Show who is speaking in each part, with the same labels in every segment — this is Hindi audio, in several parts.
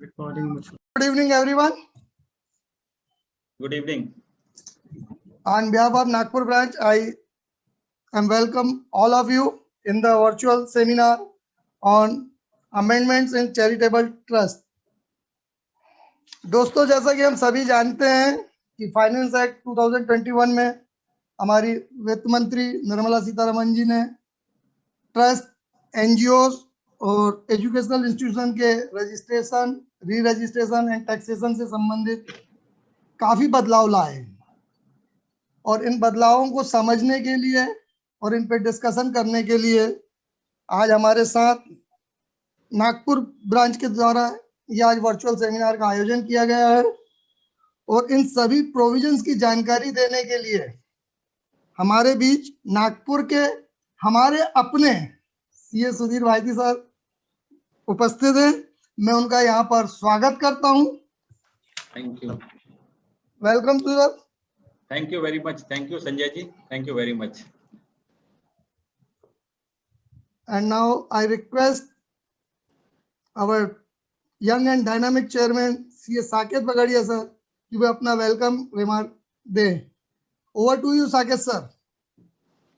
Speaker 1: Recording.
Speaker 2: Good evening, everyone.
Speaker 3: Good evening.
Speaker 2: On behalf of Nagpur branch, I welcome all of you in the virtual seminar on amendments in charitable trust. दोस्तों, जैसा कि हम सभी जानते हैं कि फाइनेंस एक्ट 2021 में हमारी वित्त मंत्री निर्मला सीतारमण जी ने ट्रस्ट, एनजीओस और एजुकेशनल इंस्टीट्यूशन के रजिस्ट्रेशन, री रजिस्ट्रेशन एंड टैक्सेशन से संबंधित काफी बदलाव लाए हैं और इन बदलावों को समझने के लिए और इन पे डिस्कशन करने के लिए आज हमारे साथ नागपुर ब्रांच के द्वारा ये आज वर्चुअल सेमिनार का आयोजन किया गया है और इन सभी प्रोविजंस की जानकारी देने के लिए हमारे बीच नागपुर के हमारे अपने सीए सुधीर भाईती सर उपस्थित हैं। मैं उनका यहाँ पर स्वागत करता हूँ।
Speaker 3: Thank you.
Speaker 2: Welcome to sir.
Speaker 3: Thank you very much. Thank you, Sanjay ji. Thank you very much.
Speaker 2: And now I request our young and dynamic chairman, C.A. Saket Bagadia sir, कि वे अपना welcome remark दें। Over to you, Saket sir.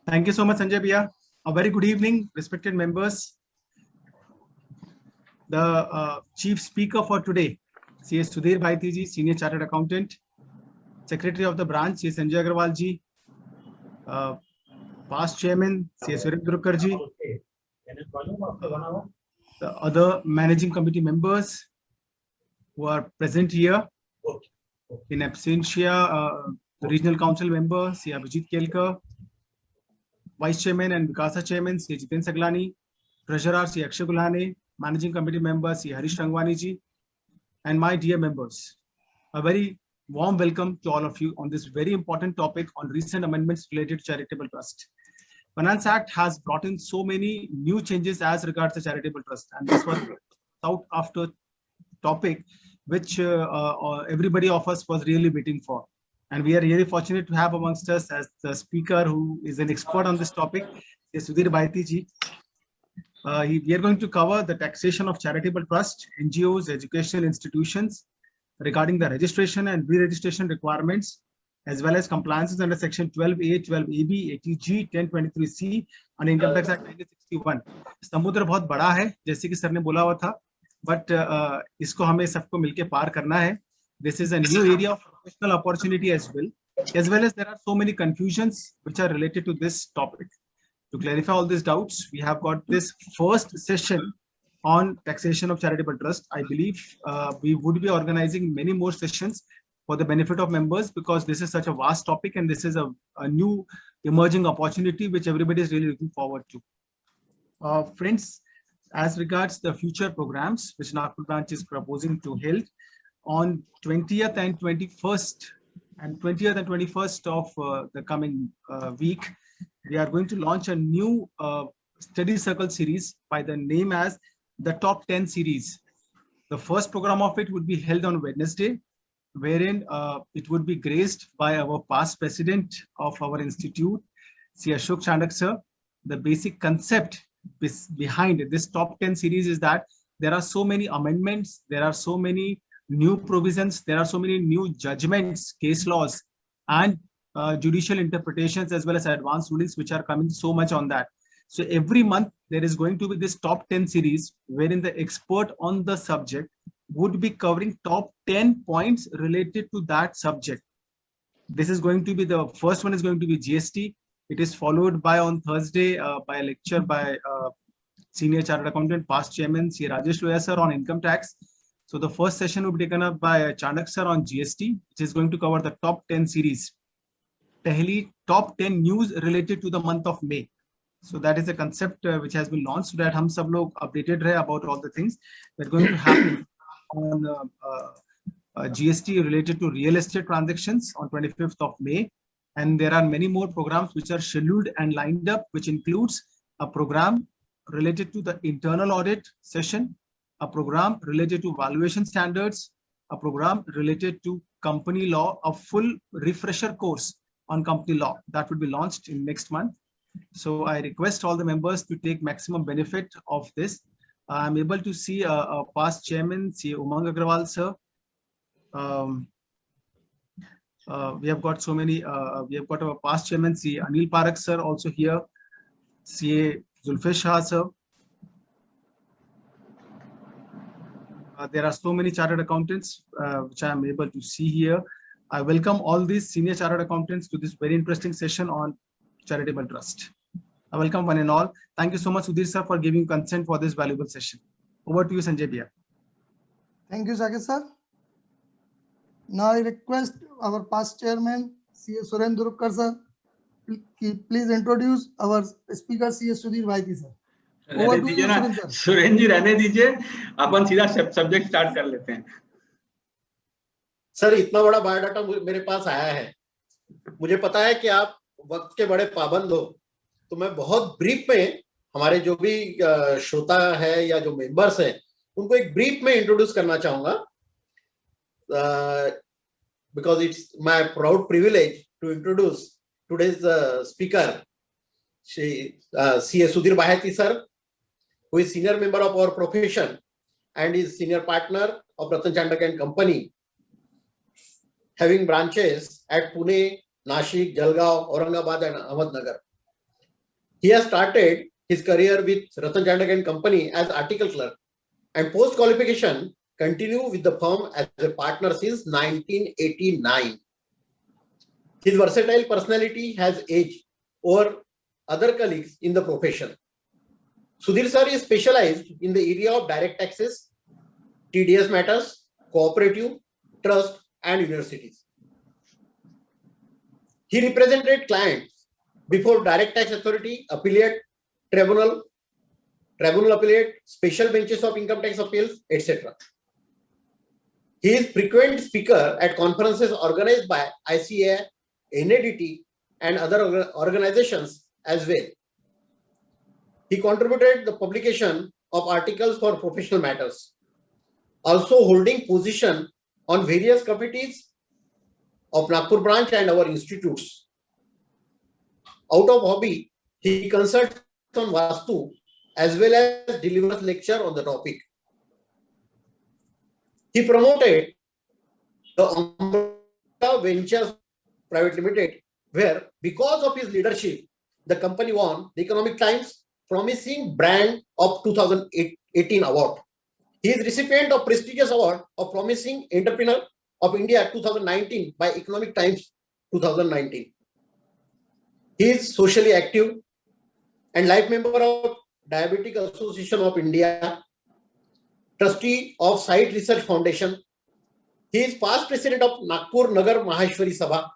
Speaker 1: Thank you so much, Sanjay Bhaiya. A very good evening, respected members. The chief speaker for today, C.A. Sudhir Bhaiti ji, Senior Chartered Accountant, Secretary of the branch, C.A. Sanjay Agarwal ji, past Chairman, C.A. Surendra Drukkar ji, the other managing committee members who are present here, in absentia, the regional council member, C. Abhijit Kelkar, Vice Chairman and Vikasa Chairman, C. Jiten Saglani, Treasurer, C. Akshay Gulhane, Managing Committee Member, C. Harish Rangwani ji, and my dear members. A very warm welcome to all of you on this very important topic on recent amendments related to charitable trust. Finance Act has brought in so many new changes as regards the charitable trust, and this was sought after topic which everybody of us was really waiting for. And we are really fortunate to have amongst us as the speaker who is an expert on this topic, Sudhir Bhaiti ji. We are going to cover the taxation of charitable trust, NGOs, educational institutions, regarding the registration and re-registration requirements, as well as compliances under section 12A, 12AB, 80G, 1023C on Income Tax Act 1961. समुद्र बहुत बड़ा है, जैसे कि सर ने बोला हुआ था, but इसको हमें सबको मिलके पार करना है. This is a new area of professional opportunity as well as there are so many confusions which are related to this topic. To clarify all these doubts, we have got this first session on taxation of charitable trust. I believe we would be organizing many more sessions for the benefit of members, because this is such a vast topic and this is a new emerging opportunity which everybody is really looking forward to. Friends, as regards the future programs which Nagpur branch is proposing to hold on 20th and 21st of the coming week, we are going to launch a new study circle series by the name as the Top 10 series. The first program of it would be held on Wednesday, wherein it would be graced by our past president of our institute, C. Ashok Chandak sir. The basic concept behind this Top 10 series is that there are so many amendments, there are so many new provisions, there are so many new judgments, case laws, and judicial interpretations, as well as advanced rulings which are coming so much on that. So every month there is going to be this Top 10 series wherein the expert on the subject would be covering top 10 points related to that subject. This is going to be, the first one is going to be GST. It is followed by on Thursday by a lecture by Senior Chartered Accountant, past Chairman, C. Rajesh Loya sir on income tax. So the first session will be taken up by Chandak sir on GST, which is going to cover the top 10 series. Pehli top 10 news related to the month of May. So that is a concept which has been launched so that hum sab log updated rahe about all the things that are going to happen on GST related to real estate transactions on 25th of May. And there are many more programs which are scheduled and lined up, which includes a program related to the internal audit session, a program related to valuation standards, a program related to company law, a full refresher course on company law that will be launched in next month. So I request all the members to take maximum benefit of this. I'm able to see a past chairman, CA Umang Agrawal, sir. We have got so many, we have got our past chairman, CA Anil Parak, sir, also here. CA Zulfesh Shah, sir. There are so many chartered accountants, which I am able to see here. I welcome all these senior chartered accountants to this very interesting session on charitable trust. I welcome one and all. Thank you so much, Sudhir sir, for giving consent for this valuable session. Over to you, Sanjay Bhaiya.
Speaker 2: Thank you, Saket sir. Now I request our past chairman, CA Suren Durupkar sir, please introduce our speaker, CA Sudhir Bhaiti sir. Over to you, Suren sir.
Speaker 3: Suren जी रहने दीजिए, अपन सीधा सब्जेक्ट स्टार्ट कर लेते हैं.
Speaker 4: सर, इतना बड़ा बायोडाटा मेरे पास आया है. मुझे पता है कि आप वक्त के बड़े पाबंद हो, तो मैं बहुत ब्रीफ में हमारे जो भी श्रोता है या जो मेंबर्स हैं उनको एक ब्रीफ में इंट्रोड्यूस करना चाहूंगा, because it's my proud privilege to introduce today's speaker, CA Sudhir Bhaiati sir, who is senior member of our profession and is senior partner of Ratan Chandak & Company, having branches at Pune, Nashik, Jalgaon, Aurangabad and Ahmednagar. He has started his career with Ratan Chandak & Company as article clerk and post qualification continue with the firm as a partner since 1989. His versatile personality has edged over other colleagues in the profession. Sudhir sir is specialized in the area of direct taxes, TDS matters, cooperative, trust and universities. He represented clients before Direct Tax Authority, Appellate Tribunal, Tribunal Appellate, Special Benches of Income Tax Appeals, etc. He is frequent speaker at conferences organized by ICAI, NADT and other organizations as well. He contributed the publication of articles for professional matters, also holding position on various committees of Nagpur branch and our institutes. Out of hobby, he consults on Vastu as well as delivers lecture on the topic. He promoted the Umbrella Ventures Private Limited, where because of his leadership, the company won the Economic Times Promising Brand of 2018 award. He is recipient of prestigious award of Promising Entrepreneur of India 2019 by Economic Times 2019. He is socially active and life member of Diabetic Association of India, trustee of Site Research Foundation. He is past president of Nagpur Nagar Maheshwari Sabha,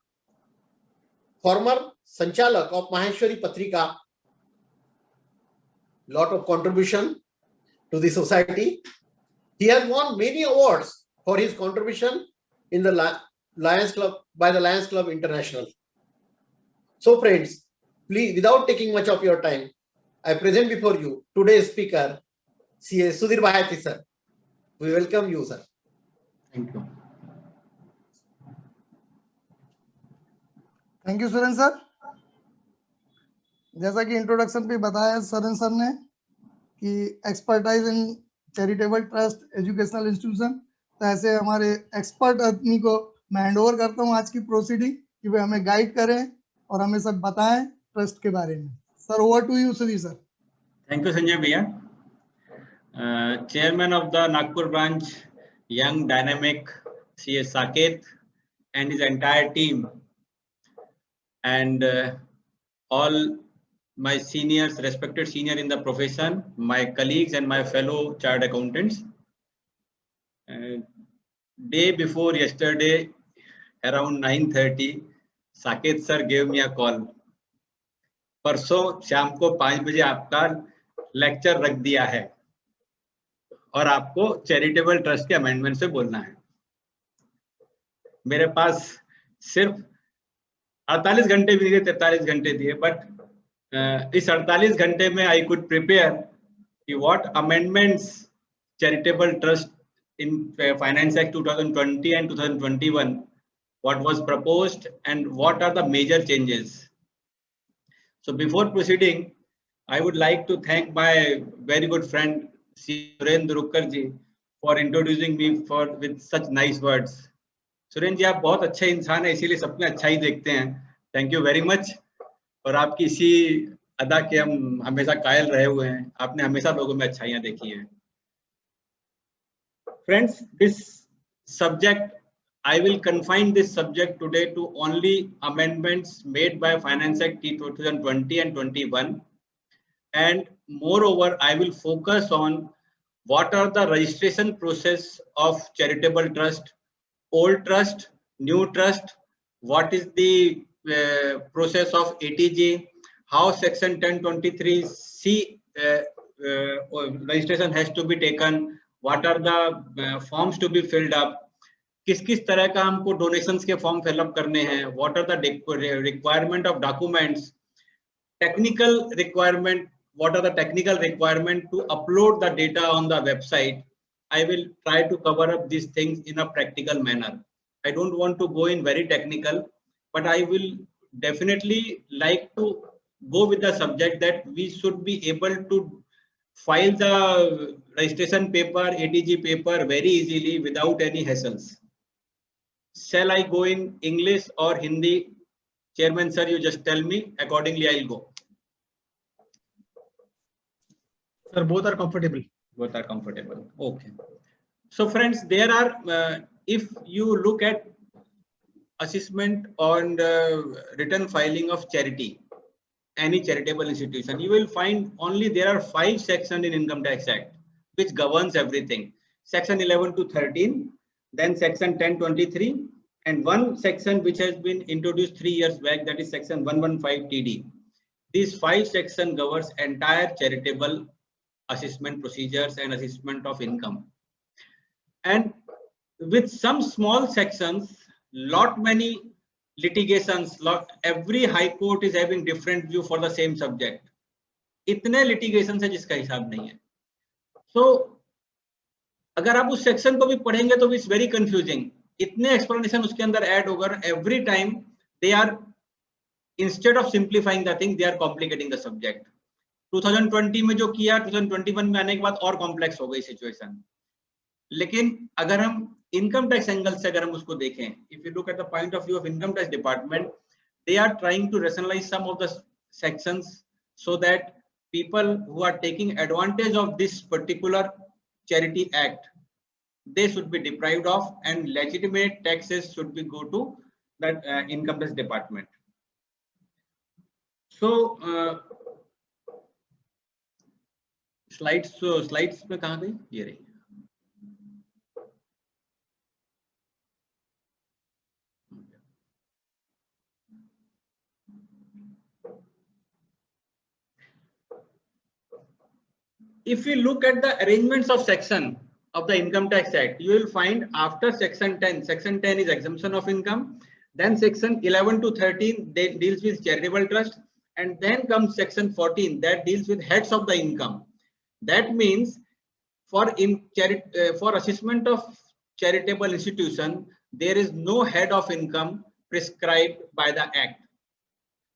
Speaker 4: former Sanchalak of Maheshwari Patrika. Lot of contribution to the society. He has won many awards for his contribution in the Lions Club by the Lions Club International. So friends, please, without taking much of your time, I present before you today's speaker, CA Sudhir Bhaiati sir. We welcome you, sir.
Speaker 3: Thank you.
Speaker 2: Thank you Suren sir. जैसा कि इंट्रोडक्शन पे बताया सुरेन सर ने कि expertise in charitable trust educational institution, तो ऐसे हमारे एक्सपर्ट आदमी को मैं हैंड ओवर करता हूँ आज की प्रोसीडिंग कि वे हमें गाइड करें और हमें सब बताएं ट्रस्ट के बारे में. Sir, over to you Sudhir sir.
Speaker 3: Thank you, Sanjay Bhaiya. Chairman of the Nagpur branch, young dynamic CA Saket and his entire team, and all my seniors, respected senior in the profession, my colleagues and my fellow chartered accountants. Day before yesterday, around 9:30, Saket sir gave me a call. परसों शाम को 5 बजे आपका लेक्चर रख दिया है और आपको चैरिटेबल ट्रस्ट के अमेंडमेंट से बोलना है. मेरे पास सिर्फ 48 घंटे भी नहीं, 43 घंटे दिए, बट इस 48 घंटे में आई कुड प्रिपेयर कि what amendments charitable trust in finance act 2020 and 2021 what was proposed and what are the major changes. So before proceeding, I would like to thank my very good friend Surendra Rukkar ji for introducing me with such nice words. Surendra ji, आप बहुत अच्छे इंसान है, इसीलिए सब में अच्छा ही देखते हैं. Thank you very much. और आपकी इसी अदा के हम हमेशा कायल रहे हुए हैं. आपने हमेशा लोगों में अच्छाइयां देखी हैं. Friends, this subject, I will confine this subject today to only amendments made by Finance Act 2020 and 21. And moreover, I will focus on what are the registration process of charitable trust, old trust, new trust, what is the process of ATG, how section 1023C registration has to be taken, what are the forms to be filled up, किस तरह का हमको डोनेशंस के फॉर्म फिल अप करने हैं, what are the requirement of documents, technical requirement, what are the technical requirement to upload the data on the website. I will try to cover up these things in a practical manner. I don't want to go in very technical, but I will definitely like to go with the subject that we should be able to file the registration paper, ATG paper very easily without any hassles. Shall I go in English or Hindi? Chairman sir, you just tell me, accordingly I'll go.
Speaker 1: Sir, both are comfortable.
Speaker 3: Both are comfortable. Okay. So friends, there are, if you look at assessment on the return filing of charity, any charitable institution, you will find only there are 5 sections in Income Tax Act which governs everything. Section 11 to 13, then section 1023, and one section which has been introduced 3 years back, that is section 115 TD. These 5 sections governs entire charitable assessment procedures and assessment of income. And with some small sections, lot many litigations, every high court is having different view for the same subject. इतने litigation है जिसका हिसाब नहीं है. So अगर आप उस section को भी पढ़ेंगे तो it's very confusing. इतने explanation उसके अंदर add होगा. Every time they are, instead of simplifying the thing, they are complicating the subject. 2020 में जो किया, 2021 में आने के बाद और कॉम्प्लेक्स हो गई सिचुएशन. लेकिन अगर हम इनकम टैक्स एंगल से अगर हम उसको देखें, if you look at the point of view of income tax department, they are trying to rationalise some of the sections so that people who are taking advantage of this particular charity act, they should be deprived of, and legitimate taxes should be go to that income tax department. So slides में कहाँ गई? ये रही. If you look at the arrangements of section of the Income Tax Act, you will find after section 10, section 10 is exemption of income, then section 11 to 13 deals with charitable trust, and then comes section 14 that deals with heads of the income. That means for assessment of charitable institution, there is no head of income prescribed by the act.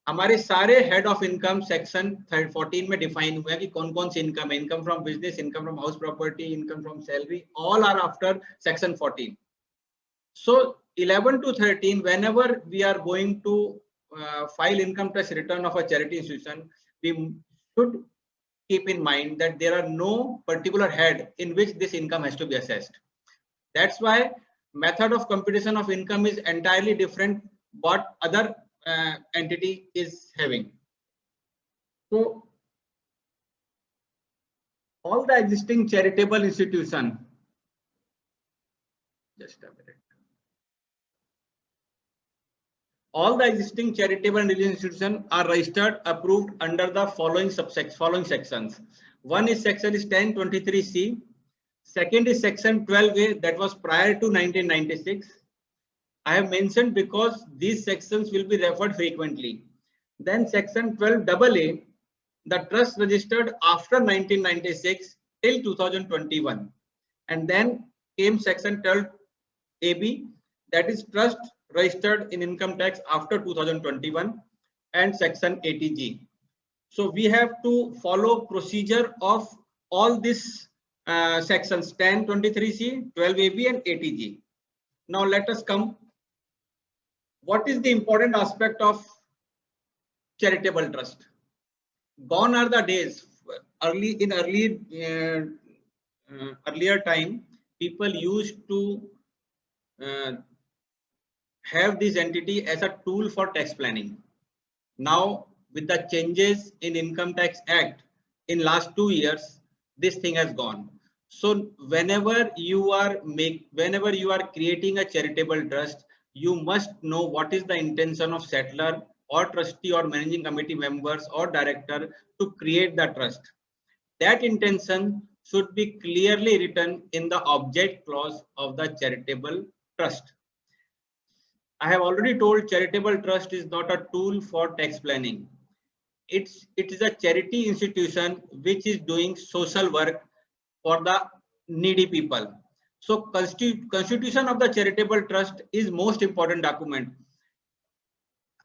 Speaker 3: हमारे सारे हेड ऑफ इनकम सेक्शन 14 में डिफाइन हुए हैं कि कौन कौन सी इनकम है. Income from business, income from house property, income from salary, all are after section 14. So 11 to 13, whenever we are going to file income tax return of a charity institution, we should keep in mind that there are no particular head in which this income has to be assessed. That's why method of computation of income is entirely different what other entity is having. So all the existing charitable institution, just a minute, all the existing charitable and religious institutions are registered, approved under the following sections. One is section is 1023C. Second is section 12A, that was prior to 1996. I have mentioned because these sections will be referred frequently. Then section 12AA, the trust registered after 1996 till 2021. And then came section 12AB, that is trust registered in income tax after 2021, and section ATG. So we have to follow procedure of all these sections 10, 23C, 12AB and 80G. Now let us come. What is the important aspect of charitable trust? Gone are the days. Earlier time, people used to have this entity as a tool for tax planning. Now, with the changes in Income Tax Act in last 2 years, this thing has gone. So whenever you are creating a charitable trust, you must know what is the intention of settlor or trustee or managing committee members or director to create the trust. That intention should be clearly written in the object clause of the charitable trust. I have already told charitable trust is not a tool for tax planning. It is a charity institution which is doing social work for the needy people. So constitution of the charitable trust is most important document.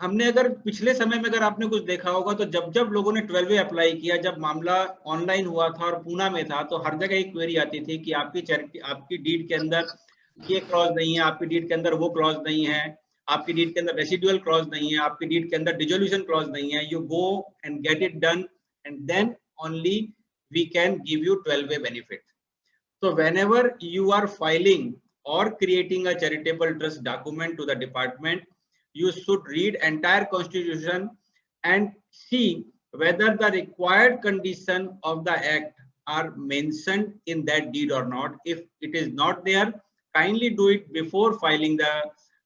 Speaker 3: हमने अगर पिछले समय में अगर आपने कुछ देखा होगा तो जब लोगों ने 12A अप्लाई किया, जब मामला ऑनलाइन हुआ था और पूना में था, तो हर जगह एक क्वेरी आती थी कि आपकी डीड के अंदर ये क्लॉज नहीं है, आपकी डीड के अंदर वो क्लॉज नहीं है, आपकी डीड के अंदर रेसिडुअल क्लॉज नहीं है, आपकी डीड के अंदर डिसोल्यूशन क्लॉज नहीं है. You go and get it done and then only we can give you 12A benefit. So whenever you are filing or creating a charitable trust document to the department, you should read entire constitution and see whether the required condition of the act are mentioned in that deed or not. If it is not there, kindly do it before filing the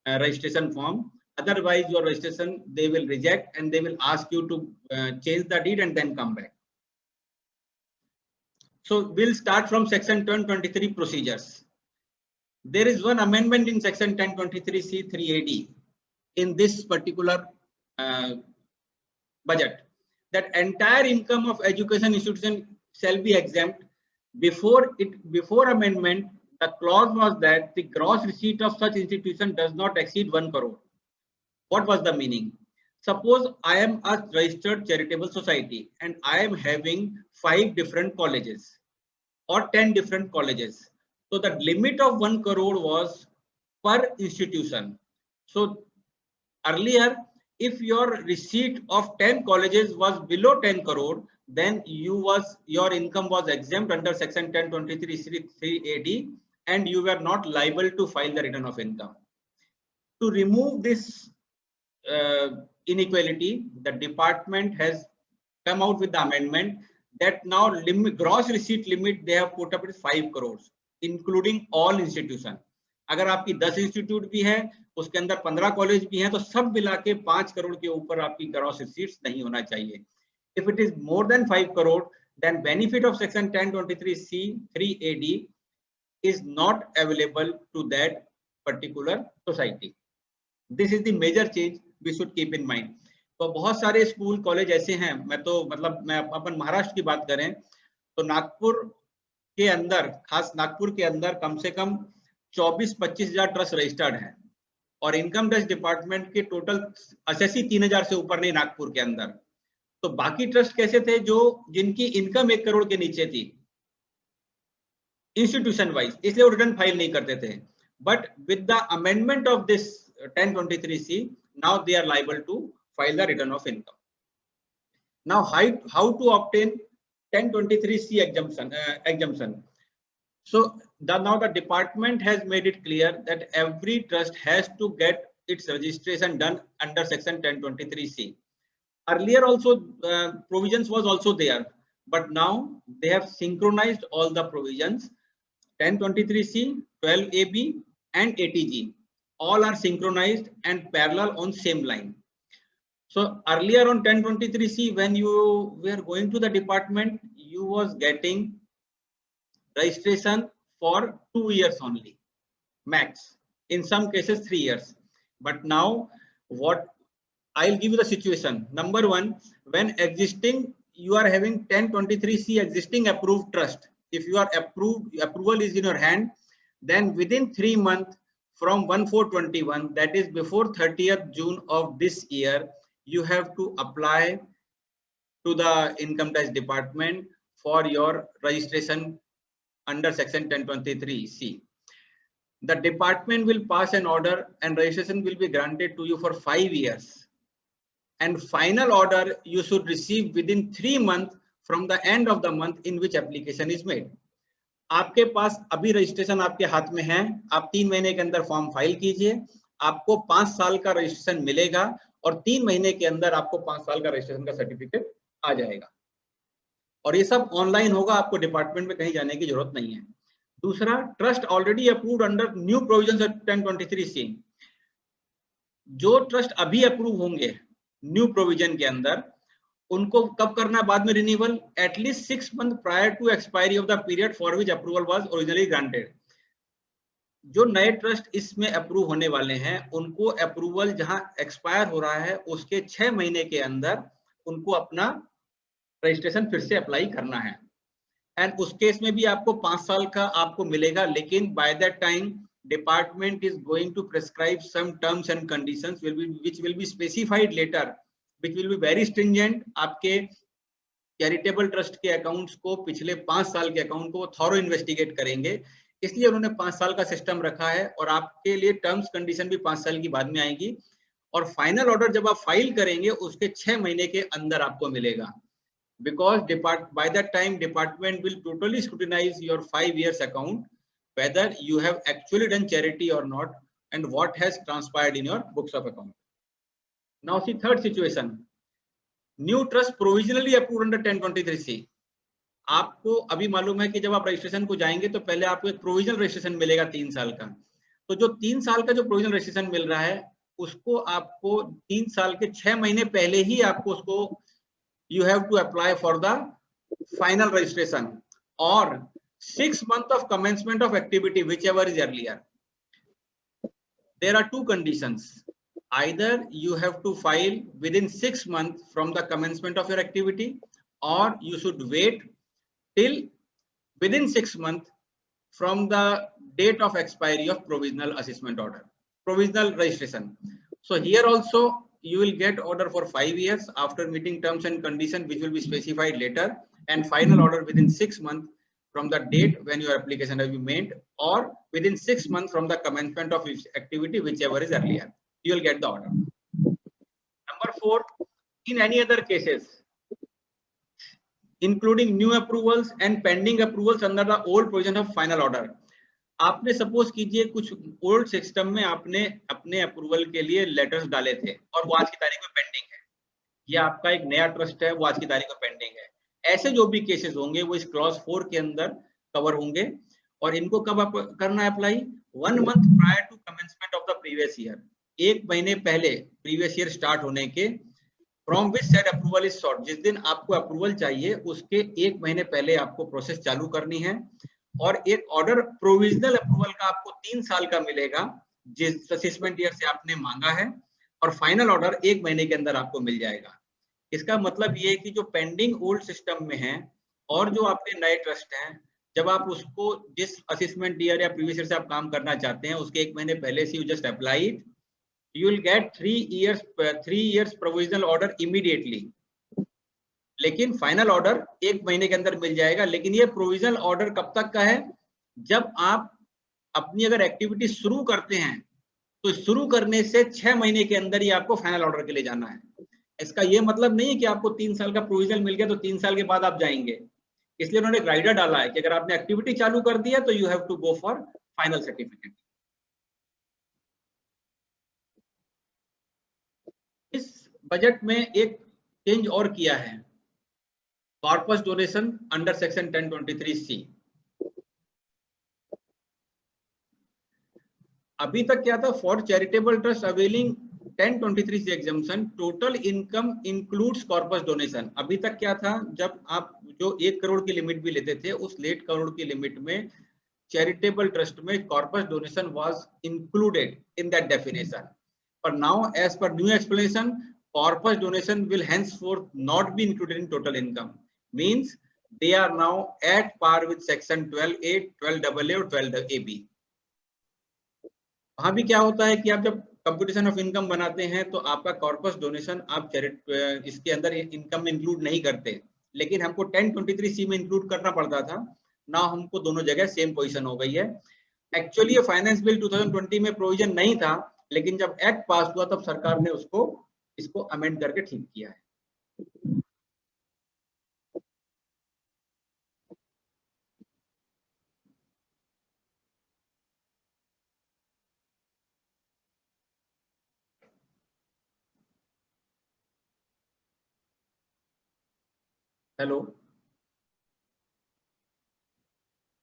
Speaker 3: registration form. Otherwise your registration they will reject and they will ask you to change the deed and then come back. So we'll start from section 1023 procedures. There is one amendment in section 1023C 3AD in this particular budget, that entire income of education institution shall be exempt. Before amendment, the clause was that the gross receipt of such institution does not exceed 1 crore. What was the meaning? Suppose I am a registered charitable society and I am having 5 different colleges or 10 different colleges. So the limit of 1 crore was per institution. So earlier, if your receipt of 10 colleges was below 10 crore, then your income was exempt under section 1023(3)AD and you were not liable to file the return of income. To remove this inequality, the department has come out with the amendment that now gross receipt limit they have put up is 5 crores, including all institution. अगर आपकी 10 इंस्टीट्यूट भी है, उसके अंदर 15 कॉलेज भी हैं, तो सब मिला के 5 करोड़ के ऊपर आपकी ग्रॉस रिसीट्स नहीं होना चाहिए. If it is more than 5 crore, then benefit of section 1023C 3AD is not available to that particular society. This is the major change we should keep in mind. तो बहुत सारे स्कूल कॉलेज ऐसे हैं, मैं अपन महाराष्ट्र की बात करें तो नागपुर के अंदर, खास नागपुर के अंदर कम से कम 24-25 हजार ट्रस्ट रजिस्टर्ड हैं और इनकम टैक्स डिपार्टमेंट के टोटल असेसी 3000 से ऊपर नहीं नागपुर के अंदर. तो बाकी ट्रस्ट कैसे थे? जिनकी इनकम 1 करोड़ के नीचे थी इंस्टीट्यूशन वाइज, इसलिए वो रिटर्न फाइल नहीं करते थे. But with the amendment of this 1023C, now they are liable to file the return of income. Now, how to obtain 1023C exemption? So now the department has made it clear that every trust has to get its registration done under section 1023C. Earlier also provisions was also there, but now they have synchronized all the provisions. 1023C, 12AB and 80G all are synchronized and parallel on same line. So earlier on 1023C, when you were going to the department, you was getting registration for 2 years only, max. In some cases 3 years. But now I'll give you the situation. Number one, when you are having 1023C existing approved trust. If you are approval is in your hand, then within 3 months from 1/4/21, that is before 30th June of this year, you have to apply to the income tax department for your registration under section 1023C. The department will pass an order and registration will be granted to you for 5 years. And final order you should receive within 3 months from the end of the month in which application is made. आपके पास अभी रजिस्ट्रेशन आपके हाथ में है, आप 3 महीने के अंदर फॉर्म फाइल कीजिए, आपको 5 साल का रजिस्ट्रेशन मिलेगा और 3 महीने के अंदर आपको 5 साल का रजिस्ट्रेशन का सर्टिफिकेट आ जाएगा। और ये सब ऑनलाइन होगा, आपको डिपार्टमेंट में कहीं जाने की जरूरत नहीं है। दूसरा, trust already approved under new provisions of 1023C। जो ट्रस्ट अभी अप्रूव होंगे न्यू प्रोविजन के अंदर, उनको कब करना है बाद में renewal? At least 6 month prior to expiry of the period for which approval was originally granted. जो नए ट्रस्ट इसमें अप्रूव होने वाले हैं, उनको अप्रूवल जहां एक्सपायर हो रहा है उसके 6 महीने के अंदर उनको अपना रजिस्ट्रेशन फिर से अप्लाई करना है। एंड उस केस में भी आपको 5 साल का आपको मिलेगा, लेकिन by that time department is going to prescribe some terms and conditions which will be specified later, which will be very stringent। आपके चैरिटेबल ट्रस्ट के अकाउंट्स को, पिछले 5 साल के अकाउंट को थॉरो इन्वेस्टिगेट करेंगे, इसलिए उन्होंने 5 साल का सिस्टम रखा है। और आपके लिए टर्म्स कंडीशन भी 5 साल की बाद में आएगी। और फाइनल ऑर्डर जब आप फाइल करेंगे उसके 6 महीने के अंदर आपको मिलेगा, because by that time department will totally scrutinize your 5 years account, whether you have actually done charity or not and what has transpired in your books of account. Now see third situation, new trust provisionally approved under 1023C। आपको अभी मालूम है कि जब आप रजिस्ट्रेशन को जाएंगे तो पहले आपको एक प्रोविजनल रजिस्ट्रेशन मिलेगा 3 साल का। तो जो 3 साल का जो प्रोविजनल रजिस्ट्रेशन मिल रहा है, उसको आपको 3 साल के 6 महीने पहले ही आपको उसको you have to apply for the final registration or 6 months of commencement of activity, whichever is earlier. There are 2 conditions. Either you have to file within 6 months from the commencement of your activity, or you should wait till within 6 months from the date of expiry of provisional assessment order, provisional registration. So here also you will get order for 5 years after meeting terms and conditions which will be specified later, and final order within 6 months from the date when your application has been made, or within 6 months from the commencement of activity, whichever is earlier, you will get the order. Number 4, in any other cases including new approvals and pending approvals under the old provision of final order, आपने सपोज कीजिए कुछ ओल्ड सिस्टम में आपने अपने अप्रूवल के लिए लेटर्स डाले थे और वो आज की तारीख में पेंडिंग है, या आपका एक नया ट्रस्ट है वो आज की तारीख में पेंडिंग है। ऐसे जो भी केसेस होंगे वो इस क्लॉज 4 के अंदर कवर होंगे। और इनको कब करना है apply? 1 month prior to commencement of the previous year, 1 महीने पहले प्रीवियस ईयर स्टार्ट होने के, from which said approval is sought, जिस दिन आपको अप्रूवल चाहिए उसके 1 महीने पहले आपको प्रोसेस चालू करनी है। और एक ऑर्डर प्रोविजनल अप्रूवल का आपको 3 साल का मिलेगा जिस असेसमेंट ईयर से आपने मांगा है, और फाइनल ऑर्डर 1 महीने के अंदर आपको मिल जाएगा। इसका मतलब ये है कि जो पेंडिंग ओल्ड सिस्टम में है और जो आपके नए ट्रस्ट हैं, जब आप उसको जिस असेसमेंट ईयर या प्रीवियस ईयर से आप काम करना चाहते हैं उसके 1 महीने पहले से you just apply it, you will gate 3 years provisional order immediately. लेकिन फाइनल ऑर्डर 1 महीने के अंदर मिल जाएगा। लेकिन ये प्रोविजनल ऑर्डर कब तक का है? जब आप अपनी अगर एक्टिविटी शुरू करते हैं तो शुरू करने से 6 महीने के अंदर ही आपको फाइनल ऑर्डर के लिए जाना है। इसका ये मतलब नहीं है कि आपको 3 साल का प्रोविजनल मिल गया तो 3 साल के बाद आप जाएंगे। इसलिए उन्होंने एक राइडर डाला है कि अगर आपने एक्टिविटी चालू कर दिया तो you have to go for final certificate. इस बजट में एक चेंज और किया है, corpus donation under section 1023C। अभी तक क्या था? For charitable trust availing 1023C exemption, total income includes corpus donation. अभी तक क्या था? जब आप जो 1 करोड़ की लिमिट भी लेते थे, उस 1 करोड़ की लिमिट में चैरिटेबल ट्रस्ट में corpus donation was included in that definition. पर now as per new explanation, corpus donation will henceforth not be included in total income, means they are now at par with section 12A, 12AA और 12AB। वहां भी क्या होता है कि आप जब कंप्यूटेशन ऑफ इनकम बनाते हैं तो आपका कॉर्पस डोनेशन आप इसके अंदर इनकम में इंक्लूड नहीं करते, लेकिन हमको 1023C में इंक्लूड करना पड़ता था। ना हमको दोनों जगह सेम पोजीशन हो गई है। एक्चुअली ये फाइनेंस बिल 2020 में प्रोविजन नहीं था, लेकिन जब एक्ट पास हुआ तब सरकार ने इसको अमेंड करके ठीक किया है। Hello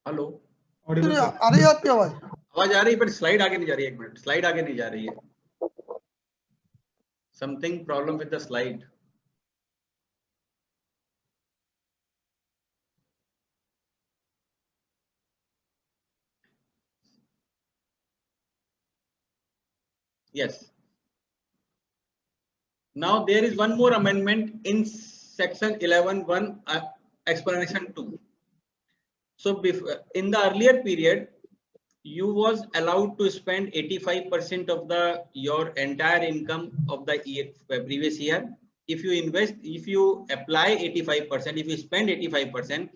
Speaker 3: hello,
Speaker 1: Audible, sir.
Speaker 2: आ रही है आपकी आवाज?
Speaker 3: आवाज आ रही है, पर स्लाइड आगे नहीं जा रही है। एक मिनट, स्लाइड आगे नहीं जा रही है। Something problem with the slide. Yes. Now there is one more amendment in section 11(1) explanation 2. So in the earlier period, you was allowed to spend 85% of your entire income of the previous year. If you apply 85%, if you spend 85%,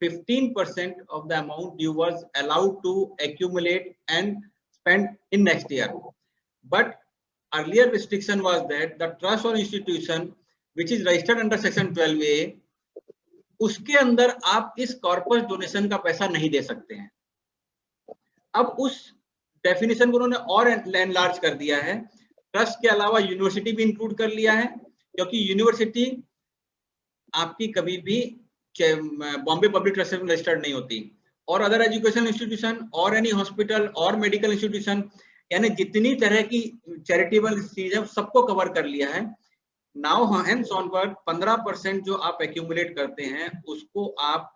Speaker 3: 15% of the amount you was allowed to accumulate and spend in next year. But earlier restriction was that the trust or institution which is registered under section 12A, उसके अंदर आप इस कॉर्पस डोनेशन का पैसा नहीं दे सकते हैं। अब उस डेफिनेशन को उन्होंने और एनलार्ज कर दिया है। ट्रस्ट के अलावा यूनिवर्सिटी भी इंक्लूड कर लिया है, क्योंकि यूनिवर्सिटी आपकी कभी भी बॉम्बे पब्लिक ट्रस्ट में रजिस्टर्ड नहीं होती, और अदर एजुकेशन इंस्टीट्यूशन और एनी हॉस्पिटल और मेडिकल इंस्टीट्यूशन, यानी जितनी तरह की चैरिटेबल चीजें सबको कवर कर लिया है। नाउ हैंड्स ऑन पर 15% जो आप एक्यूमुलेट करते हैं उसको आप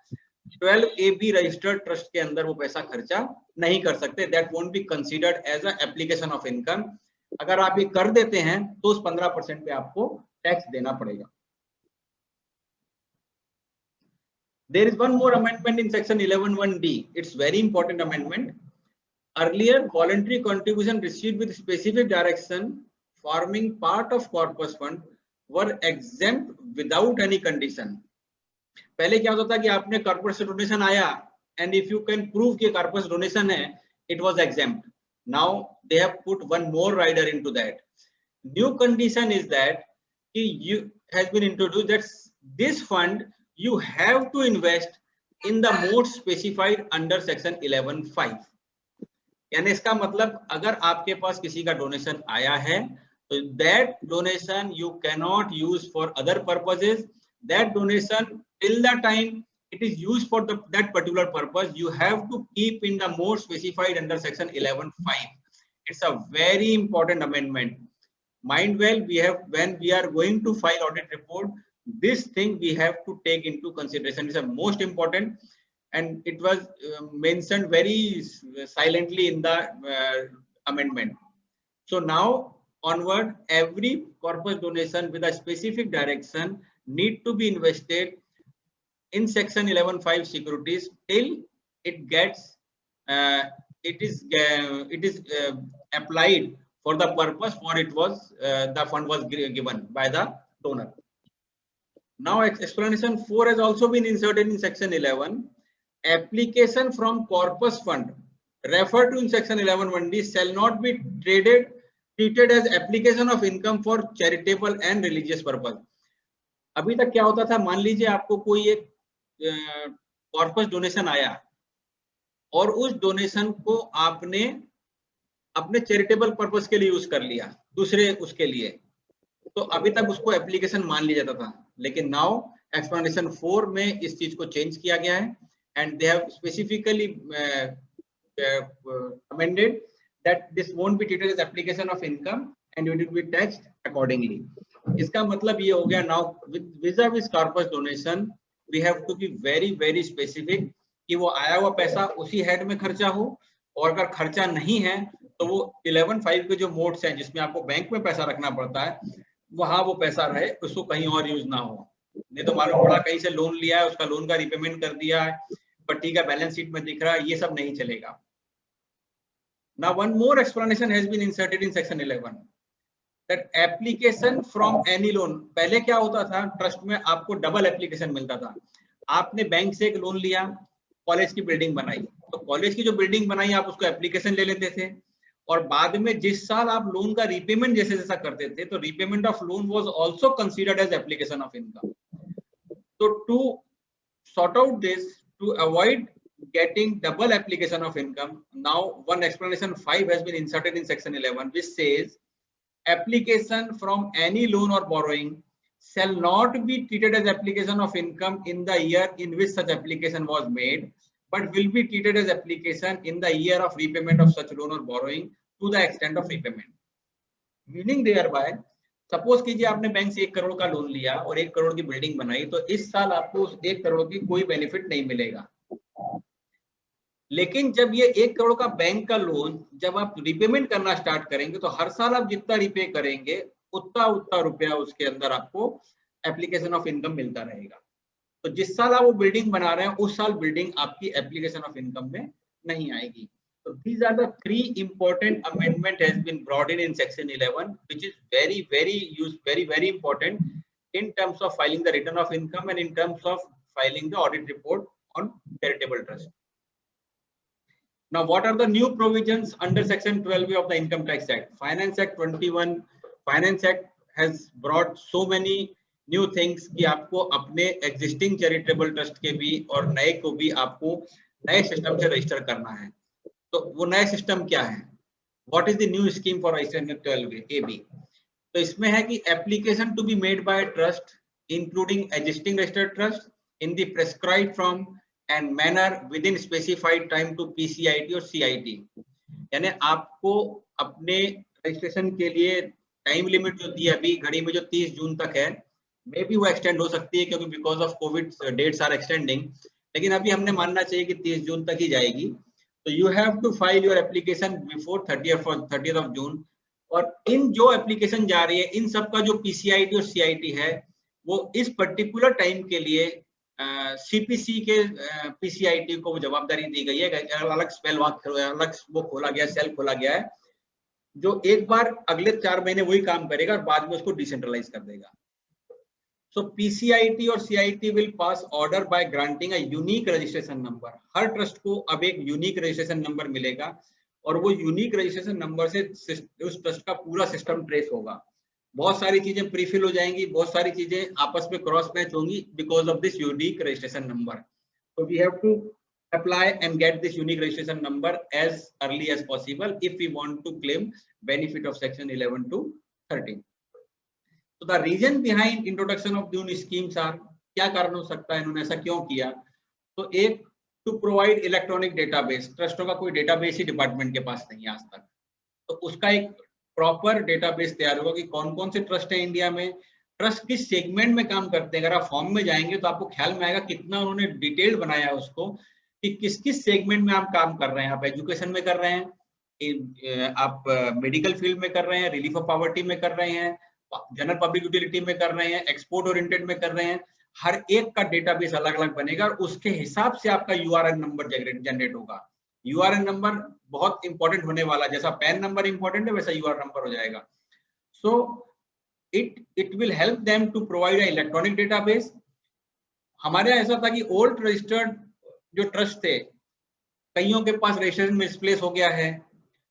Speaker 3: 12AB रजिस्टर्ड ट्रस्ट के अंदर वो पैसा खर्चा नहीं कर सकते। That won't be considered as a application of income. अगर आप ये कर देते हैं तो उस 15% पे आपको टैक्स देना पड़ेगा। There is one more amendment in section 11(1)(d). It's very important amendment. Earlier, voluntary contribution received with specific direction forming part of corpus fund were exempt without any condition. पहले क्या होता था कि आपने कॉर्पस से डोनेशन आया and if you can prove कि कॉर्पस डोनेशन है, it was exempt. Now they have put one more rider into that. New condition is that you has been introduced that this fund you have to invest in the mode specified under section 11(5). यानी इसका मतलब अगर आपके पास किसी का डोनेशन आया है तो that donation you cannot use for other purposes. That donation till the time it is used for that particular purpose, you have to keep in the mode specified under section 11(5). It's a very important amendment. Mind well, when we are going to file audit report, this thing we have to take into consideration. It's a most important, and it was mentioned very silently in the amendment. So now onward, every corpus donation with a specific direction need to be invested in section 11(5) securities till it gets it is applied for the purpose for it was the fund was given by the donor. Now explanation 4 has also been inserted in section 11. Application from corpus fund referred to in section 11(1)(d) shall not be treated as application of income for charitable and religious purpose. अभी तक क्या होता था, मान लीजिए आपको कोई एक कॉर्पस डोनेशन आया और उस डोनेशन को आपने अपने चैरिटेबल पर्पस के लिए यूज कर लिया, दूसरे उसके लिए, तो अभी तक उसको एप्लीकेशन मान लिया जाता था। लेकिन नाउ एक्सप्लेनेशन 4 में इस चीज को चेंज किया गया है and they have specifically amended that this won't be treated as application of income and it will be taxed accordingly. इसका मतलब ये हो गया, now vis-a-vis corpus donation we have to be very specific कि वो आया हुआ पैसा उसी हेड में खर्चा हो, और अगर खर्चा नहीं है तो वो 11(5) के जो मोड्स हैं जिसमें आपको बैंक में पैसा रखना पड़ता है वहां वो पैसा रहे, उसको कहीं और यूज ना हो। नहीं तो मालूम पड़ा कहीं से लोन लिया है, उसका लोन का रिपेमेंट कर दिया है, पर ठीक है बैलेंस शीट में दिख रहा है, ये सब नहीं चलेगा। Now one more explanation has been inserted in section 11 that application from any loan. पहले क्या होता था, ट्रस्ट में आपको डबल एप्लीकेशन मिलता था। आपने बैंक से एक लोन लिया, कॉलेज की बिल्डिंग बनाई, तो कॉलेज की जो बिल्डिंग बनाई आप उसको एप्लीकेशन ले लेते थे, और बाद में जिस साल आप लोन का रीपेमेंट जैसे जैसा करते थे, तो repayment of loan was also considered as application of income. तो to sort out this, to avoid getting double application of income, now one explanation 5 has been inserted in section 11, which says application from any loan or borrowing shall not be treated as application of income in the year in which such application was made, but will be treated as application in the year of repayment of such loan or borrowing to the extent of repayment. Meaning thereby, suppose कीजिए आपने बैंक से 1 करोड़ का लोन लिया और 1 करोड़ की बिल्डिंग बनाई, तो इस साल आपको उस 1 करोड़ की कोई बेनिफिट नहीं मिलेगा. लेकिन जब ये 1 करोड़ का बैंक का लोन जब आप रिपेमेंट करना स्टार्ट करेंगे, तो हर साल आप जितना रिपे करेंगे उतना रुपया उसके अंदर आपको एप्लीकेशन ऑफ इनकम मिलता रहेगा. तो जिस साल आप वो बिल्डिंग बना रहे हैं उस साल बिल्डिंग आपकी एप्लीकेशन ऑफ इनकम में नहीं आएगी. So these are the 3 important amendment has been brought in section 11, which is very important in terms of filing the return of income and in terms of filing the audit report on charitable trust. Now, what are the new provisions under section 12 of the Income Tax Act? Finance Act 21, Finance Act has brought so many new things कि आपको अपने existing charitable trust के भी और नए को भी आपको नए सिस्टम से रजिस्टर करना है. तो वो नया सिस्टम क्या है? What is the new scheme for registration 12A? तो इसमें है कि application to be made by trust including existing registered trust in the prescribed form and manner within specified time to PCIT और CIT. यानी आपको अपने रजिस्ट्रेशन के लिए टाइम लिमिट जो दी है अभी घड़ी में जो 30 जून तक है, मे बी वो एक्सटेंड हो सकती है क्योंकि because of covid dates are extending, लेकिन अभी हमने मानना चाहिए कि 30 जून तक ही जाएगी. तो you have to file your application before 30th of June. और इन जो एप्लीकेशन जा रही है इन सब का जो PCIT और CIT है वो इस पर्टिकुलर टाइम के लिए CPC के PCIT को जवाबदारी दी गई है. अलग स्पेल अलग वो खोला गया, सेल खोला गया है जो एक बार अगले 4 महीने वही काम करेगा और बाद में उसको डिसेंट्रलाइज कर देगा. So PCIT और CIT will pass order by granting a unique registration number. Her trust को अब एक यूनिक रजिस्ट्रेशन नंबर मिलेगा और वो यूनिक रजिस्ट्रेशन नंबर से उस ट्रस्ट का पूरा सिस्टम ट्रेस होगा. बहुत सारी चीजें प्रीफिल हो जाएंगी, बहुत सारी चीजें आपस में क्रॉस मैच होंगी because of this unique registration number. So we have to apply and get this unique registration number as early as possible if we want to claim benefit of section 11 to 13. So the reason behind introduction of new schemes are, क्या कारण हो सकता है, इन्होंने ऐसा क्यों किया? तो एक, टू प्रोवाइड इलेक्ट्रॉनिक डेटाबेस. ट्रस्टों का कोई डेटाबेस ही डिपार्टमेंट के पास नहीं है आज तक, तो उसका एक प्रॉपर डेटाबेस तैयार होगा कि कौन कौन से ट्रस्ट है इंडिया में, ट्रस्ट किस सेगमेंट में काम करते हैं. अगर आप फॉर्म में जाएंगे तो आपको ख्याल में आएगा कितना उन्होंने डिटेल बनाया है उसको कि किस किस सेगमेंट में आप काम कर रहे हैं. आप एजुकेशन में कर रहे हैं, आप मेडिकल फील्ड में कर रहे हैं, रिलीफ ऑफ पॉवर्टी में कर रहे हैं, जनरल पब्लिक यूटिलिटी में कर रहे हैं, एक्सपोर्ट ओरिएंटेड में कर रहे हैं. हर एक का डेटाबेस अलग अलग बनेगा और उसके हिसाब से आपका URN नंबर जनरेट होगा. URN नंबर बहुत इंपॉर्टेंट होने वाला, जैसा पैन नंबर इंपॉर्टेंट है वैसा URN नंबर हो जाएगा. So it will help them to provide electronic database. हमारे यहाँ ऐसा था कि ओल्ड रजिस्टर्ड जो ट्रस्ट थे, कईयों के पास रजिस्ट्रेशन मिसप्लेस हो गया है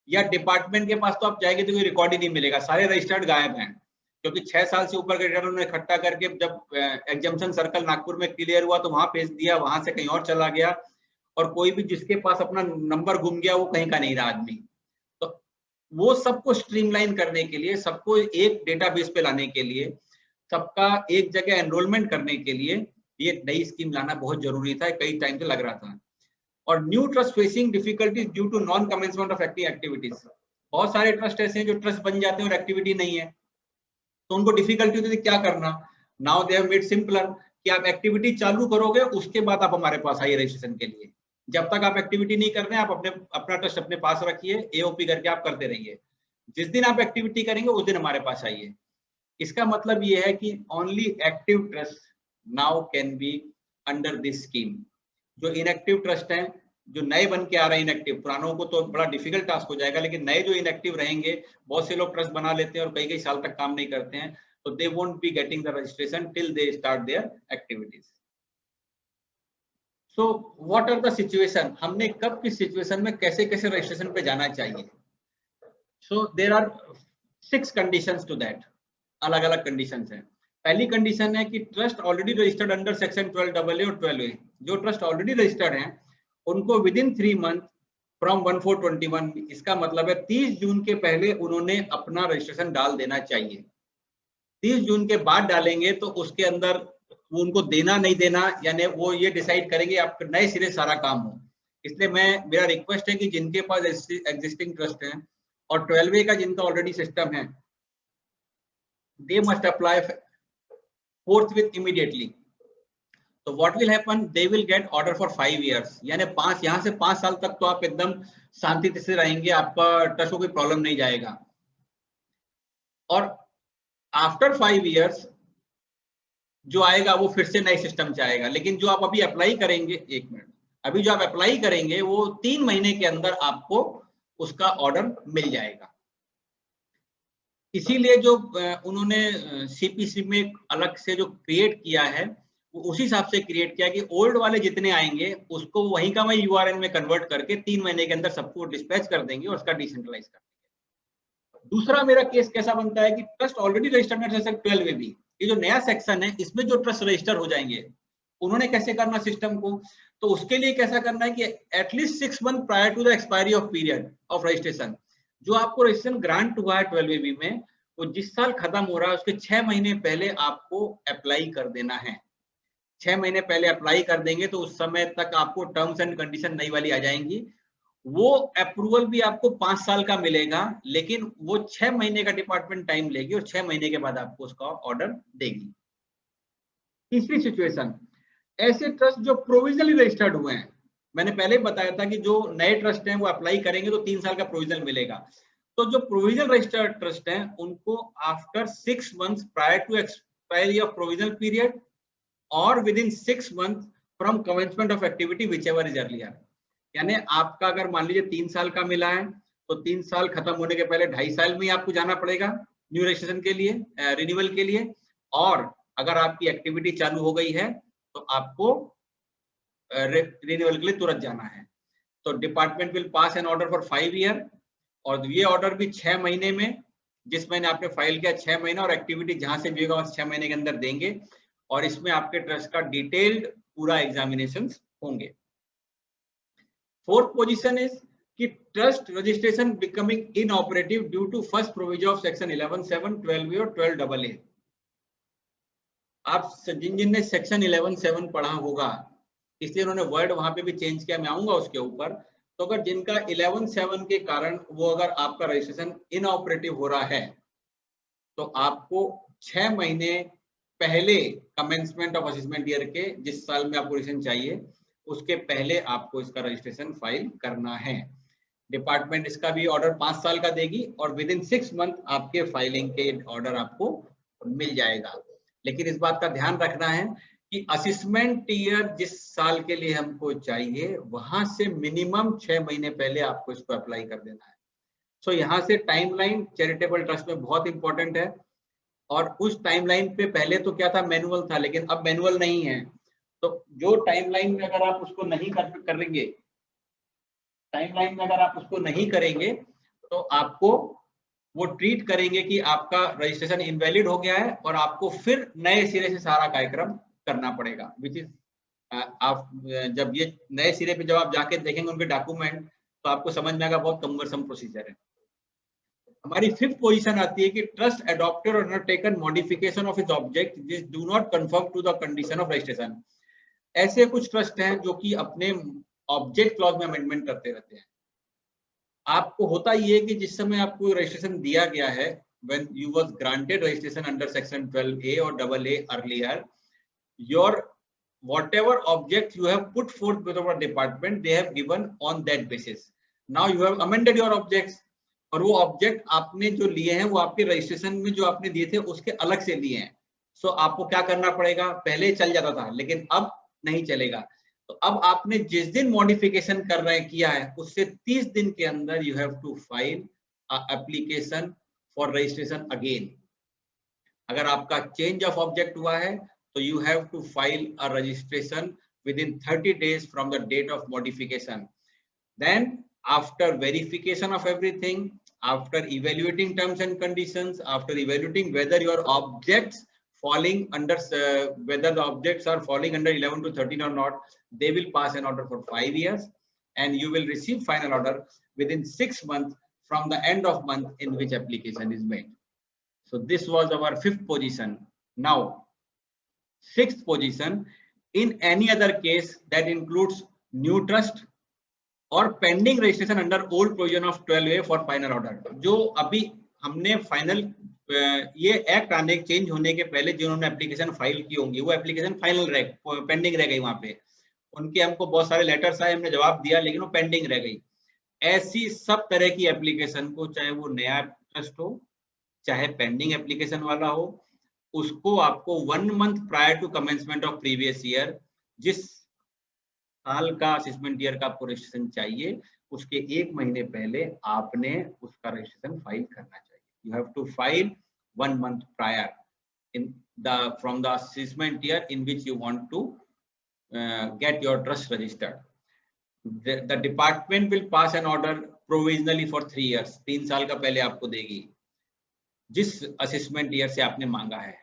Speaker 3: या डिपार्टमेंट के पास तो आप जाएंगे तो कोई रिकॉर्ड ही नहीं मिलेगा, सारे रजिस्टर्ड गायब हैं क्योंकि 6 साल से ऊपर का रिटर्न उन्होंने इकट्ठा करके जब एग्जाम्पशन सर्कल नागपुर में क्लियर हुआ तो वहां भेज दिया, वहां से कहीं और चला गया और कोई भी जिसके पास अपना नंबर गुम गया वो कहीं का नहीं रहा आदमी. तो वो सबको स्ट्रीमलाइन करने के लिए, सबको एक डेटाबेस पे लाने के लिए, सबका एक जगह एनरोलमेंट करने के लिए ये नई स्कीम लाना बहुत जरूरी था, कई टाइम से लग रहा था. और new trust facing difficulties due to non commencement of activities. बहुत सारे ट्रस्ट ऐसे हैं जो ट्रस्ट बन जाते हैं और एक्टिविटी नहीं है, तो उनको डिफिकल्टी होती है क्या करना. Now they have made simpler कि आप एक्टिविटी चालू करोगे उसके बाद आप हमारे पास आइए रजिस्ट्रेशन के लिए. जब तक आप एक्टिविटी नहीं कर रहे हैं आप अपना ट्रस्ट अपने पास रखिए, AOP करके आप करते रहिए. जिस दिन आप एक्टिविटी करेंगे उस दिन हमारे पास आइए. इसका मतलब ये है कि only active trust now can be under this scheme. जो इनएक्टिव ट्रस्ट हैं, जो नए बन के आ रहे हैं इनएक्टिव, पुरानों को तो बड़ा डिफिकल्ट टास्क हो जाएगा, लेकिन नए जो इनएक्टिव रहेंगे, बहुत से लोग ट्रस्ट बना लेते हैं और कई साल तक काम नहीं करते हैं, तो they won't be getting the registration till they start their activities. So what are the situation, हमने कब किस सिचुएशन में कैसे कैसे रजिस्ट्रेशन पे जाना चाहिए. So there are 6 conditions to that. अलग अलग कंडीशंस हैं. पहली कंडीशन है कि trust already registered under section 12AA और 12A. जो ट्रस्ट ऑलरेडी रजिस्टर्ड हैं उनको विद इन 3 मंथ फ्रॉम 1/4/21, इसका मतलब है 30 जून के पहले उन्होंने अपना रजिस्ट्रेशन डाल देना चाहिए. 30 जून के बाद डालेंगे तो उसके अंदर वो उनको देना नहीं देना, यानी वो ये डिसाइड करेंगे आपके नए सिरे सारा काम हो. इसलिए मेरा रिक्वेस्ट है कि जिनके पास एग्जिस्टिंग ट्रस्ट है और 12A का जिनका ऑलरेडी सिस्टम है, they must apply forthwith immediately. So what will happen, they will get order for 5 years, यानी यहाँ से 5 साल तक तो आप एकदम शांति से रहेंगे, आपका ट्रस्ट को कोई प्रॉब्लम नहीं जाएगा. और आफ्टर 5 years जो आएगा वो फिर से नए सिस्टम से आएगा. लेकिन जो आप अभी अप्लाई करेंगे, 1 मिनट, अभी जो आप अप्लाई करेंगे वो 3 महीने के अंदर आपको उसका ऑर्डर मिल जाएगा. इसीलिए जो उन्होंने सीपीसी में अलग से जो क्रिएट किया है वो उसी हिसाब से क्रिएट किया कि ओल्ड वाले जितने आएंगे उसको वहीं का वहीं यूआरएन में कन्वर्ट करके 3 महीने के अंदर सबको डिस्पैच कर देंगे और उसका डिसेंट्रलाइज कर देंगे. दूसरा मेरा केस कैसा बनता है कि ट्रस्ट ऑलरेडी रजिस्टर्ड है सेक्शन 12 भी. ये जो नया सेक्शन है इसमें जो ट्रस्ट रजिस्टर हो जाएंगे उन्होंने कैसे करना सिस्टम को, तो उसके लिए कैसा करना है कि at least 6 month prior to the expiry of period of registration, जो आपको रजिस्ट्रेशन ग्रांट हुआ है 12AB में, वो जिस साल खत्म हो रहा है उसके 6 महीने पहले आपको अप्लाई कर देना है. 6 महीने पहले अप्लाई कर देंगे तो उस समय तक आपको टर्म्स एंड कंडीशन नई वाली आ जाएंगी. वो अप्रूवल भी आपको 5 साल का मिलेगा, लेकिन वो 6 महीने का डिपार्टमेंट टाइम लेगी और 6 महीने के बाद आपको उसका ऑर्डर देगी. तीसरी सिचुएशन, ऐसे ट्रस्ट जो प्रोविजनली रजिस्टर्ड हुए हैं. मैंने पहले बताया था कि जो नए ट्रस्ट हैं वो अप्लाई करेंगे तो 3 साल का प्रोविजन मिलेगा. तो जो प्रोविजनल रजिस्टर्ड ट्रस्ट हैं उनको after 6 months prior to expiry of provisional period और within 6 month from commencement of activity whichever is earlier. यानी आपका अगर मान लीजिए 3 साल का मिला है तो 3 साल खत्म होने के पहले 2.5 साल में ही आपको जाना पड़ेगा न्यू रजिस्ट्रेशन के लिए, रिन्यूअल के लिए. और अगर आपकी एक्टिविटी चालू हो गई है तो आपको रिन्यूअल के लिए तुरंत जाना है. तो department will pass an order for 5 year और ये ऑर्डर भी 6 महीने में, जिस महीने आपने फाइल किया 6 महीना और एक्टिविटी जहां से भी होगा 6 महीने के अंदर देंगे. और इसमें आपके ट्रस्ट का डिटेल्ड पूरा एग्जामिनेशन होंगे. फोर्थ पोजीशन इज कि trust registration becoming inoperative due to first provision of section 11(7), 12A और 12AA. आप जिन ने सेक्शन 11(7) पढ़ा होगा इसलिए उन्होंने वर्ड वहां पे भी चेंज किया, मैं आऊंगा उसके ऊपर. तो अगर जिनका 11(7) के कारण वो अगर आपका रजिस्ट्रेशन इनऑपरेटिव हो रहा है तो आपको 6 महीने पहले कमेंसमेंट ऑफ असेसमेंट ईयर के, जिस साल में आपको रजिस्ट्रेशन चाहिए उसके पहले आपको इसका रजिस्ट्रेशन फाइल करना है. डिपार्टमेंट इसका भी ऑर्डर 5 साल का देगी और विद इन 6 मंथ आपके फाइलिंग के ऑर्डर आपको मिल जाएगा. लेकिन इस बात का ध्यान रखना है कि असेसमेंट ईयर जिस साल के लिए हमको चाहिए वहां से मिनिमम 6 महीने पहले आपको इसको अप्लाई कर देना है. सो यहाँ से टाइमलाइन चैरिटेबल ट्रस्ट में बहुत इंपॉर्टेंट है. और उस टाइमलाइन पे पहले तो क्या था, मैनुअल था, लेकिन अब मैनुअल नहीं है. तो जो टाइमलाइन में अगर आप उसको नहीं करेंगे, टाइमलाइन में अगर आप उसको नहीं करेंगे तो आपको वो ट्रीट करेंगे कि आपका रजिस्ट्रेशन इनवैलिड हो गया है और आपको फिर नए सिरे से सारा कार्यक्रम करना पड़ेगा. विच इज आप जब ये नए सिरे पे जब आप जाके देखेंगे उनके डॉक्यूमेंट तो आपको समझ में आएगा बहुत कम्बरसम प्रोसीजर है. हमारी 5th पोजीशन आती है कि ट्रस्ट अडॉप्टेड और undertaken modification of its object this do not confirm to the condition of registration. ऐसे कुछ ट्रस्ट हैं जो कि अपने ऑब्जेक्ट क्लॉज में अमेंडमेंट करते रहते हैं. आपको होता ये कि जिस समय आपको रजिस्ट्रेशन दिया गया है, when you was granted registration under section 12A or AA earlier, your whatever object you have put forth before the department, they have given on that basis. Now you have amended your objects और वो ऑब्जेक्ट आपने जो लिए हैं वो आपके रजिस्ट्रेशन में जो आपने दिए थे उसके अलग से लिए हैं. सो आपको क्या करना पड़ेगा, पहले चल जाता था लेकिन अब नहीं चलेगा. तो अब आपने जिस दिन मॉडिफिकेशन कर रहे किया है उससे 30 दिन के अंदर you have to file application for registration again. अगर आपका चेंज ऑफ ऑब्जेक्ट हुआ है तो you have to file a registration within 30 days from the date of modification. Then after verification of everything, after evaluating terms and conditions, after evaluating whether your objects falling under whether the objects are falling under 11 to 13 or not, they will pass an order for 5 years, and you will receive final order within 6 months from the end of month in which application is made. So this was our 5th position. Now 6th position, in any other case that includes new trust और pending registration under old provision of 12A for final order. जो अभी हमने फाइनल ये एक्ट आने चेंज होने के पहले जिन्होंने एप्लीकेशन फाइल की होंगी वो एप्लीकेशन फाइनल पेंडिंग रह गई, वहां पे उनके हमको बहुत सारे लेटर्स आए, हमने जवाब दिया, लेकिन वो पेंडिंग रह गई। ऐसी सब तरह की एप्लीकेशन को, चाहे वो नया ट्रस्ट हो चाहे पेंडिंग एप्लीकेशन वाला हो, उसको आपको 1 month prior to commencement of previous year, जिस साल का असेसमेंट ईयर का आपको रजिस्ट्रेशन चाहिए, उसके 1 महीने पहले आपने उसका रजिस्ट्रेशन फाइल करना चाहिए। You have to file 1 month prior in from the assessment year in which you want to get your trust registered. The department will pass an order provisionally for 3 years. 3 साल का पहले आपको देगी जिस असेसमेंट ईयर से आपने मांगा है।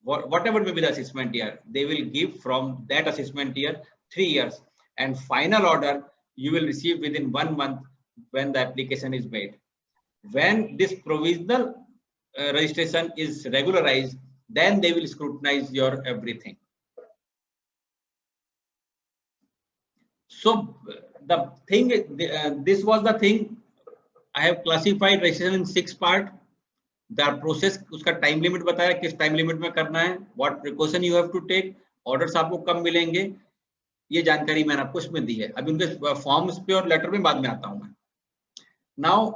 Speaker 3: Whatever may be the assessment year, they will give from that assessment year 3 years, and final order you will receive within 1 month when the application is made. When this provisional registration is regularized, then they will scrutinize your everything. So the thing, this was the thing. I have classified registration in 6 parts. The process, उसका टाइम लिमिट बताया, किस टाइम लिमिट में करना है, what precaution you have to take, orders आपको कब मिलेंगे, ये जानकारी मैंने आपको इसमें दी है। अभी उनके फॉर्म्स पे और लेटर में बाद में आता हूं मैं। नाउ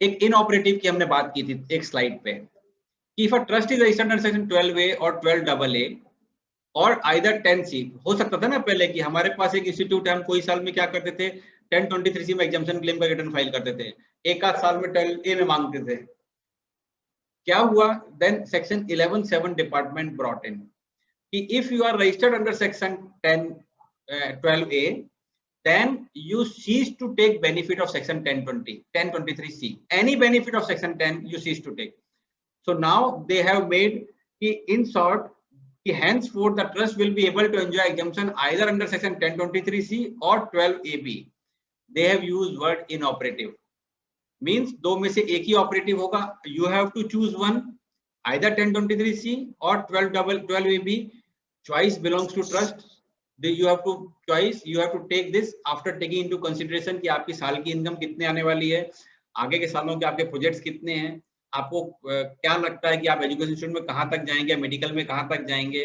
Speaker 3: एक इनऑपरेटिव की हमने बात की थी एक स्लाइड पे, कि if a trust is registered under section 12A और 12AA और आइदर 10C, हो सकता था ना पहले कि हमारे पास एक इंस्टीट्यूट है, हम कोई साल में क्या करते थे 1023C में एग्जाम्पशन क्लेम का रिटर्न फाइल करते थे, एक आध साल में 12A में मांगते थे। क्या हुआ, then section 11(7) department brought in कि if you are registered under section 12A then you cease to take benefit of section 1023C. Any benefit of section 10 you cease to take. So now they have made, in short, henceforth the trust will be able to enjoy exemption either under section 1023C or 12AB. They have used word inoperative. Means दो में से एक ही ऑपरेटिव होगा. You have to choose one, either 1023C or 12AB. Choice belongs to trust. You have to choice, you have to take this after taking into consideration कि आपकी साल की इनकम कितने आने वाली है, आगे के सालों के आपके प्रोजेक्ट्स कितने हैं, आपको क्या लगता है कि आप एजुकेशन इंस्टीट्यूट में कहाँ तक जाएंगे, मेडिकल में कहाँ तक जाएंगे,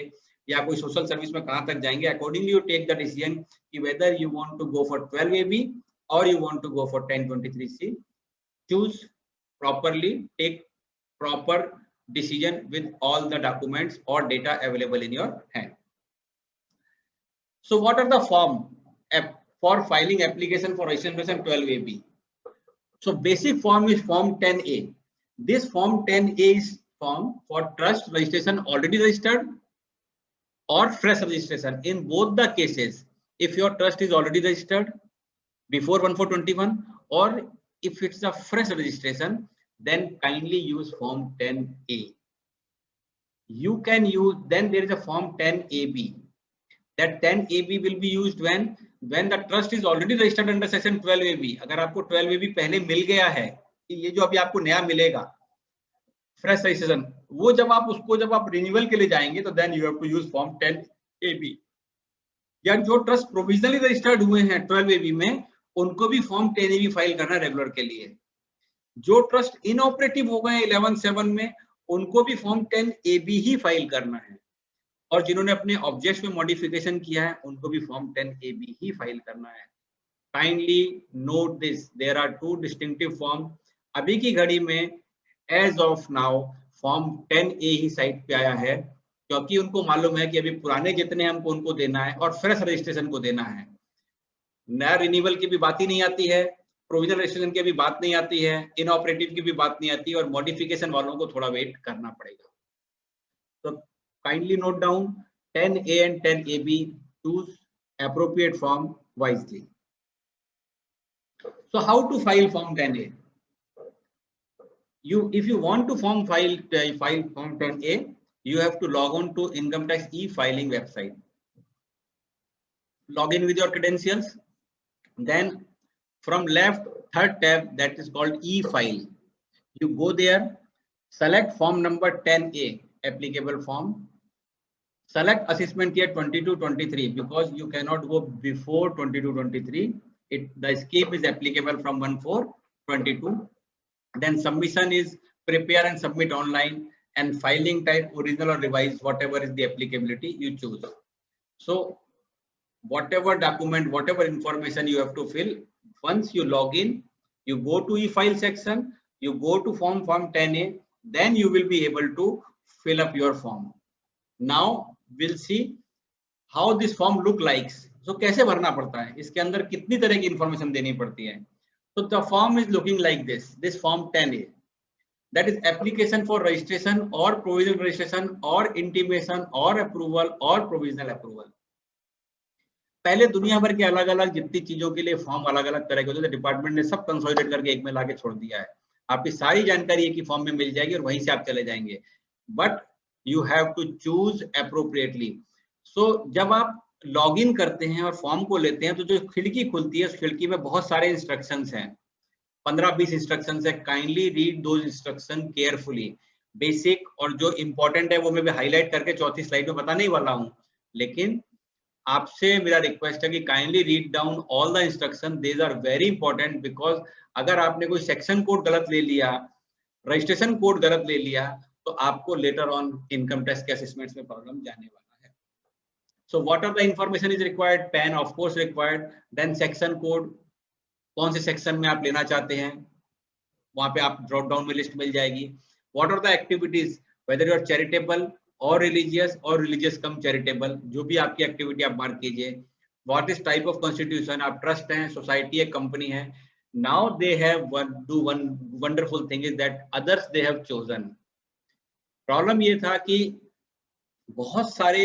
Speaker 3: या कोई सोशल सर्विस में कहाँ तक जाएंगे। Accordingly you take the decision कि whether you want to go for 12AB और you want to go for 1023C. Choose properly, take proper decision with all the documents और data available in your hand. So what are the form for filing application for registration 12AB? So basic form is form 10A. This form 10A is form for trust registration already registered or fresh registration. In both the cases, if your trust is already registered before 1421 or if it's a fresh registration, then kindly use form 10A. You can use, then there is a form 10AB. That 10AB will be used when the trust is already registered under section 12AB. अगर आपको 12AB पहले मिल गया है, ये जो अभी आपको नया मिलेगा फ्रेश रजिस्ट्रेशन, वो जब आप रिन्यूअल के लिए जाएंगे तो then you have to use form 10AB. या जो ट्रस्ट प्रोविजनली रजिस्टर्ड हुए हैं 12AB में, उनको भी फॉर्म 10AB फाइल करना है रेगुलर के लिए. जो ट्रस्ट इनऑपरेटिव हो गए 11(7) में, उनको भी फॉर्म 10AB ही फाइल करना है. और जिन्होंने अपने ऑब्जेक्ट्स में मॉडिफिकेशन किया है, उनको भी फॉर्म 10AB ही फाइल करना है. Kindly note this, there are 2 distinctive form. अभी की घड़ी में as of now form 10A ही साइट पे आया है, क्योंकि उनको मालूम है कि अभी पुराने जितने हमको उनको देना है और फ्रेश रजिस्ट्रेशन को देना है. नया रिन्यूअल की भी बात ही नहीं आती है, प्रोविजनल रजिस्ट्रेशन की भी बात नहीं आती है, इनऑपरेटिव की भी बात नहीं आती है, और मॉडिफिकेशन वालों को थोड़ा वेट करना पड़ेगा. तो kindly note down, 10A and 10AB, choose appropriate form wisely. So how to file form 10A? If you want to file form 10A, you have to log on to income tax e-filing website. Log in with your credentials. Then from left, third tab, that is called e-file. You go there, select form number 10A, applicable form. Select assessment year 22-23 because you cannot go before 22-23. The scheme is applicable from 1/4/22. Then submission is prepare and submit online, and filing type original or revised, whatever is the applicability you choose. So whatever document, whatever information you have to fill, once you log in, you go to e-file section, you go to form 10A, then you will be able to fill up your form. Now we'll see how this form look like. So कैसे भरना पड़ता है, इसके अंदर कितनी तरह की information देनी पड़ती है. So the form is looking like this form 10A. That is application for registration or provisional registration or intimation or approval or provisional approval. पहले दुनिया भर के अलग अलग जितनी चीजों के लिए फॉर्म अलग अलग तरह के होते थे, डिपार्टमेंट ने सब कंसोलिडेट करके एक में लाके छोड़ दिया है. आपकी सारी जानकारी एक ही फॉर्म में मिल जाएगी और वहीं से आप चले जाएंगे. But you have to choose appropriately. So जब आप लॉग इन करते हैं और फॉर्म को लेते हैं तो जो खिड़की खुलती है उस खिड़की में बहुत सारे इंस्ट्रक्शंस हैं, 15-20 इंस्ट्रक्शंस है. Kindly read those instruction carefully. Basic और जो इंपॉर्टेंट है वो मैं भी हाईलाइट करके चौथी स्लाइड में बताने ही वाला हूँ, लेकिन आपसे मेरा रिक्वेस्ट है कि kindly read down all the instruction. These are very important because अगर आपने कोई सेक्शन कोड गलत ले लिया, रजिस्ट्रेशन कोड गलत ले लिया, तो आपको लेटर ऑन इनकम टैक्स के असेसमेंट्स में प्रॉब्लम जाने वाला है. So what are the information is required? PAN of course required. Then section code, कौन से सेक्शन में आप लेना चाहते हैं, वहां पे आप ड्रॉप डाउन में लिस्ट मिल जाएगी. What are the activities, whether you are charitable और रिलीजियस कम चैरिटेबल, जो भी आपकी एक्टिविटी आप मार्क कीजिए. What is type of constitution, आप ट्रस्ट हैं, सोसाइटी है, कंपनी है. Now they have do one wonderful thing is that others they have chosen. Problem ये था कि बहुत सारे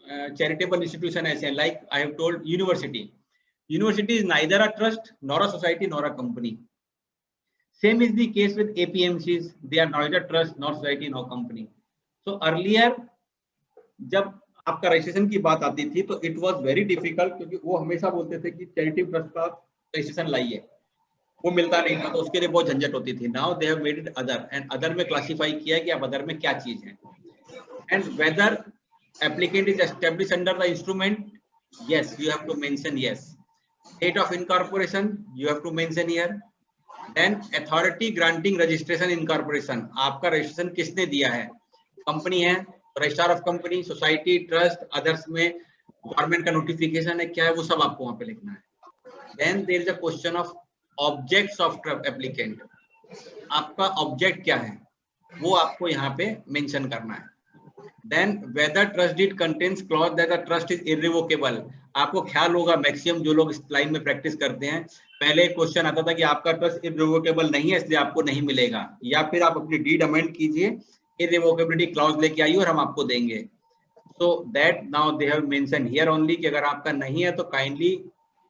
Speaker 3: चैरिटेबल इंस्टीट्यूशन ऐसे हैं, like I have told university. University is neither a trust nor a society nor a company. Same is the case with APMCs. They are neither trust nor society nor company. So earlier जब आपका रजिस्ट्रेशन की बात आती थी तो it was very difficult, क्योंकि वो हमेशा बोलते थे कि चैरिटी ट्रस्ट का रजिस्ट्रेशन लाइए, वो मिलता नहीं था, तो उसके लिए बहुत झंझट होती थी. Now they have made it other, and other में क्लासीफाई किया कि अब अदर में क्या चीज है. And whether applicant is established under the instrument, yes, you have to mention yes. Date of incorporation you have to mention here. Then authority granting registration incorporation, आपका रजिस्ट्रेशन किसने दिया है, कंपनी है, registrar of company, society, trust, others में गवर्नमेंट का नोटिफिकेशन है, क्या है, वो सब आपको वहां पे लिखना है. Then there is a question of objects of applicant. आपका ऑब्जेक्ट क्या है वो आपको यहाँ पे मेंशन करना है. Then whether trust deed contains clause that the trust is irrevocable. आपको ख्याल होगा मैक्सिमम जो लोग इस लाइन में प्रैक्टिस करते हैं, पहले क्वेश्चन आता था कि आपका ट्रस्ट इररिवोकेबल नहीं है इसलिए आपको नहीं मिलेगा, या फिर आप अपनी डीड अमेंड कीजिए, इररिवोकेबिलिटी क्लॉज लेके आइए और हम आपको देंगे. So that now they have mention here only कि अगर आपका नहीं है तो काइंडली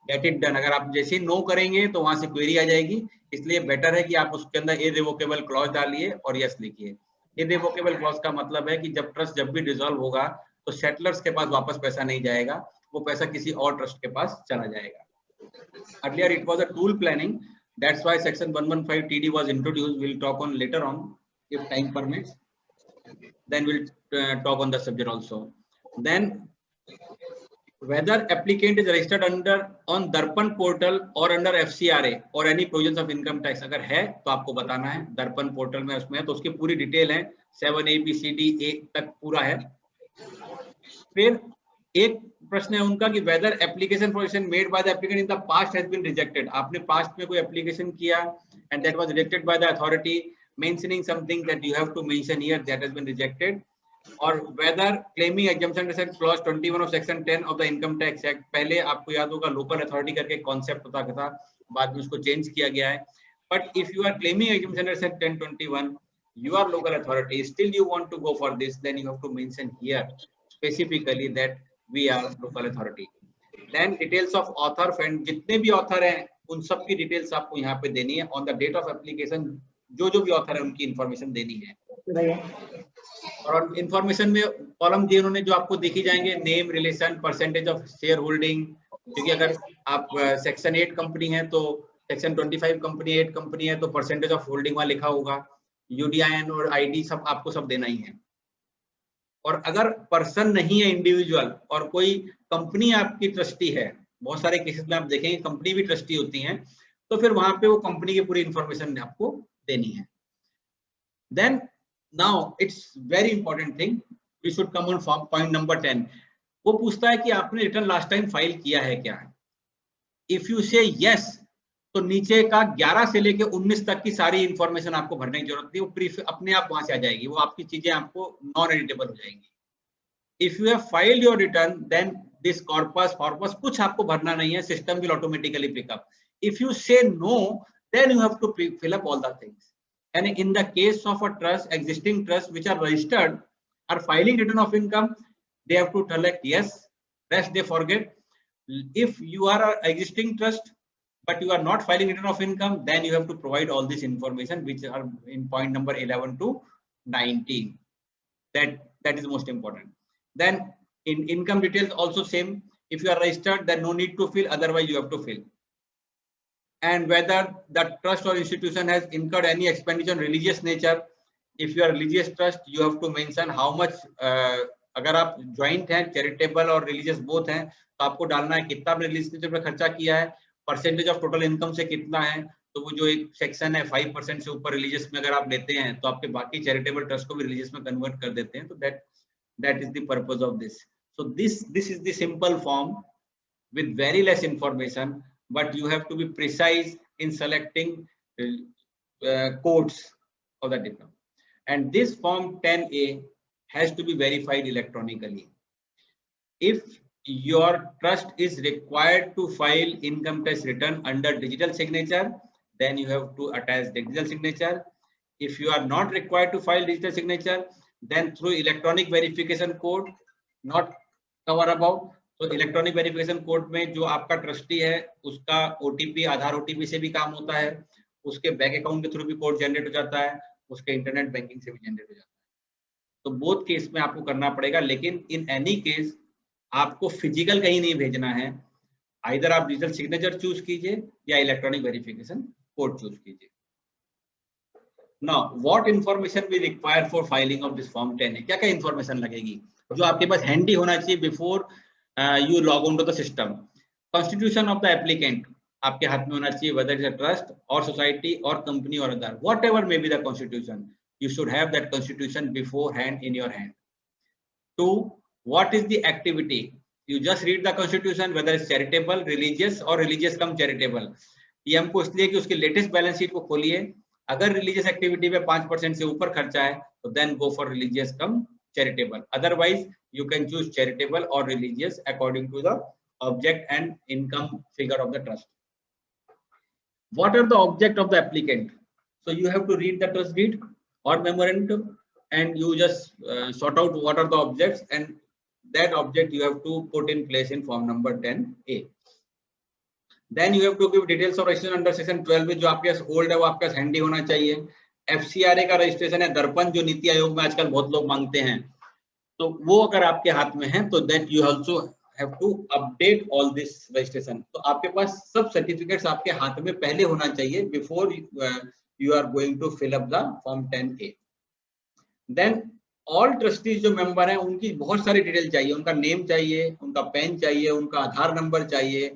Speaker 3: गेट इट डन. अगर आप जैसे नो करेंगे तो वहां से क्वेरी आ जाएगी, इसलिए बेटर है कि आप उसके अंदर इररिवोकेबल क्लॉज डालिए और यस लिखिए. इररिवोकेबल क्लॉज का मतलब है कि जब ट्रस्ट जब भी डिसॉल्व होगा तो सेटलर्स के पास वापस पैसा नहीं जाएगा, वो पैसा किसी और ट्रस्ट के पास चला जाएगा. Earlier it was a tool planning, that's why section 115 TD was introduced. We'll talk on later on if time permits. Then we'll talk on the subject also. Then whether applicant is registered under on Darpan portal or under FCRA or any provisions of income tax. अगर है तो आपको बताना है, दर्पण पोर्टल में उसमें है तो उसकी पूरी डिटेल है, 7ABCDA तक पूरा है. फिर एक प्रश्न है उनका कि whether application for made by the applicant in the past has been rejected. आपने पास्ट में कोई एप्लीकेशन किया and that was rejected by the authority, mentioning something that you have to mention here that has been rejected. और whether claiming exemption under clause 21 of section 10 of the income tax act. पहले आपको याद होगा लोकल अथॉरिटी करके कॉन्सेप्ट होता था, बाद में उसको चेंज किया गया है. But if you are claiming exemption under section 1021, you are local authority, still you want to go for this, then you have to mention here specifically that we are local authority. Then details of author and जितने भी ऑथर हैं उन सब की डिटेल्स आपको यहाँ पे देनी है. On the date of application जो भी ऑथर है उनकी इंफॉर्मेशन देनी है. और इंफॉर्मेशन में कॉलम दिए उन्होंने जो आपको देखी जाएंगे, name, relation, percentage of share holding, क्योंकि अगर आप सेक्शन 8 कंपनी है तो सेक्शन 25 कंपनी 8 कंपनी है तो परसेंटेज ऑफ होल्डिंग वहां लिखा होगा. यूडीआईएन और आईडी सब आपको सब देना ही है. और अगर पर्सन नहीं है इंडिविजुअल और कोई कंपनी आपकी ट्रस्टी है, बहुत सारे केसेस में आप देखेंगे कंपनी भी ट्रस्टी होती हैं, तो फिर वहां पे वो कंपनी की पूरी इंफॉर्मेशन आपको देनी है. Then now it's very important thing, we should come on point number 10. वो पूछता है कि आपने रिटर्न लास्ट टाइम फाइल किया है क्या. इफ यू से यस, तो नीचे का 11 से लेके 19 तक की सारी इंफॉर्मेशन आपको भरने की जरूरत नहीं, वो अपने आप वहां से आ जाएगी, वो आपकी चीजें आपको नॉन एडिटेबल हो जाएंगी. If you have filed your return then this corpus कुछ आपको भरना नहीं है, system will automatically pick up. If you say no then you have to fill up all the things. And in the case of a trust, existing trust which are registered are filing return of income, they have to select yes, rest they forget. If you are an existing trust but you are not filing return of income, then you have to provide all this information which are in point number 11 to 19. That is most important. Then in income details also same. If you are registered, then no need to fill, otherwise you have to fill. And whether the trust or institution has incurred any expenditure on religious nature. If you are a religious trust, you have to mention how much अगर आप ज्वाइंट हैं, चैरिटेबल और रिलीजियस बोथ हैं, तो आपको डालना है कितना आपने रिलीजियस पे खर्चा किया है, परसेंटेज ऑफ टोटल इनकम से कितना है. तो वो जो एक सेक्शन है 5% से ऊपर रिलीजियस में अगर आप लेते हैं तो आपके बाकी चैरिटेबल ट्रस्ट को भी रिलीजियस में कन्वर्ट कर देते हैं. तो that is the purpose of this. So this is the simple form with very less information, but you have to be precise in selecting codes of that income. And this form 10A has to be verified electronically. If your trust is required to file income tax return under digital signature, then you have to attach digital signature. If you are not required to file digital signature, then through electronic verification code, not cover about. So electronic verification code में जो आपका ट्रस्टी है उसका OTP, आधार OTP से भी काम होता है, उसके बैंक अकाउंट के थ्रू भी कोड जनरेट हो जाता है, उसके इंटरनेट बैंकिंग से भी जनरेट हो जाता है. तो बोथ केस में आपको करना पड़ेगा, लेकिन इन एनी केस आपको फिजिकल कहीं नहीं भेजना है. आइदर आप डिजिटल सिग्नेचर चूज कीजिए या इलेक्ट्रॉनिक वेरिफिकेशन कोड चूज कीजिए. Now what information we require for filing of this form 10A. क्या क्या इंफॉर्मेशन लगेगी जो आपके पास हैंडी होना चाहिए before you log on to the system. Constitution of the applicant आपके हाथ में होना चाहिए, वेदर इज अ ट्रस्ट और सोसाइटी और कंपनी और other, whatever may be the constitution. You should have that constitution beforehand in your hand. 2, what is the activity? You just read the constitution, whether it's charitable, religious or religious cum charitable. ये हमको इसलिए कि उसके लेटेस्ट बैलेंस शीट को खोलिए, अगर रिलीजियस एक्टिविटी में 5% से ऊपर खर्चा है तो then go for religious cum charitable. Otherwise you can choose charitable और religious according to the object and income figure of the trust. What are the object of the applicant? So you have to read the trust deed or memorandum and you just sort out what are the objects, and that object you have to put in place in form number 10A. Then you have to give details of registration under section 12 में जो आपके पास ओल्ड है वो आपके पास हैंडी होना चाहिए. FCRA का रजिस्ट्रेशन है, दर्पण जो नीति आयोग में आजकल बहुत लोग मांगते हैं, तो वो अगर आपके हाथ में है तो that you also have to update all this registration. तो आपके पास सब सर्टिफिकेट्स आपके हाथ में पहले होना चाहिए before you are going to fill up the form 10A. Then all trustees जो मेंबर हैं उनकी बहुत सारी डिटेल चाहिए, उनका नेम चाहिए, उनका पैन चाहिए, उनका आधार नंबर चाहिए,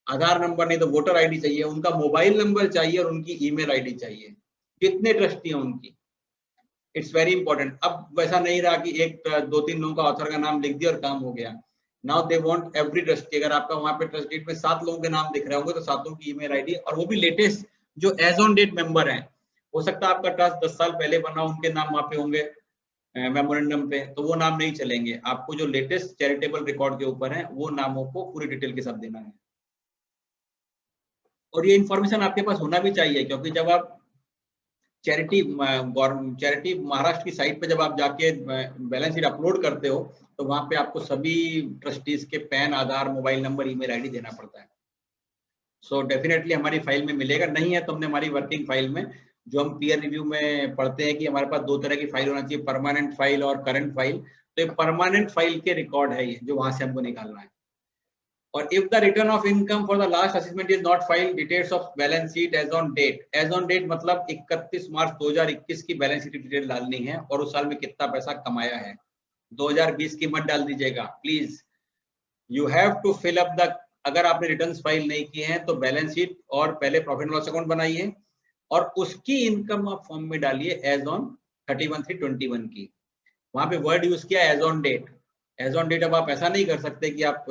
Speaker 3: आधार नंबर नहीं तो वोटर आईडी चाहिए, उनका मोबाइल नंबर चाहिए और उनकी ईमेल आईडी चाहिए, जितने ट्रस्टी हैं उनकी. It's very important. अब वैसा नहीं रहा कि एक 2-3 लोगों का ऑथर का नाम लिख दिया और काम हो गया. Now they want every trustee. अगर आपका वहां पे ट्रस्ट डीड में 7 लोगों के नाम दिख रहे होंगे तो 7 की ईमेल आईडी, और वो भी लेटेस्ट जो एज ऑन डेट मेंबर हैं. हो सकता है आपका ट्रस्ट 10 साल पहले बना, उनके नाम वहां पे होंगे मेमोरेंडम पे, तो वो नाम नहीं चलेंगे. आपको जो लेटेस्ट चैरिटेबल रिकॉर्ड के ऊपर है वो नामों को पूरी डिटेल के साथ देना है. और ये इंफॉर्मेशन आपके पास होना भी चाहिए, क्योंकि जब आप चैरिटी महाराष्ट्र की साइट पे जब आप जाके बैलेंस शीट अपलोड करते हो तो वहां पे आपको सभी ट्रस्टीज के पैन, आधार, मोबाइल नंबर, ईमेल आईडी देना पड़ता है। सो डेफिनेटली हमारी फाइल में मिलेगा, नहीं है तो हमने हमारी वर्किंग फाइल में, जो हम पीयर रिव्यू में पढ़ते हैं कि हमारे पास 2 तरह की फाइल होना चाहिए, परमानेंट फाइल और करंट फाइल। तो ये परमानेंट फाइल के रिकॉर्ड है ये, जो वहां से हमको निकालना है। और if the return of income for the last assessment is not filed, details of balance sheet as on date. As on date मतलब 31 मार्च 2021 की बैलेंस शीट डिटेल डालनी है और उस साल में कितना पैसा कमाया है। 2020 की मत डाल दीजिएगा please. You have to fill up the, अगर आपने रिटर्न्स फाइल नहीं किए हैं तो बैलेंस शीट और पहले प्रॉफिट एंड लॉस अकाउंट बनाइए और उसकी इनकम आप फॉर्म में डालिए एज ऑन 31/3/21 की। वहां पे वर्ड यूज किया as on date. As on date अब आप ऐसा नहीं कर सकते कि आप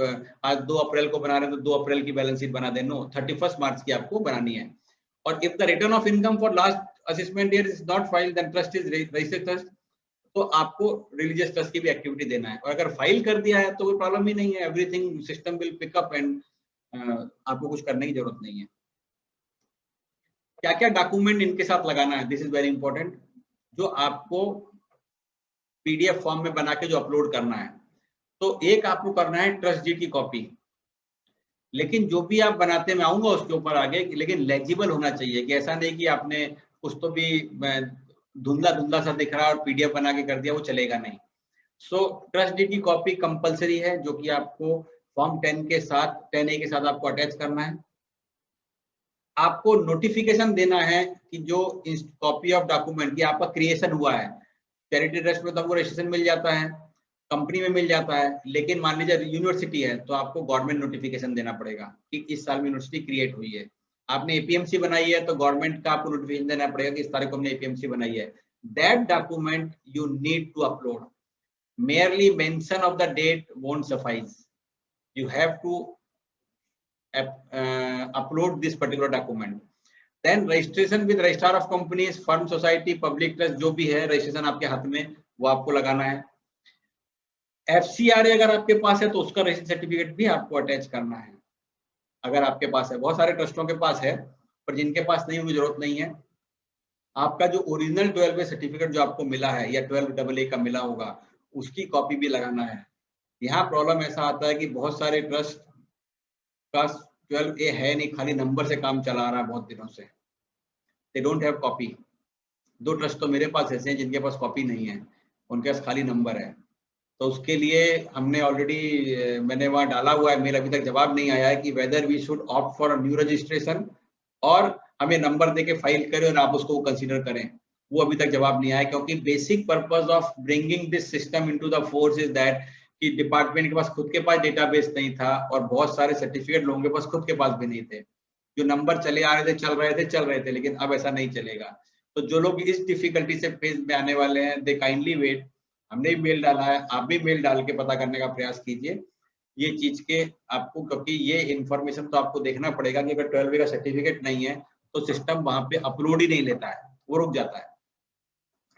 Speaker 3: आज 2 अप्रैल को बना रहे हैं तो 2 अप्रैल की बैलेंस शीट बना दें। नो, 31 मार्च की आपको बनानी है। और if the return of income for last assessment year is not filed then trust is registered trust, तो आपको रिलीजियस ट्रस्ट की भी एक्टिविटी देना है। और अगर फाइल कर दिया है तो कोई प्रॉब्लम ही नहीं है, everything system will pick up and आपको कुछ करने की जरूरत नहीं है। क्या क्या डॉक्यूमेंट इनके साथ लगाना है, दिस इज वेरी इंपॉर्टेंट, जो आपको पीडीएफ फॉर्म में बना के जो अपलोड करना है। तो एक आपको करना है ट्रस्ट डीड की कॉपी, लेकिन जो भी आप बनाते, मैं आऊंगा उसके ऊपर आगे, लेकिन लेजिबल होना चाहिए कि ऐसा नहीं कि आपने कुछ तो भी धुंधला धुंधला सा दिख रहा है और पीडीएफ बना के कर दिया, वो चलेगा नहीं। सो ट्रस्ट डीड की कॉपी कंपलसरी है, जो कि आपको फॉर्म 10 के साथ 10A के साथ आपको अटैच करना है। आपको नोटिफिकेशन देना है कि जो कॉपी ऑफ डॉक्यूमेंट की आपका क्रिएशन हुआ है। चैरिटी ट्रस्ट में तो आपको रजिस्ट्रेशन मिल जाता है, कंपनी में मिल जाता है, लेकिन मान लीजिए यूनिवर्सिटी है तो आपको गवर्नमेंट नोटिफिकेशन देना पड़ेगा कि इस साल में यूनिवर्सिटी क्रिएट हुई है। आपने एपीएमसी बनाई है तो गवर्नमेंट का आपको नोटिफिकेशन देना पड़ेगा कि इस तारीख को हमने एपीएमसी बनाई है। That document you need to upload. Merely mention of the date won't suffice, you have to upload this particular document. Then registration with registrar of companies, firm, society, public trust, जो भी है रजिस्ट्रेशन आपके हाथ में वो आपको लगाना है। FCRA अगर आपके पास है तो उसका रजिस्ट्रेशन सर्टिफिकेट भी आपको अटैच करना है, अगर आपके पास है। बहुत सारे ट्रस्टों के पास है, पर जिनके पास नहीं उनकी जरूरत नहीं है। आपका जो ओरिजिनल 12A सर्टिफिकेट जो आपको मिला है या 12AA का मिला होगा, उसकी कॉपी भी लगाना है। यहाँ प्रॉब्लम ऐसा आता है कि बहुत सारे ट्रस्ट का 12A है नहीं, खाली नंबर से काम चला रहा है बहुत दिनों से, they don't have copy. 2 trust तो मेरे पास ऐसे हैं जिनके पास कॉपी नहीं है, उनके पास खाली नंबर है। तो उसके लिए हमने ऑलरेडी, मैंने वहां डाला हुआ है, मेल अभी तक जवाब नहीं आया है कि whether we should opt for a new registration और हमें नंबर देके फाइल करें और आप उसको कंसीडर करें। वो अभी तक जवाब नहीं आया, क्योंकि basic purpose of bringing this system into the force is that कि डिपार्टमेंट के पास खुद के पास डेटाबेस नहीं था और बहुत सारे सर्टिफिकेट लोगों के पास खुद के पास भी नहीं थे। जो नंबर चले आ रहे थे चल रहे थे, लेकिन अब ऐसा नहीं चलेगा। तो जो लोग इस डिफिकल्टी से फेज में आने वाले हैं, दे काइंडली वेट। हमने भी मेल डाला है, आप भी मेल डाल के पता करने का प्रयास कीजिए ये चीज के आपको, क्योंकि ये इन्फॉर्मेशन तो आपको देखना पड़ेगा कि अगर 12A का सर्टिफिकेट नहीं है तो सिस्टम वहां पे अपलोड ही नहीं लेता है, वो रुक जाता है।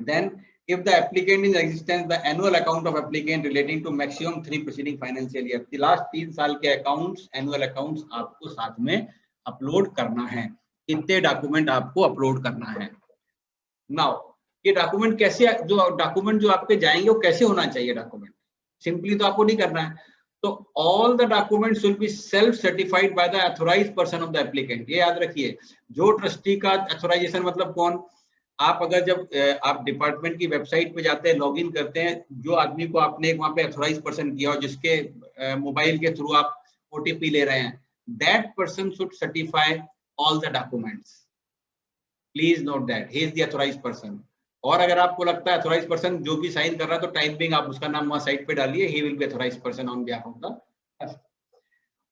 Speaker 3: Then if the applicant is existence, the annual account of applicant relating to maximum 3 preceding financial year, the last 3 साल के अकाउंट्स, एनुअल अकाउंट्स आपको साथ में अपलोड करना है। इतने डॉक्यूमेंट आपको अपलोड करना है। नाउ ये डॉक्यूमेंट कैसे, जो डॉक्यूमेंट जो आपके जाएंगे वो कैसे होना चाहिए? डॉक्यूमेंट सिंपली तो आपको नहीं करना है। तो all the documents will be self certified by the authorised person of the applicant. ये याद रखिए, जो ट्रस्टी का ऑथराइजेशन मतलब कौन? आप अगर जब आप डिपार्टमेंट की वेबसाइट पे जाते हैं, लॉगिन करते हैं, जो आदमी को आपने वहां पे ऑथराइज पर्सन किया और जिसके मोबाइल के थ्रू आप ओटीपी ले रहे हैं, that person should certify all the documents. Please note that he is the authorised person. और अगर आपको लगता है ऑथराइज्ड पर्सन जो भी साइन कर रहा है, तो टाइम बिंग आप उसका नाम वहां साइट पे डालिए, he will be authorised person on behalf of the trust.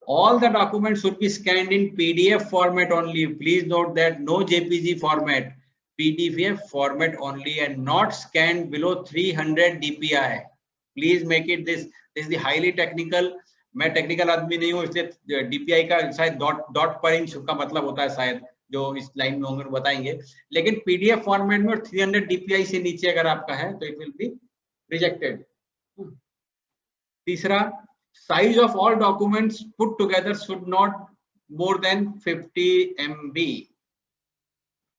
Speaker 3: All the documents should be scanned in PDF format only. Please note that no JPG format, PDF format only, and not scanned below 300 DPI. Please make it this is the highly technical. मैं टेक्निकल आदमी नहीं हूँ, इसलिए DPI का शायद डॉट पर इंच का मतलब होता है शायद, जो इस लाइन में होंगे बताएंगे। लेकिन PDF फॉर्मेट में 300 DPI से नीचे अगर आपका है तो इट विल बी रिजेक्टेड। तीसरा, size of all documents put together should not more than 50 MB.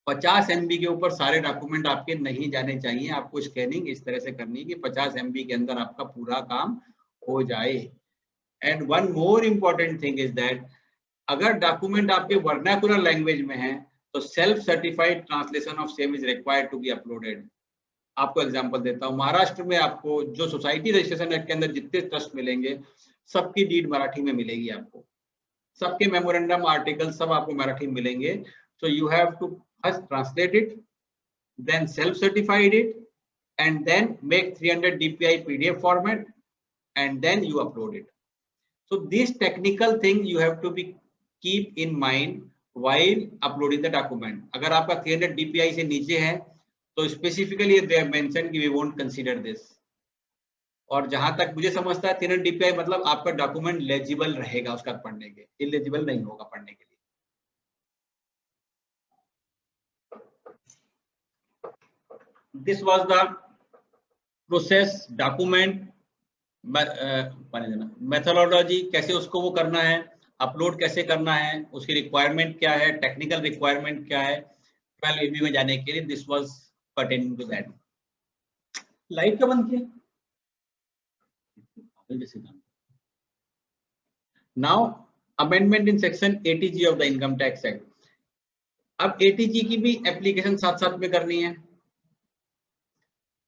Speaker 3: 50 MB के ऊपर सारे डॉक्यूमेंट आपके नहीं जाने चाहिए। आपको स्कैनिंग इस तरह से करनी है कि 50 MB के अंदर आपका पूरा काम हो जाए। And one more important thing is that अगर डॉक्यूमेंट आपके वर्नाकुलर लैंग्वेज में है तो self certified translation of same is required to be uploaded. आपको एग्जांपल देता हूँ, महाराष्ट्र में आपको जो सोसाइटी रजिस्ट्रेशन एक्ट के अंदर जितने ट्रस्ट मिलेंगे सबकी डीड मराठी में मिलेगी, आपको सबके मेमोरेंडम आर्टिकल सब आपको मराठी में मिलेंगे। So you have to first translate it, then self certified it, and then make 300 DPI PDF format, and then you upload it. So this technical thing you have to be keep in mind while uploading the document. अगर आपका 300 DPI से नीचे है तो specifically they have mentioned कि we won't consider this. और जहां तक मुझे समझता है 300 DPI मतलब आपका डॉक्यूमेंट लेजिबल रहेगा उसका पढ़ने के, इलेजिबल नहीं होगा पढ़ने के लिए। This was the process, document, methodology, कैसे उसको वो करना है, अपलोड कैसे करना है, उसकी रिक्वायरमेंट क्या है, टेक्निकल रिक्वायरमेंट क्या है 12 AB में जाने के लिए। This was pertaining to that. Light क्यों बंद किया? Now amendment in section ATG of the income tax act. अब ATG की भी एप्लीकेशन साथ साथ में करनी है,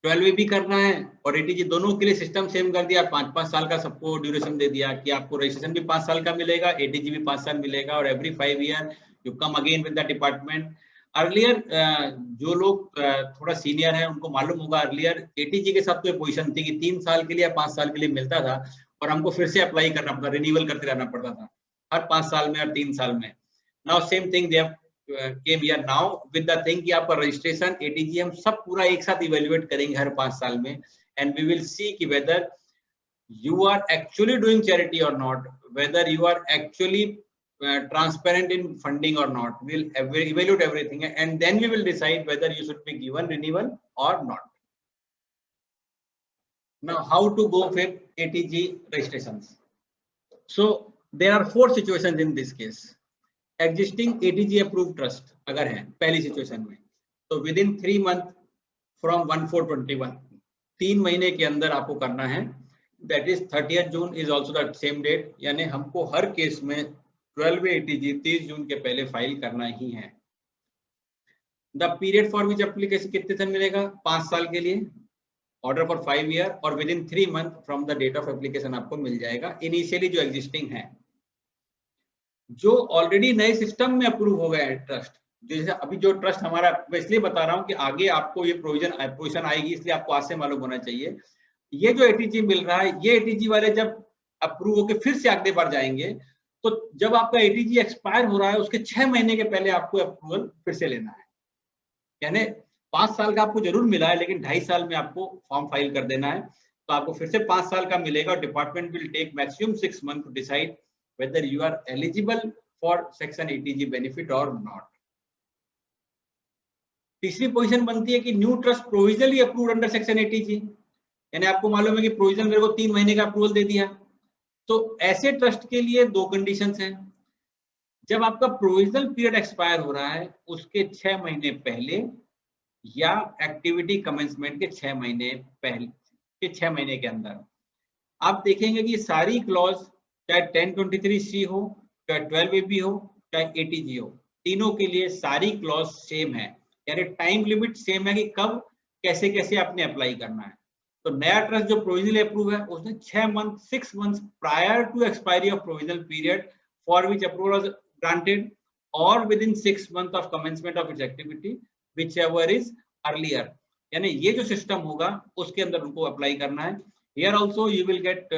Speaker 3: 12 भी करना है और ATG दोनों के लिए सिस्टम सेम कर दिया। 5-5 साल का सबको ड्यूरेशन दे दिया कि आपको रजिस्ट्रेशन भी 5 साल का मिलेगा, ATG भी 5 साल मिलेगा, और every 5 year you come again with the department. Earlier जो लोग थोड़ा सीनियर है उनको मालूम होगा, अर्लियर ATG के साथ तो पोजीशन थी कि 3 साल के लिए या 5 साल के लिए मिलता था और हमको फिर से अप्लाई करना पड़ता, रिन्यूअल करते रहना पड़ता था हर 5 साल में और 3 साल में। Now same thing they came here now with the thing कि आपका रजिस्ट्रेशन ATG हम सब पूरा एक साथ इवेल्युएट करेंगे हर 5 साल में, and we will see कि whether you are actually doing charity or not, whether you are actually transparent in funding or not. We'll evaluate everything and then we will decide whether you should be given renewal or not. Now how to go with ATG registrations? So there are 4 situations in this case. Existing ATG approve trust अगर है पहली सिचुएशन में तो विद इन 3 मंथ फ्रॉम 1/4/21, 3 महीने के अंदर आपको करना है। That is 30th June is also the same date, यानी हमको हर केस में 12 ATG 30 जून के पहले फाइल करना ही है। The period for which application कितने दिन मिलेगा? 5 साल के लिए, ऑर्डर फॉर 5 ईयर, और within 3 month from the date of application आपको मिल जाएगा। इनिशियली जो एग्जिस्टिंग है, जो ऑलरेडी नए सिस्टम में अप्रूव हो गया है ट्रस्ट, जैसे अभी जो ट्रस्ट हमारा, मैं इसलिए बता रहा हूँ कि आगे आपको ये पोजीशन आएगी, इसलिए आपको आज से मालूम होना चाहिए। ये जो ATG मिल रहा है, ये ATG वाले जब अप्रूव होकर फिर से अगले बार जाएंगे तो जब आपका ATG एक्सपायर हो रहा है उसके 6 महीने के पहले आपको अप्रूवल फिर से लेना है। यानी 5 साल का आपको जरूर मिला है लेकिन 2.5 साल में आपको फॉर्म फाइल कर देना है, तो आपको फिर से 5 साल का मिलेगा और department will take maximum 6 month to decide whether you are eligible for section ATG benefit or not. तीसरी पोजीशन बनती है कि new trust provisionally approved under section ATG, यानी आपको मालूम है कि प्रोविजन मेरे को 3 महीने का अप्रूवल दे दिया, तो ऐसे ट्रस्ट के लिए 2 कंडीशंस हैं। जब आपका प्रोविजनल पीरियड एक्सपायर हो रहा है उसके 6 महीने पहले या एक्टिविटी कमेंसमेंट के 6 महीने पहले के 6 महीने के अंदर आप देखेंगे कि सारी क्लॉज चाहे 1023C हो, चाहे 12AB हो, चाहे ATG हो, तीनों के लिए सारी क्लॉज सेम है, यानी टाइम लिमिट सेम है कि कब कैसे कैसे आपने अप्लाई करना है। तो नया ट्रस्ट जो प्रोविजनली अप्रूव है उसने 6 months prior to expiry of provisional period for which approval was granted और within 6 month of commencement of its activity whichever is earlier, यानी ये जो सिस्टम होगा उसके अंदर उनको अप्लाई करना है। Here also you will get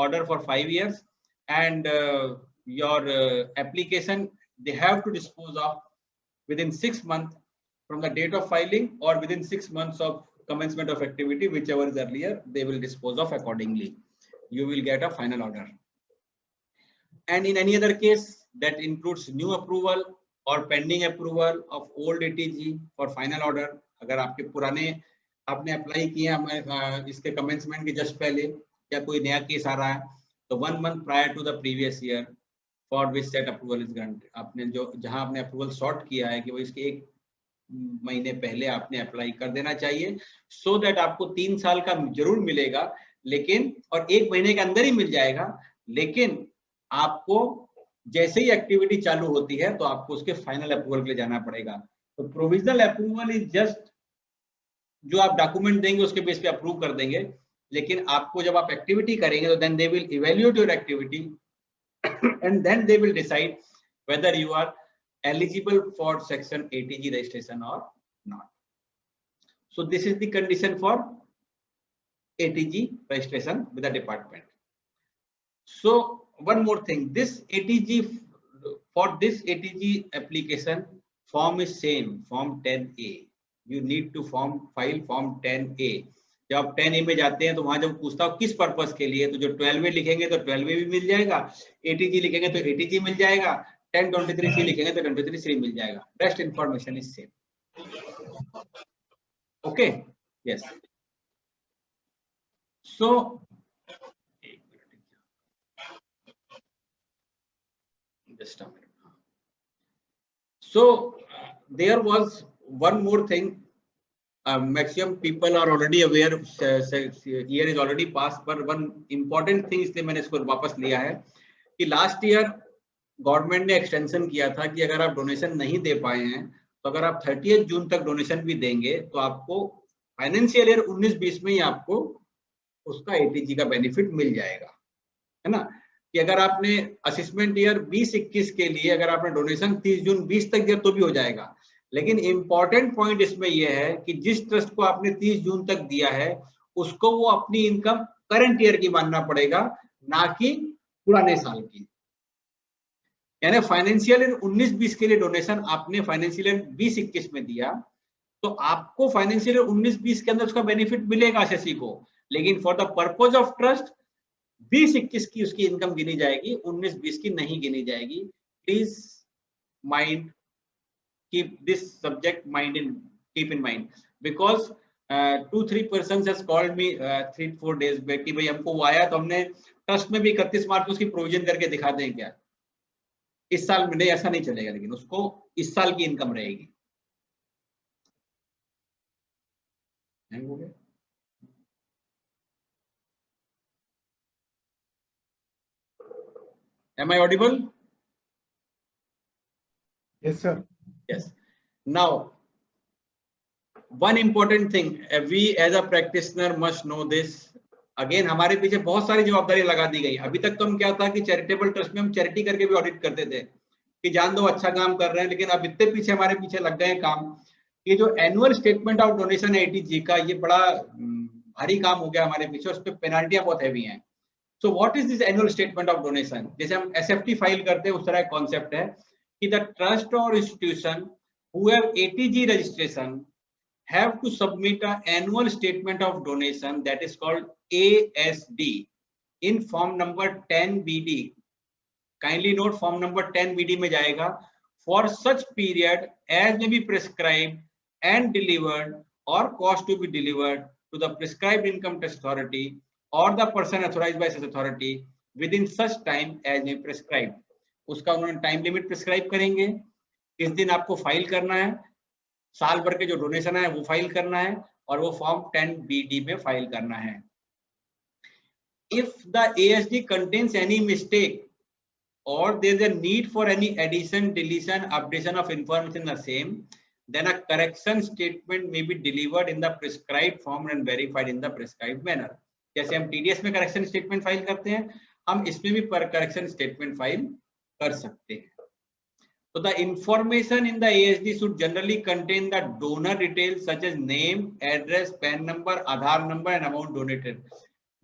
Speaker 3: order for 5 years and your application they have to dispose of within 6 months from the date of filing or within 6 months of commencement of activity, whichever is earlier, they will dispose of accordingly. You will get a final order. And in any other case that includes new approval or pending approval of old ATG for final order, अगर आपके पुराने आपने अप्लाई किया इसके कमेंसमेंट के जस्ट पहले या कोई नया केस आ रहा है तो 1 month prior to the previous year for which set approval is granted, आपने जो जहां आपने अप्रूवल सॉर्ट किया है कि वो इसके 1 महीने पहले आपने अप्लाई कर देना चाहिए, सो दैट आपको 3 साल का जरूर मिलेगा, लेकिन और 1 महीने के अंदर ही मिल जाएगा, लेकिन आपको जैसे ही एक्टिविटी चालू होती है तो आपको उसके फाइनल अप्रूवल के लिए जाना पड़ेगा। तो प्रोविजनल अप्रूवल इज जस्ट जो आप डॉक्यूमेंट देंगे उसके बेस पे अप्रूव कर देंगे, लेकिन आपको जब आप एक्टिविटी करेंगे तो then they will evaluate your activity and then they will decide whether you are eligible for section ATG registration or not. So this is the condition for ATG registration with the department. So one more thing, this ATG, for this ATG application, form is same, form 10A. You need to file form 10A. जब आप 10A में जाते हैं तो वहां जब पूछता हो किस पर्पस के लिए, तो जो 12A लिखेंगे तो 12A भी मिल जाएगा, ATG लिखेंगे तो ATG मिल जाएगा, 1023C लिखेंगे तो 1023C मिल जाएगा. Rest information is same. Okay, yes. So just a minute. So there was one more thing. Maximum people are already aware. Year is already passed, but one important thing इसलिए मैंने इसको वापस लिया है कि लास्ट ईयर गवर्नमेंट ने एक्सटेंशन किया था कि अगर आप डोनेशन नहीं दे पाए हैं तो अगर आप 30 जून तक डोनेशन भी देंगे तो आपको फाइनेंशियल ईयर 19-20 में ही आपको उसका एटीजी का बेनिफिट मिल जाएगा, है ना। कि अगर आपने असेसमेंट ईयर 20-21 के लिए अगर आपने डोनेशन 30 जून 20 तक दिया तो भी हो जाएगा, लेकिन इंपॉर्टेंट पॉइंट इसमें यह है कि जिस ट्रस्ट को आपने 30 जून तक दिया है उसको वो अपनी इनकम करंट ईयर की मानना पड़ेगा, ना कि पुराने साल की। यानी फाइनेंशियल ईयर 19-20 के लिए डोनेशन आपने फाइनेंशियल ईयर 20-21 में दिया तो आपको फाइनेंशियल ईयर 19-20 के अंदर उसका बेनिफिट मिलेगा एसएससी को, लेकिन for the purpose of trust 20-21 की उसकी इनकम गिनी जाएगी, 19-20 की नहीं गिनी जाएगी। Please mind keep this subject keep in mind because 2-3 persons has called me 3-4 days back कि भाई हमको वो आया तो हमने ट्रस्ट में भी 31 मार्च को उसकी प्रोविजन करके दिखा दें क्या, इस साल में नहीं, ऐसा नहीं चलेगा, लेकिन उसको इस साल की इनकम रहेगी। हो गया? Am I audible?
Speaker 1: Yes, sir.
Speaker 3: Yes. Now, one important thing, we as a practitioner must know this. Again, हमारे पीछे बहुत सारी जवाबदारी लगा दी गई। अभी तक तो हम क्या था कि चैरिटेबल ट्रस्ट में हम चैरिटी करके भी ऑडिट करते थे कि जान दो अच्छा काम कर रहे हैं, लेकिन अब इतने पीछे हमारे पीछे लग गए काम कि जो एनुअल स्टेटमेंट ऑफ डोनेशन है एटीजी का, ये बड़ा भारी काम हो गया हमारे पीछे, उस पर पेनाल्टियां बहुत हैवी हैं। So what is this annual statement of donation? जैसे हम एसएफटी फाइल करते हैं उस तरह का कॉन्सेप्ट है कि द ट्रस्ट और institution who have ATG registration have to submit an annual statement of donation that is called ASD in form number 10BD. Kindly note form number 10BD में जाएगा for such period as may be prescribed and delivered or caused to be delivered to the prescribed income tax authority or the person authorized by such authority within such time as may be prescribed. उसका उन्होंने टाइम लिमिट प्रिस्क्राइब करेंगे, इस दिन आपको फाइल करना है, साल भर के जो डोनेशन है वो फाइल करना है और वो फॉर्म 10BD में फाइल करना है। If the ASD contains any mistake or there is a need for any addition, deletion, updation of information in the same, then a correction statement may be delivered in the prescribed form and verified in the prescribed manner. जैसे हम TDS में करेक्शन स्टेटमेंट फाइल करते हैं, हम इसमें भी करेक्शन स्टेटमेंट फाइल कर सकते हैं। So the information in the ASD should generally contain the donor details such as name, address, PAN number, Aadhaar number and amount donated.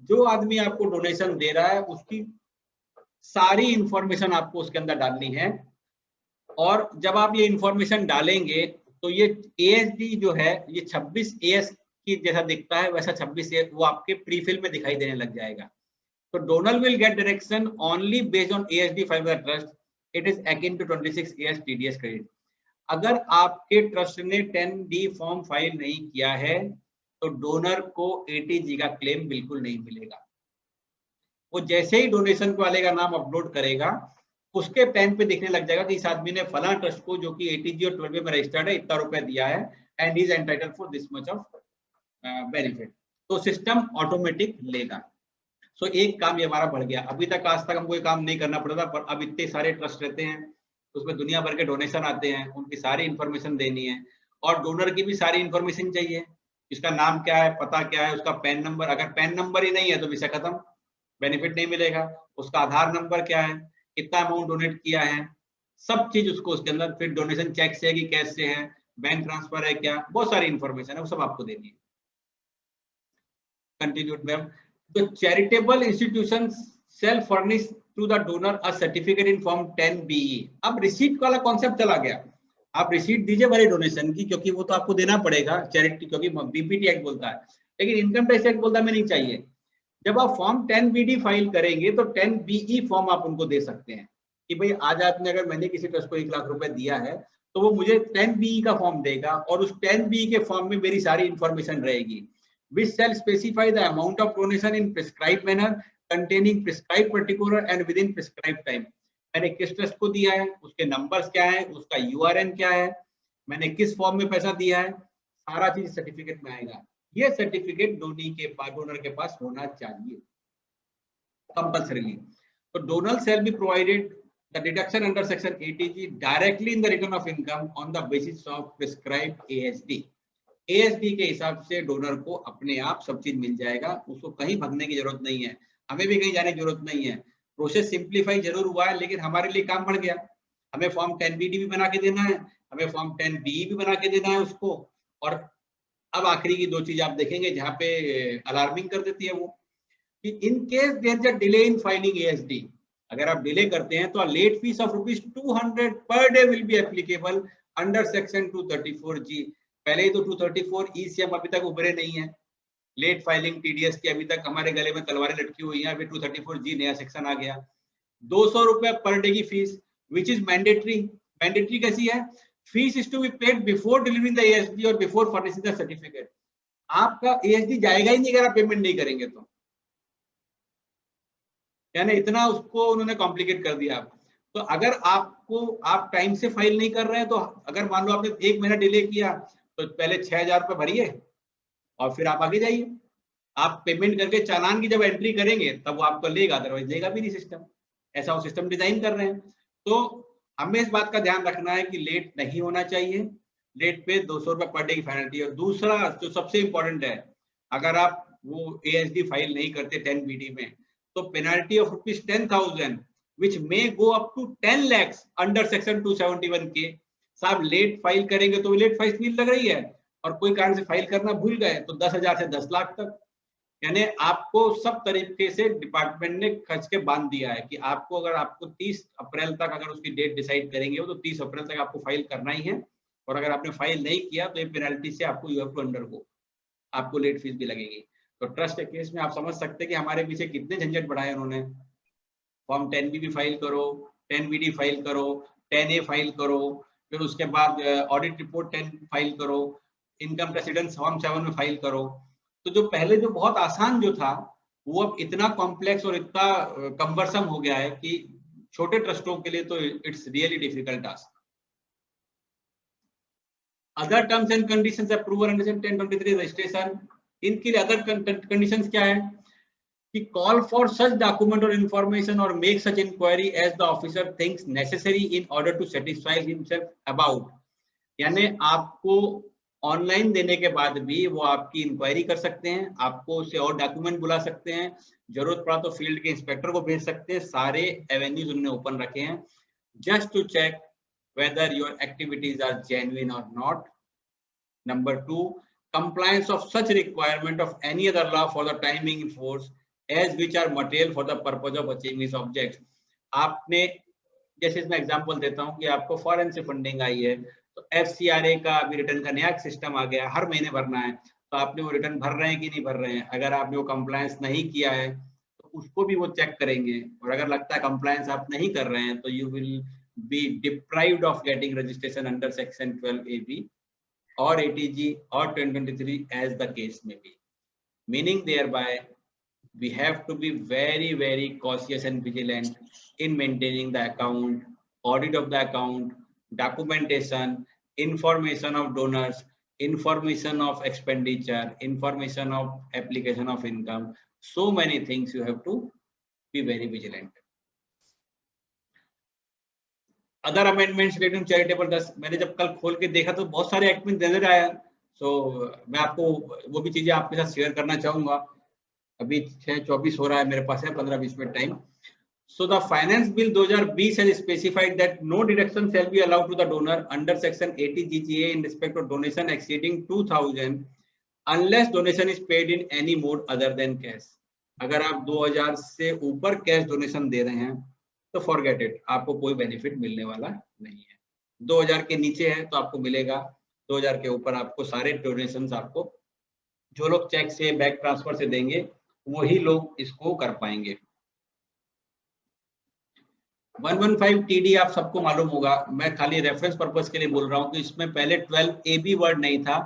Speaker 3: जो आदमी आपको डोनेशन दे रहा है उसकी सारी इंफॉर्मेशन आपको उसके अंदर डालनी है, और जब आप ये इंफॉर्मेशन डालेंगे तो ये ASD जो है ये 26AS की जैसा दिखता है वैसा 26AS वो आपके प्रीफिल में दिखाई देने लग जाएगा। तो donor will get direction only based on ASD file by trust, it is akin to 26AS TDS credit. अगर आपके ट्रस्ट ने 10D फॉर्म फाइल नहीं किया है तो डोनर को ATG का क्लेम बिल्कुल नहीं मिलेगा। वो जैसे ही डोनेशन वाले का नाम अपलोड करेगा उसके पेन पे दिखने लग जाएगा कि इस आदमी ने फला ट्रस्ट को जो कि ATG और 12 में रजिस्टर्ड है इतना रुपया दिया है and is entitled for this much of benefit. तो सिस्टम ऑटोमेटिक लेगा। सो एक काम ये हमारा बढ़ गया। अभी तक आज तक हमको ये काम नहीं करना पड़ता, पर अब इतने सारे ट्रस्ट रहते हैं, उसमें दुनिया भर के डोनेशन आते हैं, उनकी सारी इंफॉर्मेशन देनी है और डोनर की भी सारी इंफॉर्मेशन चाहिए। इसका नाम क्या है, पता क्या है, उसका पैन नंबर, अगर पैन नंबर ही नहीं है तो विषय खत्म, बेनिफिट नहीं मिलेगा। उसका आधार नंबर क्या है, कितना अमाउंट डोनेट किया है, सब चीज उसको उसके अंदर, फिर डोनेशन चेक से है कि कैश से है, बैंक ट्रांसफर है क्या, बहुत सारी इंफॉर्मेशन है, वो सब आपको देनी है। Continued ma'am. The charitable institutions shall furnish to the donor a certificate in form 10BE। अब रिसीट वाला कॉन्सेप्ट चला गया। आप रिसीट दीजिए भले डोनेशन की, क्योंकि वो तो आपको देना पड़ेगा चैरिटी, क्योंकि बीपीटी एक्ट बोलता है, लेकिन इनकम टैक्स एक्ट बोलता है हमें नहीं चाहिए। जब आप फॉर्म 10BD फाइल करेंगे तो 10BE फॉर्म आप उनको दे सकते हैं कि भाई आज आपने, अगर मैंने किसी ट्रस्ट को 1 लाख रुपए दिया है तो वो मुझे 10BE का फॉर्म देगा और उस 10BE के फॉर्म में मेरी सारी इंफॉर्मेशन रहेगी। which shall specify the amount of donation in prescribed manner containing prescribed particular and within prescribed time। मैंने किस ट्रस्ट को दिया है, उसके नंबर्स क्या है, उसका URN क्या है, मैंने किस फॉर्म में पैसा दिया है, सारा चीज सर्टिफिकेट में आएगा। ये सर्टिफिकेट डोनर के पास होना चाहिए कंपल्सरीली। तो donor shall be provided the deduction under section 80G directly in the return of income on the basis of prescribed ASD। ASD के हिसाब से डोनर को अपने आप सब चीज मिल जाएगा, उसको कहीं भगने की जरूरत नहीं है, हमें भी कहीं जाने की जरूरत नहीं है। प्रोसेस सिंप्लीफाई जरूर हुआ है, लेकिन हमारे लिए काम बढ़ गया। हमें फॉर्म 10BD भी बना के देना है, हमें फॉर्म 10BE भी बना के देना है उसको। और अब आखिरी की 2 चीज आप देखेंगे जहाँ पे अलार्मिंग कर देती है वो, कि in case there is a delay in filing ASD, अगर आप डिले करते हैं तो late fees of ₹200 per day will be applicable under section 234G। पहले ही तो 234E से हम अभी तक उभरे नहीं है, लेट फाइलिंग TDS की अभी तक हमारे गले में तलवारें लटकी हुई हैं, अभी 234G नया सेक्शन आ गया। ₹200 पर डे की fees which is mandatory. Mandatory कैसी है, fees is to be paid before delivering the ASD और बिफोर फर्निशिंग द सर्टिफिकेट। आपका ASD जाएगा ही नहीं अगर आप पेमेंट नहीं करेंगे तो, यानी इतना उसको उन्होंने कॉम्प्लिकेट कर दिया। तो अगर आप टाइम से फाइल नहीं कर रहे हैं, तो अगर मान लो आपने 1 महीना डिले किया तो पहले 6,000 रुपए भरिए और फिर आप आगे जाइए। आप पेमेंट करके चालान की जब एंट्री करेंगे तब वो आपको लेगा, अदरवाइज लेगा भी नहीं सिस्टम। ऐसा वो सिस्टम डिजाइन कर रहे हैं। तो हमें इस बात का ध्यान रखना है कि लेट नहीं होना चाहिए। लेट पे ₹200 पर डे की पेनल्टी। और दूसरा जो सबसे इंपॉर्टेंट है, अगर आप वो ASD फाइल नहीं करते 10BD में, तो penalty of ₹10,000 which may go up to 10 lakhs under section 271K। साहब लेट फाइल करेंगे तो लेट फाइल लग रही है, और कोई कारण से फाइल करना भूल गए तो 10,000 से 10 लाख तक। यानी आपको सब तरीके से डिपार्टमेंट ने खर्च के बांध दिया है कि आपको, अगर आपको 30 अप्रैल तक अगर उसकी डेट डिसाइड करेंगे तो 30 अप्रैल तक आपको फाइल करना ही है। और अगर आपने फाइल नहीं किया तो ये पेनल्टी से आपको यू हैव टू अंडरगो, आपको लेट फीस भी लगेगी। तो ट्रस्ट के केस में आप समझ सकते हैं कि हमारे पीछे कितने झंझट बढ़ाए उन्होंने। फॉर्म 10BB फाइल करो, 10BD फाइल करो, 10A फाइल करो, फिर उसके बाद ऑडिट रिपोर्ट 10 फाइल करो, इनकम प्रेसिडेंस फॉर्म 7 में फाइल करो। तो जो पहले जो बहुत आसान जो था, वो अब इतना कॉम्प्लेक्स और इतना कम्बरसम हो गया है कि छोटे ट्रस्टों के लिए तो it's really difficult task. Other terms and conditions approval under 1023 registration, इनके लिए अदर कंडीशंस क्या है कि call for such document or information or make such inquiry as the officer thinks necessary in order to satisfy himself about। यानी आपको ऑनलाइन देने के बाद भी वो आपकी इंक्वायरी कर सकते हैं, आपको उससे और डॉक्यूमेंट बुला सकते हैं, जरूरत पड़ा तो फील्ड के इंस्पेक्टर को भेज सकते हैं। सारे एवेन्यूज उन्होंने ओपन रखे हैं just to check whether your activities are genuine or not। Number 2, compliance of such requirement of any other law for the time being in force as which are material for the purpose of achieving its objects। आपने, जैसे इसमें एग्जांपल देता हूं कि आपको फॉरेन से फंडिंग आई है तो FCRA का अभी रिटर्न का नया सिस्टम आ गया, हर महीने भरना है। तो आपने वो रिटर्न भर रहे हैं कि नहीं भर रहे हैं। अगर आपने वो कंप्लायंस नहीं किया है तो उसको भी वो चेक करेंगे, और अगर लगता है कंप्लायंस आप नहीं कर रहे हैं तो you will B deprived of getting registration under section 12AB or ATG or 1023 as the case may be, meaning thereby we have to be very, very cautious and vigilant in maintaining the account, audit of the account, documentation, information of donors, information of expenditure, information of application of income. So many things you have to be very vigilant. Other amendments relating to charitable trust, मैंने जब कल खोल के देखा तो बहुत सारे एक्ट में नजर आया, so मैं आपको वो भी चीजें आपके साथ शेयर करना चाहूंगा. अभी 6:24 हो रहा है, मेरे पास है 15-20 minute time. So the finance bill 2020 has specified that no deduction shall be allowed to the donor under section 80 GGA in respect of donation exceeding 2000 unless donation is paid in any mode other than cash. अगर आप 2000 से ऊपर कैश डोनेशन दे रहे हैं तो फॉरगेट इट, आपको कोई बेनिफिट मिलने वाला नहीं है. 2000 के नीचे है तो आपको मिलेगा, 2000 के ऊपर आपको सारे डोनेशंस, आपको जो लोग चेक से बैंक ट्रांसफर से देंगे वही लोग इसको कर पाएंगे. 115 TD आप सबको मालूम होगा, मैं खाली रेफरेंस पर्पस के लिए बोल रहा हूँ कि इसमें पहले 12 AB वर्ड नहीं था,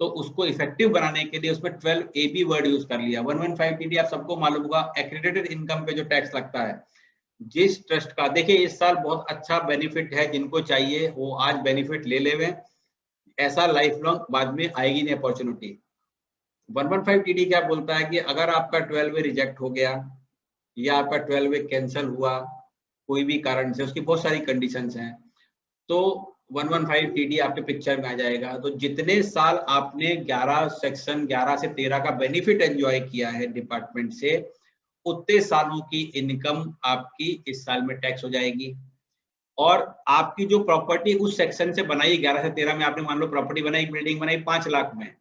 Speaker 3: तो उसको इफेक्टिव बनाने के लिए उसमें 12 AB वर्ड यूज कर लिया. 115 TD आप सबको मालूम होगा, एक्रेडिटेड इनकम पे जो टैक्स लगता है. जिस ट्रस्ट का, देखिए इस साल बहुत अच्छा बेनिफिट है, जिनको चाहिए वो आज बेनिफिट ले लेवे, ऐसा लाइफ लॉन्ग बाद में आएगी नहीं अपॉर्चुनिटी. 115 TD क्या बोलता है कि अगर आपका 12 रिजेक्ट हो गया या आपका 12 कैंसिल हुआ कोई भी कारण से, उसकी बहुत सारी कंडीशंस हैं, तो 115 TD आपके पिक्चर में आ जाएगा. तो जितने साल आपने 11 सेक्शन 11 से 13 का बेनिफिट एंजॉय किया है डिपार्टमेंट से, उतने सालों की इनकम आपकी इस साल में टैक्स हो जाएगी. और आपकी जो प्रॉपर्टी उस सेक्शन से बनाई 11 से 13 में, आपने मान लो प्रॉपर्टी बनाई, बिल्डिंग बनाई 5 लाख में,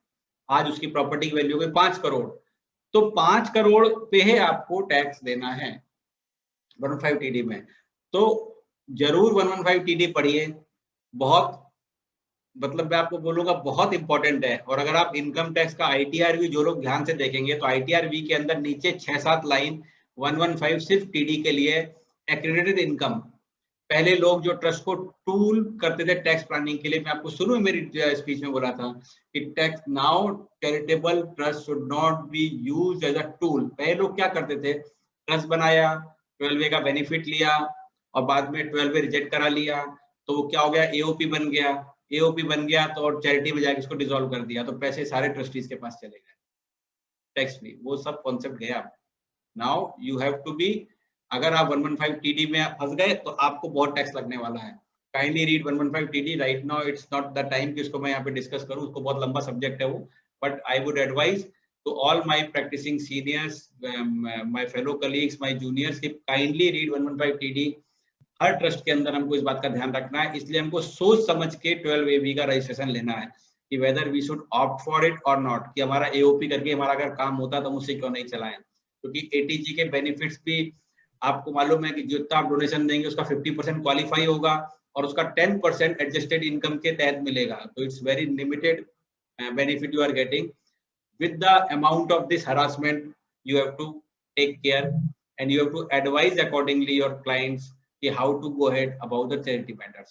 Speaker 3: आज उसकी प्रॉपर्टी की वैल्यू हो गई 5 करोड़, तो 5 करोड़ पे है आपको टैक्स देना है 115 TD में. तो जरूर 115 TD पढ़िए, बहुत मतलब मैं आपको बोलूंगा बहुत इंपॉर्टेंट है. और अगर आप इनकम टैक्स का ITRV जो लोग ध्यान से देखेंगे तो ITRV के अंदर नीचे 6-7 लाइन 115 सिर्फ TD के लिए एक्रेडिटेड इनकम. पहले लोग जो ट्रस्ट को टूल करते थे टैक्स प्लानिंग के लिए, मैं आपको शुरू में मेरी स्पीच में बोला था कि tax now charitable trust should not be used as a tool. पहले लोग क्या करते थे, ट्रस्ट बनाया, 12 का बेनिफिट लिया और बाद में 12 रिजेक्ट करा लिया, तो वो क्या हो गया, AOP बन गया. AOP बन गया तो और चैरिटी में जाके इसको डिसॉल्व कर दिया, तो पैसे सारे ट्रस्टीज के पास चले गए टैक्स फ्री. वो सब कॉन्सेप्ट गया. Now you have to be, अगर आप 115 TD में फंस गए तो आपको बहुत टैक्स लगने वाला है. Kindly read 115 TD. Right now it's not the time कि उसको मैं यहाँ पे डिस्कस करूँ, उसको बहुत लंबा सब्जेक्ट है वो, but I would advise to all my practising seniors, my fellow colleagues, my juniors, kindly read 115 TD. हर ट्रस्ट के अंदर हमको इस बात का ध्यान रखना है, इसलिए हमको सोच समझ के 12 AB का रजिस्ट्रेशन लेना है कि whether we should opt for it और नॉट, कि हमारा AOP करके हमारा अगर काम होता तो मुझसे क्यों नहीं चलाएं. क्योंकि ATG के बेनिफिट्स भी आपको मालूम है कि जितना आप डोनेशन देंगे उसका 50% क्वालिफाई होगा और उसका 10% एडजस्टेड इनकम के तहत मिलेगा. तो it's very limited benefit you are getting. With the amount of this harassment you have to take care and you have to advise accordingly your clients how to go ahead about the charity matters.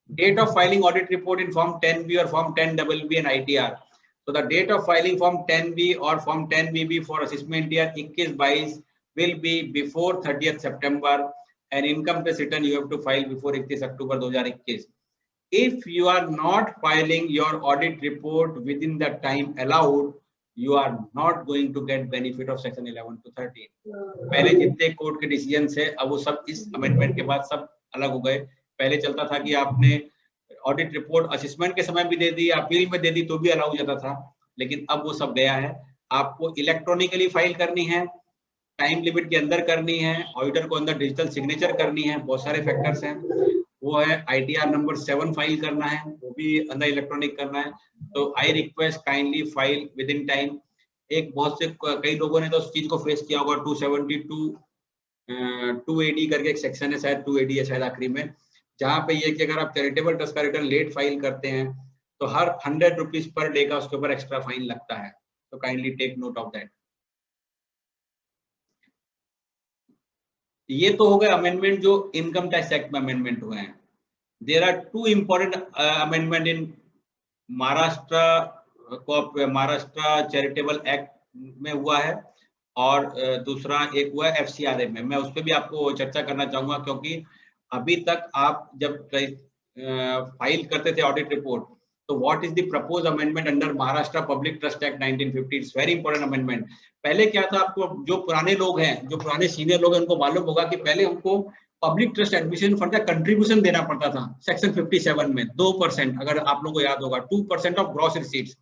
Speaker 3: Date of filing audit report in Form 10B or Form 10BB and ITR. So the date of filing Form 10B or Form 10BB for assessment year 21-22 will be before 30th September, and income tax return you have to file before 31 October 2021. If you are not filing your audit report within the time allowed, you are not going to get benefit of section 11 to 13. पहले जितने कोर्ट के डिसीजन है अब वो सब इस अमेंडमेंट के बाद सब अलग हो गए. पहले चलता था कि आपने ऑडिट रिपोर्ट असेसमेंट के समय भी दे दी, अपील में दे दी तो भी अलाउ हो जाता था, लेकिन अब वो सब गया है. आपको इलेक्ट्रॉनिकली फाइल करनी है, टाइम लिमिट के अंदर करनी है, ऑडिटर को अंदर डिजिटल सिग्नेचर करनी है, बहुत सारे फैक्टर्स हैं. वो है ITR नंबर 7 फाइल करना है, वो भी अंदर इलेक्ट्रॉनिक करना है. तो I request kindly file with in time. एक बहुत से कई लोगों ने तो उस चीज को फेस किया होगा, 272 2AD करके एक सेक्शन है, शायद 2AD है शायद आखिरी में, जहाँ पे ये कि अगर आप चैरिटेबल ट्रस्ट का रिटर्न लेट फाइल करते हैं तो हर 100 रुपीज पर डे का उसके ऊपर एक्स्ट्रा फाइन लगता है. तो kindly take note of that. ये तो हो गए अमेंडमेंट जो इनकम टैक्स एक्ट में अमेंडमेंट हुए हैं. There are 2 important amendment in Maharashtra charitable act में हुआ है. और दूसरा एक हुआ FCRA में। मैं उस पर भी आपको चर्चा करना चाहूंगा, क्योंकि अभी तक आप जब फाइल करते थे ऑडिट रिपोर्ट, तो what is the propose amendment under Maharashtra public trust act 1950? It's very important amendment. पहले क्या था, आपको जो पुराने लोग हैं, जो पुराने सीनियर लोग हैं, उनको मालूम होगा कि पहले हमको पब्लिक ट्रस्ट एडमिशन फंड का कंट्रीब्यूशन देना पड़ता था सेक्शन 57 में 2%, अगर आप लोगों को याद होगा, 2% ऑफ ग्रॉस रिसीट्स।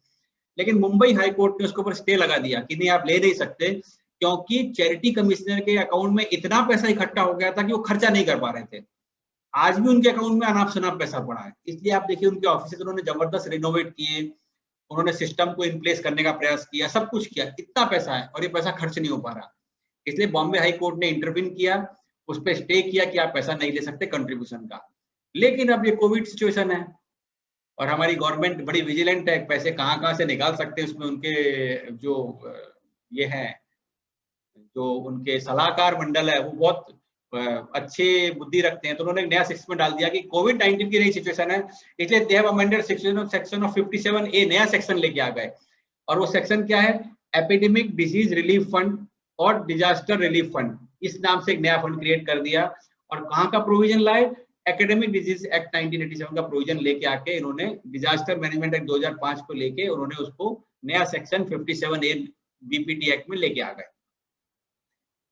Speaker 3: लेकिन मुंबई हाई कोर्ट ने उसके ऊपर स्टे लगा दिया कि नहीं, आप ले नहीं सकते, क्योंकि चैरिटी कमिश्नर के अकाउंट में इतना पैसा इकट्ठा हो गया था कि वो खर्चा नहीं कर पा रहे थे। आज भी उनके अकाउंट में अनाप शनाप पैसा पड़ा है। इसलिए आप देखिए उनके ऑफिस उन्होंने जबरदस्त रिनोवेट किए, उन्होंने सिस्टम को इन प्लेस करने का प्रयास किया, सब कुछ किया, इतना पैसा है और ये पैसा खर्च नहीं हो पा रहा। इसलिए बॉम्बे हाई कोर्ट ने इंटरवीन किया, उस पर स्टे किया कि आप पैसा नहीं ले सकते कंट्रीब्यूशन का। लेकिन अब ये कोविड सिचुएशन है और हमारी गवर्नमेंट बड़ी विजिलेंट है, पैसे कहाँ से निकाल सकते हैं, उसमें उनके जो ये है, जो उनके सलाहकार मंडल है, वो बहुत अच्छे बुद्धि रखते हैं। तो उन्होंने एक नया सेक्शन में डाल दिया कि कोविड-19 की नई सिचुएशन है, इसलिए they have amended section of 57A, नया सेक्शन लेके आ गए। और वो सेक्शन क्या है, एपिडेमिक डिजीज रिलीफ फंड और डिजास्टर रिलीफ फंड, इस नाम से एक नया फंड क्रिएट कर दिया। और कहाँ का प्रोविजन लाए, एकेडमिक डिजीज एक्ट 1987 का प्रोविजन लेके आके इन्होंने डिजास्टर मैनेजमेंट एक्ट 2005 को लेके उन्होंने उसको नया सेक्शन 57A बीपीटी एक्ट में लेके आ गए।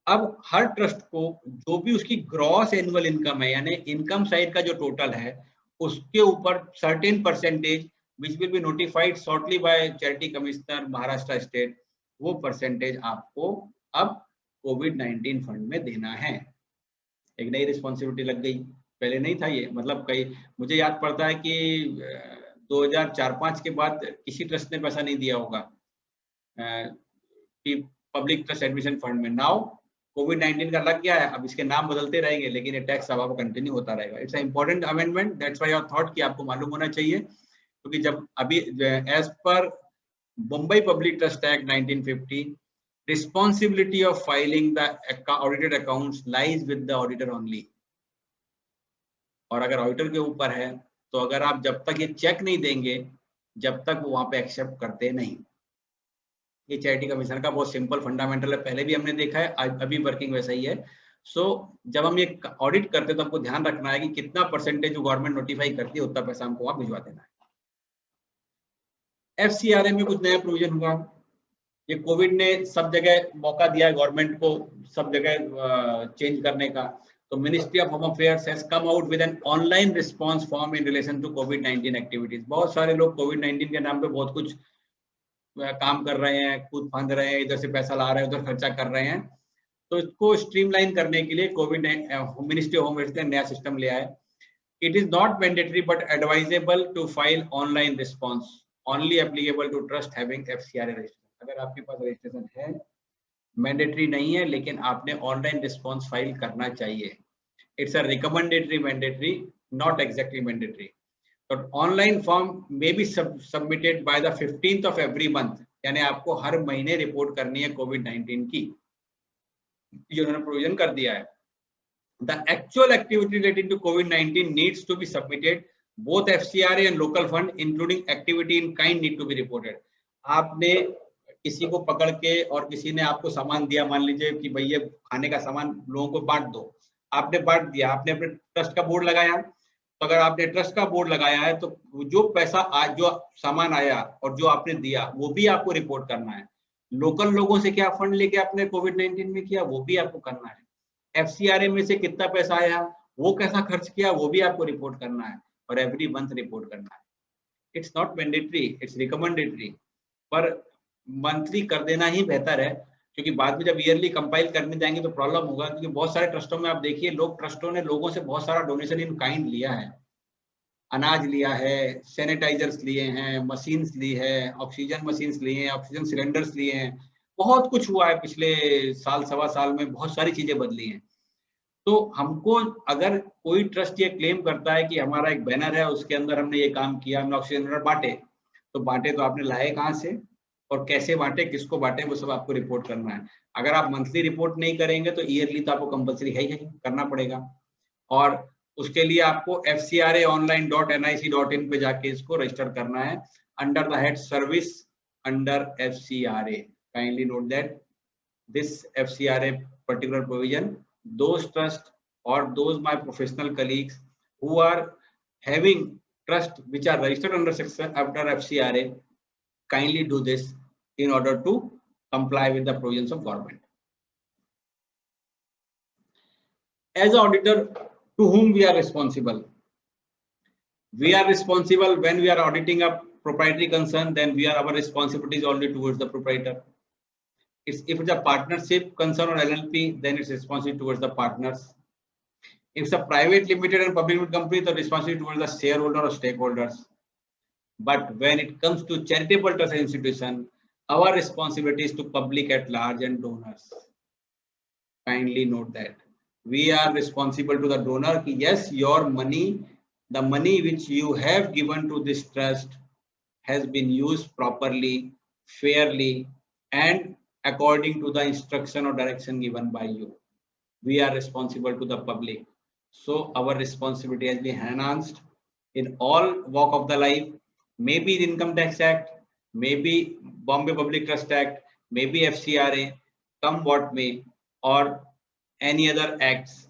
Speaker 3: अब हर ट्रस्ट को जो भी उसकी ग्रॉस एनुअल इनकम है, यानी इनकम साइड का जो टोटल है, उसके ऊपर certain percentage which will be notified shortly by charity commissioner Maharashtra state, वो परसेंटेज आपको अब कोविड-19 फंड में देना है। एक नई रिस्पॉन्सिबिलिटी लग गई, पहले नहीं था ये। मतलब कई, मुझे याद पड़ता है कि 2004-05 के बाद किसी ट्रस्ट ने पैसा नहीं दिया होगा कि पब्लिक ट्रस्ट एडमिशन फंड में। नाउ कोविड-19 का लग गया है, अब इसके नाम बदलते रहेंगे, लेकिन ये टैक्स अब आपको कंटिन्यू होता रहेगा। It's important amendment, that's why I thought कि आपको मालूम होना चाहिए, क्योंकि जब अभी as per Mumbai public trust act 1950, responsibility of filing the audited accounts lies with the auditor only। और अगर ऑडिटर के ऊपर है, तो अगर आप जब तक ये चेक नहीं देंगे, जब तक वो वहां पे एक्सेप्ट करते नहीं। ये चैरिटी कमीशन का बहुत सिंपल फंडामेंटल है, पहले भी हमने देखा है, अभी वर्किंग वैसा ही है। सो जब हम ये ऑडिट करते हैं तो हमको ध्यान रखना है कि कितना परसेंटेज गवर्नमेंट नोटिफाई करती है, उतना पैसा हमको वहां भिजवा देना है। FCRA में कुछ नया प्रोविजन हुआ। ये कोविड ने सब जगह मौका दिया है गवर्नमेंट को, सब जगह चेंज करने का। तो ministry of home affairs has come out with an online response form in relation to कोविड-19 एक्टिविटीज। बहुत सारे लोग कोविड-19 के नाम पे बहुत कुछ काम कर रहे हैं, कूद फांद रहे हैं, इधर से पैसा ला रहे हैं, उधर खर्चा कर रहे हैं। तो इसको स्ट्रीमलाइन करने के लिए मिनिस्ट्री ऑफ होम अफेयर्स ने नया सिस्टम लिया है। It is not mandatory but advisable to file online response, only applicable to trust having FCRA register. अगर आपके पास रजिस्ट्रेशन है, मैंडेटरी नहीं है, लेकिन आपने ऑनलाइन रिस्पॉन्स फाइल करना चाहिए। It's a recommendatory mandatory, not exactly mandatory. तो ऑनलाइन फॉर्म में be submitted by the 15th of every month, यानी आपको हर महीने रिपोर्ट करनी है कोविड-19 की। ये उन्होंने प्रोविजन कर दिया है। The actual activity related to COVID-19 needs to be submitted. Both FCRA and local fund, including activity in kind, need to be reported. आपने किसी को पकड़ के और किसी ने आपको सामान दिया, मान लीजिए कि भैया खाने का सामान लोगों को बांट दो, आपने बांट दिया, आपने अपने ट्रस्ट का बोर्ड लगाया। तो अगर आपने ट्रस्ट का बोर्ड लगाया है तो जो पैसा जो सामान आया और जो आपने दिया वो भी आपको रिपोर्ट करना है। लोकल लोगों से क्या फंड लेके आपने कोविड-19 में किया, वो भी आपको करना है। FCRA में से कितना पैसा आया, वो कैसा खर्च किया, वो भी आपको रिपोर्ट करना है और एवरी मंथ रिपोर्ट करना है। It's not mandatory, it's recommendatory, पर मंथली कर देना ही बेहतर है, क्योंकि बाद में जब ईयरली कंपाइल करने जाएंगे तो प्रॉब्लम होगा। क्योंकि बहुत सारे ट्रस्टों में आप देखिए, ट्रस्टों ने लोगों से बहुत सारा डोनेशन इन काइंड लिया है, अनाज लिया है, सैनिटाइजर्स लिए हैं, मशीन्स ली है, ऑक्सीजन मशीन्स लिए हैं, ऑक्सीजन सिलेंडर्स लिए हैं, बहुत कुछ हुआ है पिछले साल सवा साल में, बहुत सारी चीजें बदली हैं। तो हमको, अगर कोई ट्रस्ट ये क्लेम करता है कि हमारा एक बैनर है, उसके अंदर हमने ये काम किया, हमने ऑक्सीजन बांटे, तो बांटे तो आपने लाए कहाँ से और कैसे बांटे, किसको बांटे, वो सब आपको रिपोर्ट करना है। अगर आप मंथली रिपोर्ट नहीं करेंगे तो ईयरली तो आपको कंपलसरी है ही करना पड़ेगा। और उसके लिए आपको fcraonline.nic.in पे जाके इसको रजिस्टर करना है under the head service under FCRA। Kindly note that this FCRA particular provision, those trusts or those my professional colleagues who are having trust which are registered under section after FCRA, kindly do this in order to comply with the provisions of government. As an auditor, to whom we are responsible? We are responsible when we are auditing a proprietary concern, then our responsibility is only towards the proprietor. If it's a partnership concern or LLP, then it's responsibility towards the partners. If it's a private limited and public limited company, the responsibility towards the shareholder or stakeholders. But when it comes to charitable trust institution, our responsibility is to public at large and donors. Kindly note that we are responsible to the donor. Yes, your money, the money which you have given to this trust has been used properly, fairly, and according to the instruction or direction given by you. We are responsible to the public. So our responsibility has been enhanced in all walk of the life, maybe the Income Tax Act, maybe Bombay Public Trust Act, maybe FCRA, come what may, or any other acts.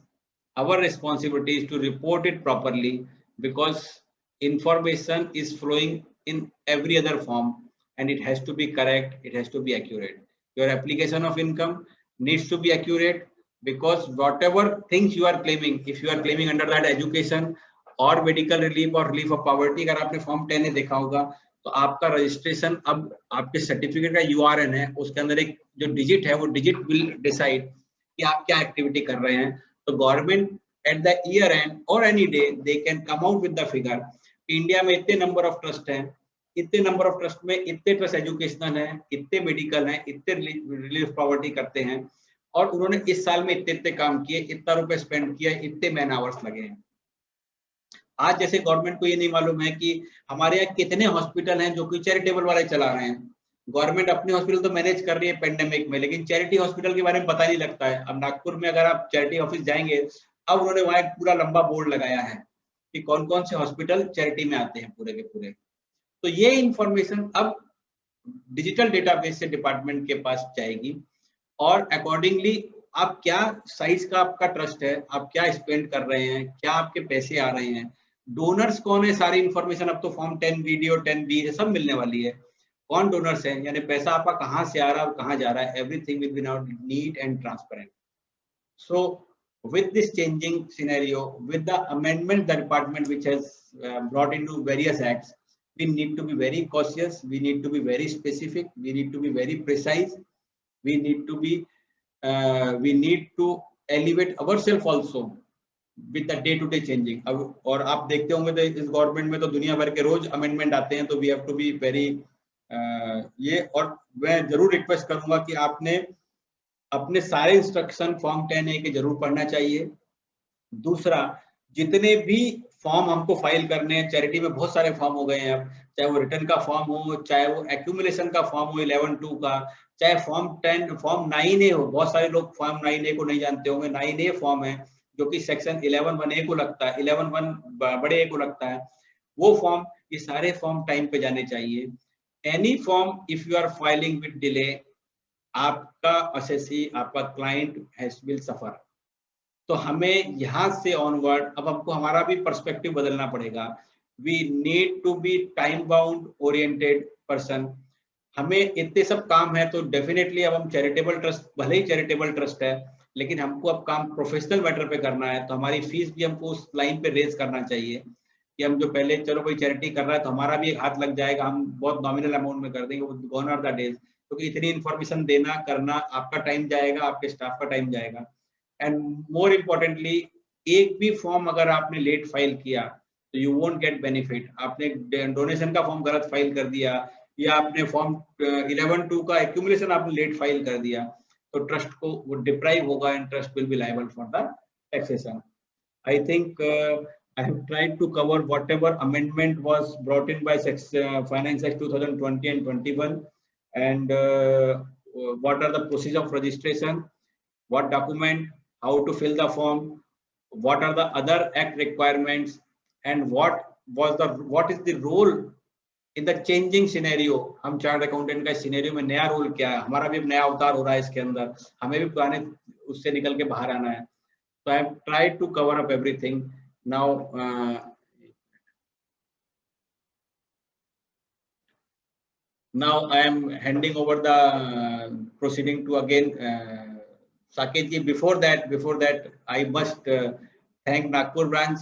Speaker 3: Our responsibility is to report it properly, because information is flowing in every other form and it has to be correct, it has to be accurate. Your application of income needs to be accurate, because whatever things you are claiming, if you are claiming under that education और मेडिकल रिलीफ और रिलीफ ऑफ पॉवर्टी, अगर आपने फॉर्म 10 में देखा होगा तो आपका रजिस्ट्रेशन अब आपके सर्टिफिकेट का यूआरएन है, उसके अंदर एक जो डिजिट है वो डिजिट विल डिसाइड कि आप क्या एक्टिविटी कर रहे हैं. तो government at the year end और any day they can come out with the figure. India में इतने नंबर ऑफ ट्रस्ट हैं, इतने नंबर ऑफ ट्रस्ट में इतने ट्रस्ट एजुकेशनल हैं, इतने मेडिकल हैं, इतने रिलीफ पॉवर्टी करते हैं, और उन्होंने इस साल में इतने काम किए, इतना रुपए स्पेंड किया, इतने मैन आवर्स लगे हैं. आज जैसे गवर्नमेंट को ये नहीं मालूम है कि हमारे यहाँ कितने हॉस्पिटल हैं जो कि चैरिटेबल वाले चला रहे हैं. गवर्नमेंट अपने हॉस्पिटल तो मैनेज कर रही है पेंडेमिक में, लेकिन चैरिटी हॉस्पिटल के बारे में पता नहीं लगता है. अब नागपुर में अगर आप चैरिटी ऑफिस जाएंगे, अब उन्होंने वहां एक पूरा लंबा बोर्ड लगाया है कि कौन कौन से हॉस्पिटल चैरिटी में आते हैं पूरे के पूरे. तो ये इंफॉर्मेशन अब डिजिटल डेटाबेस से डिपार्टमेंट के पास जाएगी, और अकॉर्डिंगली आप क्या साइज का आपका ट्रस्ट है, आप क्या स्पेंड कर रहे हैं, क्या आपके पैसे आ रहे हैं, डोनर्स कौन है, सारी इंफॉर्मेशन अब तो फॉर्म 10 और 10B सब मिलने वाली है. कौन डोनर्स है, यानी पैसा आपका कहाँ से आ रहा है और कहाँ जा रहा है, everything will be now neat and transparent. So with this changing scenario, with the amendment the department which has brought into various acts, we need to be very cautious, we need to be very specific, we need to be very precise, we need to elevate ourselves also with the day-to-day changing. और आप देखते होंगे तो इस गवर्नमेंट में तो दुनिया भर के रोज अमेंडमेंट आते हैं, तो we have to be very ये. और मैं जरूर रिक्वेस्ट करूंगा कि आपने अपने सारे इंस्ट्रक्शन फॉर्म 10A के जरूर पढ़ना चाहिए. दूसरा, जितने भी फॉर्म हमको फाइल करने हैं, चैरिटी में बहुत सारे फॉर्म हो गए हैं अब, चाहे वो रिटर्न का फॉर्म हो, चाहे वो एक्यूमुलेशन का फॉर्म हो 11(2) का, चाहे फॉर्म 9A हो. बहुत सारे लोग फॉर्म 9A को नहीं जानते होंगे. 9A फॉर्म है जो कि सेक्शन 11(1)A को लगता है, 11(1) बड़े ए को लगता है. वो फॉर्म, ये सारे फॉर्म टाइम पे जाने चाहिए. Any form if you are filing with delay, आपका असेसी, आपका क्लाइंट विल सफर. तो हमें यहाँ से ऑनवर्ड अब हमको हमारा भी पर्सपेक्टिव बदलना पड़ेगा. We need to be time bound oriented person. हमें इतने सब काम है तो डेफिनेटली अब हम चैरिटेबल ट्रस्ट, भले ही चैरिटेबल ट्रस्ट है, लेकिन हमको अब काम प्रोफेशनल मैटर पे करना है. तो हमारी फीस भी हमको उस लाइन पे रेज करना चाहिए कि हम जो पहले चलो कोई चैरिटी कर रहा है तो हमारा भी एक हाथ लग जाएगा, हम बहुत नॉमिनल अमाउंट में कर देंगे, गॉन आर द डेज. क्योंकि इतनी इन्फॉर्मेशन देना करना, आपका टाइम जाएगा, आपके स्टाफ का टाइम जाएगा. एंड मोर इम्पोर्टेंटली, एक भी फॉर्म अगर आपने लेट फाइल किया तो यू वोंट गेट बेनिफिट. आपने डोनेशन का फॉर्म गलत फाइल कर दिया, या आपने फॉर्म 11(2) का एक्यूमुलेशन आपने लेट फाइल कर दिया, तो ट्रस्ट को वो डिप्राइव होगा and trust will be liable for the taxation. I think I have tried to cover whatever amendment was brought in by Finance Act 2020 and 21, and what are the procedure of registration, what document, how to fill the form, what are the other act requirements, and what is the role in the changing scenario, हम चार्ट अकाउंटेंट का सिनेरियो में नया रोल क्या है, हमारा भी नया अवतार हो रहा है इसके अंदर, हमें भी पुराने उससे निकल के बाहर आना है. So I have tried to cover up everything. Now I am handing over the proceeding to again Saket ji. Before that, I must thank Nagpur branch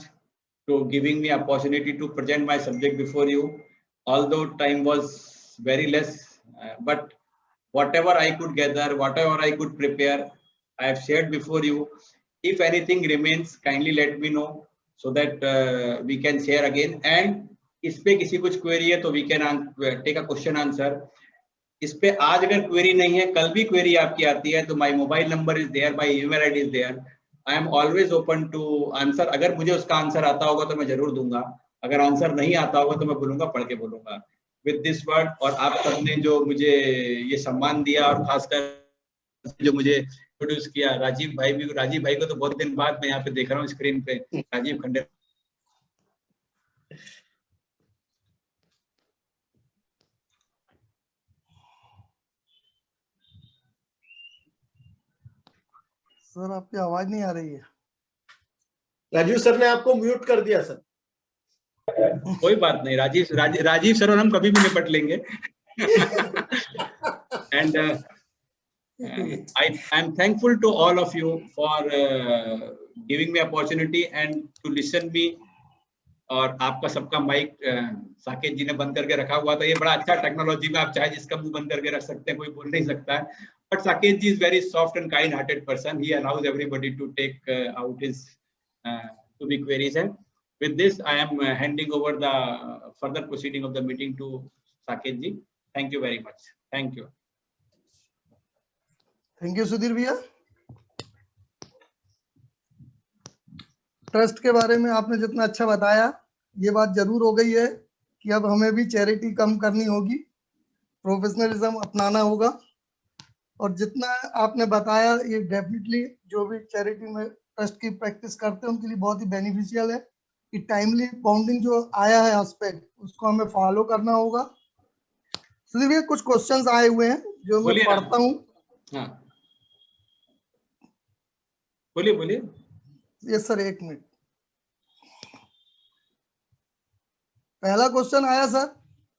Speaker 3: to giving me opportunity to present my subject before you. Although time was very less, but whatever I could gather, whatever I could prepare, I have shared before you. If anything remains, kindly let me know so that we can share again. And इस पे किसी कुछ क्वेरी है तो we can take a question answer. इस पे आज अगर क्वेरी नहीं है, कल भी क्वेरी आपकी आती है तो my mobile number is there, my email ID is there. I am always open to answer. अगर मुझे उसका आंसर आता होगा तो मैं जरूर दूंगा, अगर आंसर नहीं आता होगा तो मैं बोलूंगा, पढ़ के बोलूंगा. विद दिस वर्ड, और आप सबने जो मुझे ये सम्मान दिया और खासकर जो मुझे इंट्रोड्यूस किया, राजीव भाई को तो बहुत दिन बाद मैं यहाँ पे देख रहा हूँ स्क्रीन पे. राजीव खंडे
Speaker 2: सर, आपकी आवाज नहीं आ रही है.
Speaker 4: राजीव सर ने आपको म्यूट कर दिया सर.
Speaker 3: कोई बात नहीं, राजीव सर और हम कभी भी निपट लेंगे. And I am thankful to all of you for giving me opportunity and to listen me. और आपका सबका माइक साकेत जी ने बंद करके रखा हुआ था. ये बड़ा अच्छा टेक्नोलॉजी में, आप चाहे जिसका मुंह बंद करके रख सकते हैं, कोई बोल नहीं सकता है. But Saket ji is very soft and kind-hearted person. He allows everybody to take out his to be queries. And with this, I am handing over the further proceeding of the meeting to Saket ji. Thank you very much. Thank you.
Speaker 2: Thank you Sudhir भैया. ट्रस्ट के बारे में आपने जितना अच्छा बताया, ये बात जरूर हो गई है कि अब हमें भी चैरिटी कम करनी होगी, प्रोफेशनलिज्म अपनाना होगा. और जितना आपने बताया, ये डेफिनेटली जो भी चैरिटी में ट्रस्ट की प्रैक्टिस करते हैं उनके लिए बहुत ही बेनिफिशियल है. कि टाइमली बाउंडिंग जो आया है एस्पेक्ट, उसको हमें फॉलो करना होगा. सुधीर भैया, कुछ क्वेश्चंस आए हुए हैं जो मैं पढ़ता हूँ.
Speaker 3: हाँ, बोलिए.
Speaker 2: यस सर, एक मिनट. पहला क्वेश्चन आया sir,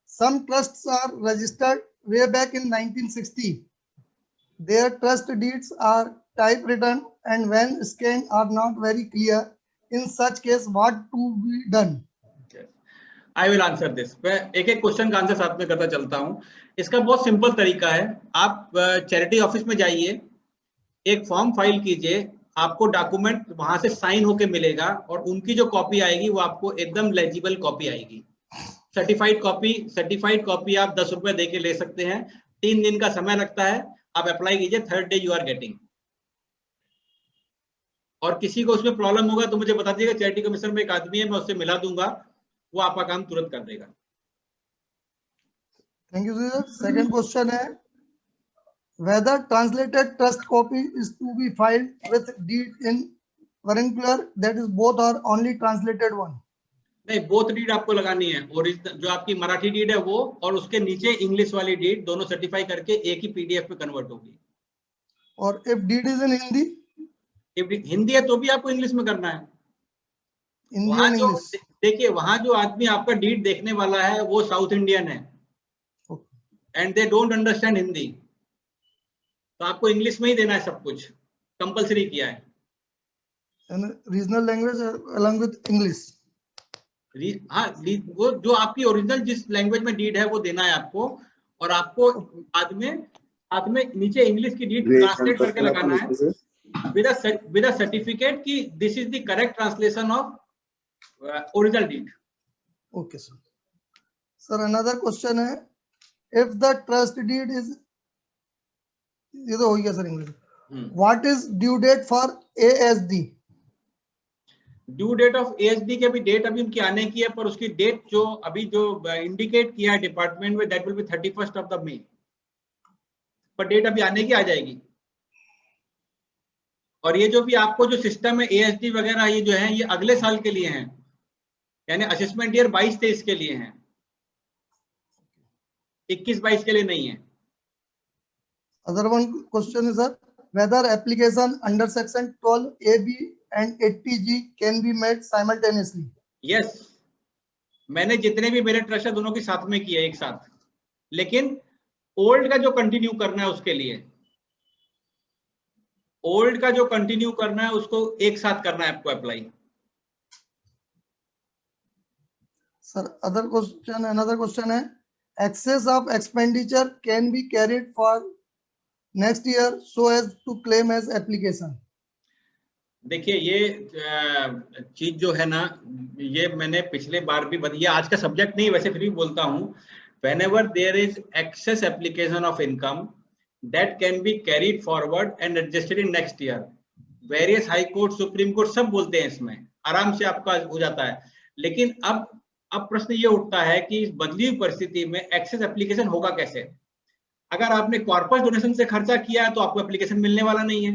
Speaker 2: some trusts are registered way back in 1960. Their trust deeds are typewritten and when scanned are not very clear. In such case, what to be done?
Speaker 3: I will answer this. मैं एक क्वेश्चन का आंसर साथ में करता चलता हूँ. इसका बहुत सिंपल तरीका है. आप चैरिटी ऑफिस में जाइए, एक फॉर्म फाइल कीजिए, आपको डॉक्यूमेंट वहां से साइन होके मिलेगा और उनकी जो कॉपी आएगी वो आपको एकदम लेजिबल कॉपी आएगी. सर्टिफाइड कॉपी आप 10 रुपए दे के ले सकते हैं. 3 दिन का समय लगता है. आप अप्लाई कीजिए, 3rd day you are getting. और किसी को उसमें प्रॉब्लम होगा तो मुझे बता दीजिएगा. चैरिटी कमिश्नर में एक आदमी है, मैं उससे मिला दूंगा, वो आपका काम तुरंत कर देगा.
Speaker 2: Thank you sir. Second question है, whether translated trust copy is to be filed with deed in vernacular, that is both or only translated one?
Speaker 3: नहीं, बोथ डीड आपको लगानी है. ओरिजिनल जो आपकी मराठी डीड है वो, और उसके नीचे इंग्लिश वाली डीड, दोनों सर्टिफाई करके एक ही पीडीएफ पे कन्वर्ट होगी.
Speaker 2: और if deed is in Hindi?
Speaker 3: Hindi है तो भी आपको इंग्लिश में करना है.
Speaker 2: वहाँ जो
Speaker 3: देखिए, वहां जो आदमी आपका डीड देखने वाला है वो साउथ इंडियन है and they don't understand Hindi, तो आपको इंग्लिश में ही देना है. सब कुछ कंपलसरी किया है.
Speaker 2: Regional language along with English.
Speaker 3: हाँ, वो जो आपकी ओरिजिनल जिस लैंग्वेज में डीड है वो देना है आपको. और आपको बाद में नीचे इंग्लिश की डीड ट्रांसलेट करके लगाना है with a certificate कि this is the correct translation of original deed.
Speaker 2: Okay sir. Sir, another question है, if the trust deed is, ये तो हो गया sir English. What is due date for ASD?
Speaker 3: Due date of ASD की अभी डेट अभी उनकी आने की है, पर उसकी डेट जो अभी जो इंडिकेट किया है डिपार्टमेंट में, that will be 31st of the May. पर डेट अभी आने की आ जाएगी. और ये जो भी आपको जो सिस्टम है ASD वगैरह, ये जो है ये अगले साल के लिए हैं, यानी असेसमेंट ईयर 22-23 के लिए हैं. 21-22 के लिए नहीं है।
Speaker 2: Other one question is, sir, whether application under section 12AB and 80G can be made simultaneously.
Speaker 3: Yes, मैंने जितने भी मेरे ट्रस्ट है दोनों के साथ में किए एक साथ, लेकिन ओल्ड का जो कंटिन्यू करना है उसके लिए, ओल्ड का जो कंटिन्यू करना है उसको एक साथ करना है आपको अप्लाई।
Speaker 2: Sir, another question है, excess of expenditure can be carried for next year so as to claim as application.
Speaker 3: देखिए ये चीज जो है ना, ये मैंने पिछले बार भी ये आज का सब्जेक्ट नहीं वैसे फिर भी बोलता हूँ, whenever there is excess application of income that can be carried forward and adjusted in next year. Various high court, supreme court सब बोलते हैं इसमें आराम से आपका हो जाता है, लेकिन अब प्रश्न ये उठता है कि इस बदली हुई परिस्थिति में एक्सेस एप्लीकेशन होगा कैसे। अगर आपने कॉर्पस डोनेशन से खर्चा किया है तो आपको एप्लीकेशन मिलने वाला नहीं है,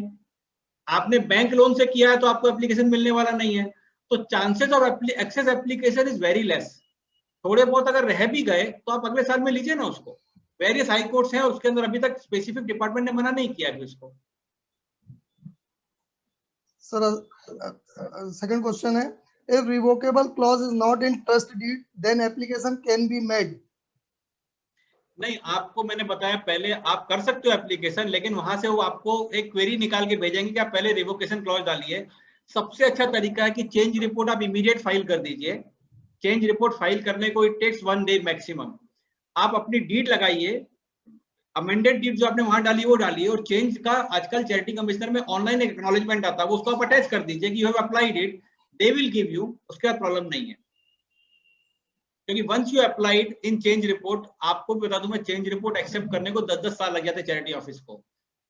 Speaker 3: आपने बैंक लोन से किया है तो आपको एप्लीकेशन मिलने वाला नहीं है, तो chances of excess application is very less. थोड़े बहुत अगर रह भी गए तो आप अगले साल में लीजिए ना उसको। वेरियस हाई कोर्ट्स हैं, उसके अंदर अभी तक स्पेसिफिक डिपार्टमेंट ने मना नहीं किया इसको।
Speaker 2: Sir, second question है, if revocable clause is not in trust deed, then application can be made.
Speaker 3: नहीं, आपको मैंने बताया पहले आप कर सकते हो एप्लीकेशन, लेकिन वहां से वो आपको एक क्वेरी निकाल के भेजेंगे कि आप पहले रिवोकेशन क्लॉज डालिए। सबसे अच्छा तरीका है कि चेंज रिपोर्ट आप इमीडिएट फाइल कर दीजिए। चेंज रिपोर्ट फाइल करने को इट टेक्स 1 डे मैक्सिमम। आप अपनी डीड लगाइए, अमेंडेड डीड जो आपने वहां डाली वो डालिए, और चेंज का आजकल चैरिटी कमिश्नर में ऑनलाइन एक्नॉलेजमेंट आता है, वो उसको आप अटैच कर दीजिए कि you have applied it, they will give you, उसके बाद प्रॉब्लम नहीं है। क्योंकि once you applied in change report, आपको भी बता दूं मैं, चेंज रिपोर्ट एक्सेप्ट करने को 10-10 साल लग जाते हैं चैरिटी ऑफिस को,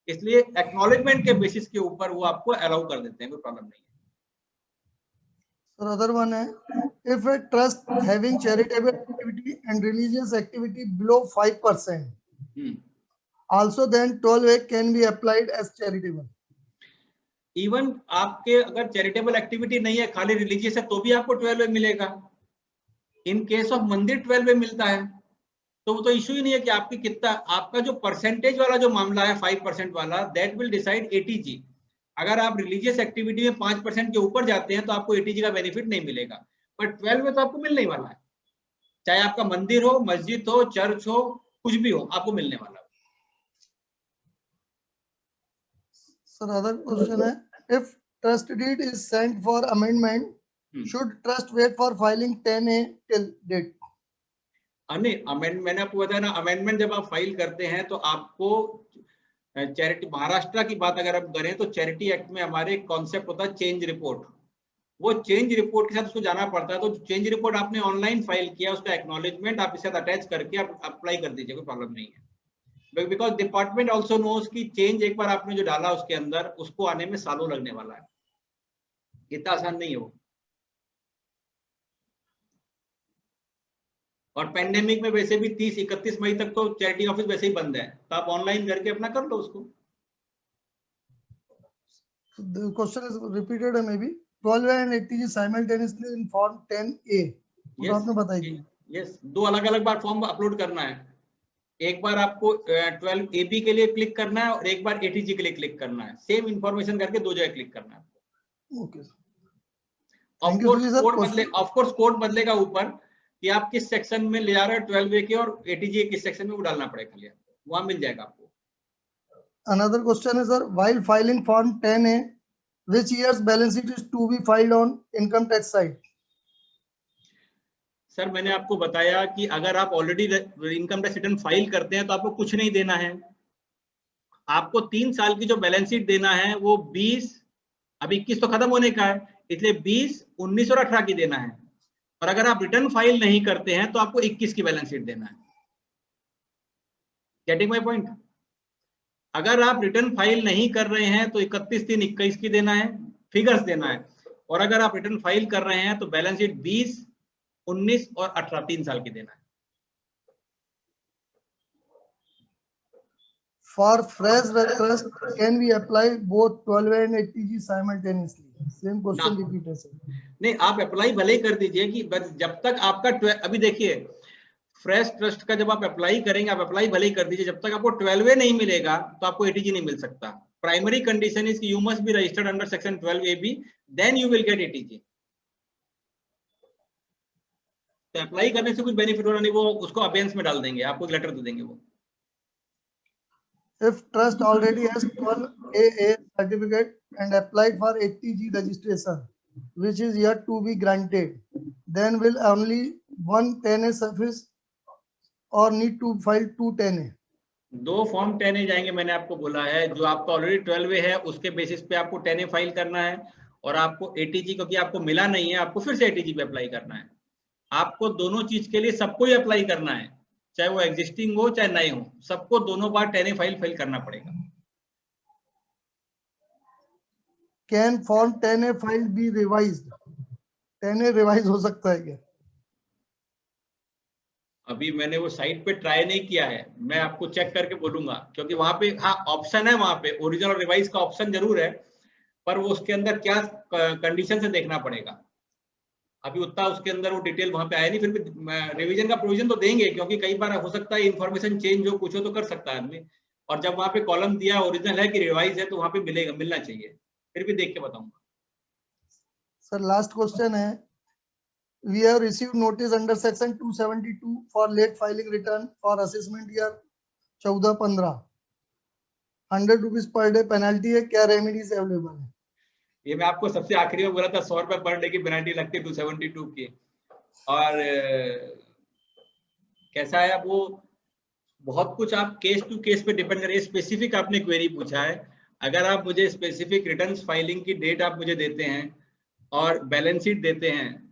Speaker 3: इसलिए एक्नॉलेजमेंट के बेसिस के ऊपर वो आपको अलाउ कर देते हैं, कोई प्रॉब्लम नहीं है।
Speaker 2: Sir, other one है, if a trust having charitable activity and religious activity below 5%, also then 12A can be applied as charitable.
Speaker 3: Even आपके अगर चैरिटेबल एक्टिविटी नहीं है, खाली रिलीजियस है, तो भी आपको 12A मिलेगा। इन केस ऑफ मंदिर 12A मिलता है, तो वो तो इशू ही नहीं है कि आपकी कितना, आपका जो परसेंटेज वाला जो मामला है 5% वाला, दैट विल डिसाइड ATG। अगर आप रिलीजियस एक्टिविटी में 5% के ऊपर जाते हैं तो आपको ATG का बेनिफिट नहीं मिलेगा, पर 12 में तो आपको मिलने वाला है, चाहे आपका मंदिर हो, मस्जिद हो, चर्च हो, कुछ भी हो, आपको मिलने वाला है।
Speaker 2: Sir, other question है, if trust deed is sent for amendment, should trust wait for filing 10A till date?
Speaker 3: नहीं, अमेंड मैंने आपको बताया ना, अमेंडमेंट जब आप फाइल करते हैं तो आपको चैरिटी, महाराष्ट्र की बात अगर आप करें तो चैरिटी एक्ट में हमारे एक कॉन्सेप्ट होता है चेंज रिपोर्ट। वो चेंज रिपोर्ट के साथ उसको जाना पड़ता है, तो चेंज रिपोर्ट आपने ऑनलाइन फाइल किया, उसका एक्नॉलेजमेंट आप इसके साथ अटैच करके आप अप्लाई कर दीजिए, कोई प्रॉब्लम नहीं है। बिकॉज डिपार्टमेंट ऑल्सो नोज कि चेंज एक बार आपने जो डाला उसके अंदर, उसको आने में सालों लगने वाला है, इतना आसान नहीं है वो। और पेंडेमिक में वैसे भी 30-31 मई तक तो चैरिटी ऑफिस वैसे ही बंद है, तो आप ऑनलाइन करके अपना कर लो उसको।
Speaker 2: The question is repeated है maybe, 12A and 80G simultaneously in form 10A. तो आपने बताई।
Speaker 3: यस, 2 अलग-अलग बार फॉर्म अपलोड करना है। एक बार आपको 12AB के लिए क्लिक करना है और एक बार ATG के लिए क्लिक करना है, सेम इंफॉर्मेशन करके 2 जगह क्लिक करना है।
Speaker 2: ओके,
Speaker 3: ऑफ कोर्स कोड बदलेगा ऊपर कि आप किस सेक्शन में ले जा रहे हो 12A के, और ATG किस सेक्शन में वो डालना पड़ेगा, खाली वहां मिल जाएगा आपको।
Speaker 2: Another question is, sir, while filing form 10A, which year's balance sheet is to be filed on income tax side?
Speaker 3: Sir मैंने आपको बताया कि अगर आप already income tax return file करते हैं तो आपको कुछ नहीं देना है, आपको 3 साल की जो बैलेंस शीट देना है वो 20, अभी 21 तो खत्म होने का है, इसलिए 20, 19 और 18 की देना है। और अगर आप रिटर्न फाइल नहीं करते हैं तो आपको 21 की बैलेंस शीट देना है। Getting my point? अगर आप रिटर्न फाइल नहीं कर रहे हैं तो 31/3/21 की देना है, फिगर्स देना है, और अगर आप रिटर्न फाइल कर रहे हैं तो बैलेंस शीट 20, 19 और 18 3 साल की देना है।
Speaker 2: For fresh trust can we apply both 12A and 80G simultaneously? Same question repeated, sir.
Speaker 3: नहीं, आप अप्लाई भले ही कर दीजिए कि जब तक आपका अभी देखिए फ्रेश ट्रस्ट का जब आप अप्लाई करेंगे, आप अप्लाई भले ही कर दीजिए, जब तक आपको 12A नहीं मिलेगा तो आपको एटीजी नहीं मिल सकता। Primary condition is you must be registered under section 12AB, then you will get ATG. तो अप्लाई करने से कुछ बेनिफिट होना नहीं, वो उसको अबेंस में डाल देंगे, आपको लेटर दे देंगे वो।
Speaker 2: If trust already has 12AA certificate and applied for 80G registration, which is yet to be granted, then will only one 10A suffice or need to file two 10A?
Speaker 3: 2 form 10A जाएंगे, मैंने आपको बोला है। जो आपका ऑलरेडी 12A है उसके बेसिस पे आपको 10A फाइल करना है, और आपको एटीजी क्योंकि आपको मिला नहीं है, आपको फिर से एटीजी पे अप्लाई करना है। आपको दोनों चीज के लिए सबको ही अप्लाई करना है, चाहे वो एग्जिस्टिंग हो चाहे नए हो, सबको दोनों बार 10A फाइल करना पड़ेगा।
Speaker 2: Can form 10A file be revised? 10A revise हो सकता है क्या?
Speaker 3: अभी मैंने वो साइट पे ट्राई नहीं किया है, मैं आपको चेक करके बोलूंगा, क्योंकि वहां पे हाँ ऑप्शन है, वहां पे ओरिजिनल और रिवाइज का ऑप्शन जरूर है, पर वो उसके अंदर क्या कंडीशन से देखना पड़ेगा। अभी उतना उसके अंदर वो डिटेल वहां पे आया नहीं, फिर भी रिवीजन का प्रोविजन तो देंगे, क्योंकि कई बार हो सकता है इन्फॉर्मेशन चेंज हो, कुछ हो तो कर सकता है आदमी। और जब वहां पे कॉलम दिया ओरिजिनल है कि रिवाइज है, तो वहां पे मिलना चाहिए, फिर भी देख के बताऊंगा।
Speaker 2: सर लास्ट क्वेश्चन है, we have received notice under section 272 for late filing return for assessment year 14-15, 100 rupees per day penalty है, क्या रेमेडीज अवेलेबल है?
Speaker 3: ये मैं आपको सबसे आखिरी में बोला था, 100 रुपए पर डे की पेनल्टी लगती है 272 की। और कैसा है, अब वो बहुत कुछ आप केस टू केस पे डिपेंड करें। स्पेसिफिक आपने क्वेरी पूछा है, अगर आप मुझे स्पेसिफिक रिटर्न्स फाइलिंग की डेट आप मुझे देते हैं और बैलेंस शीट देते हैं,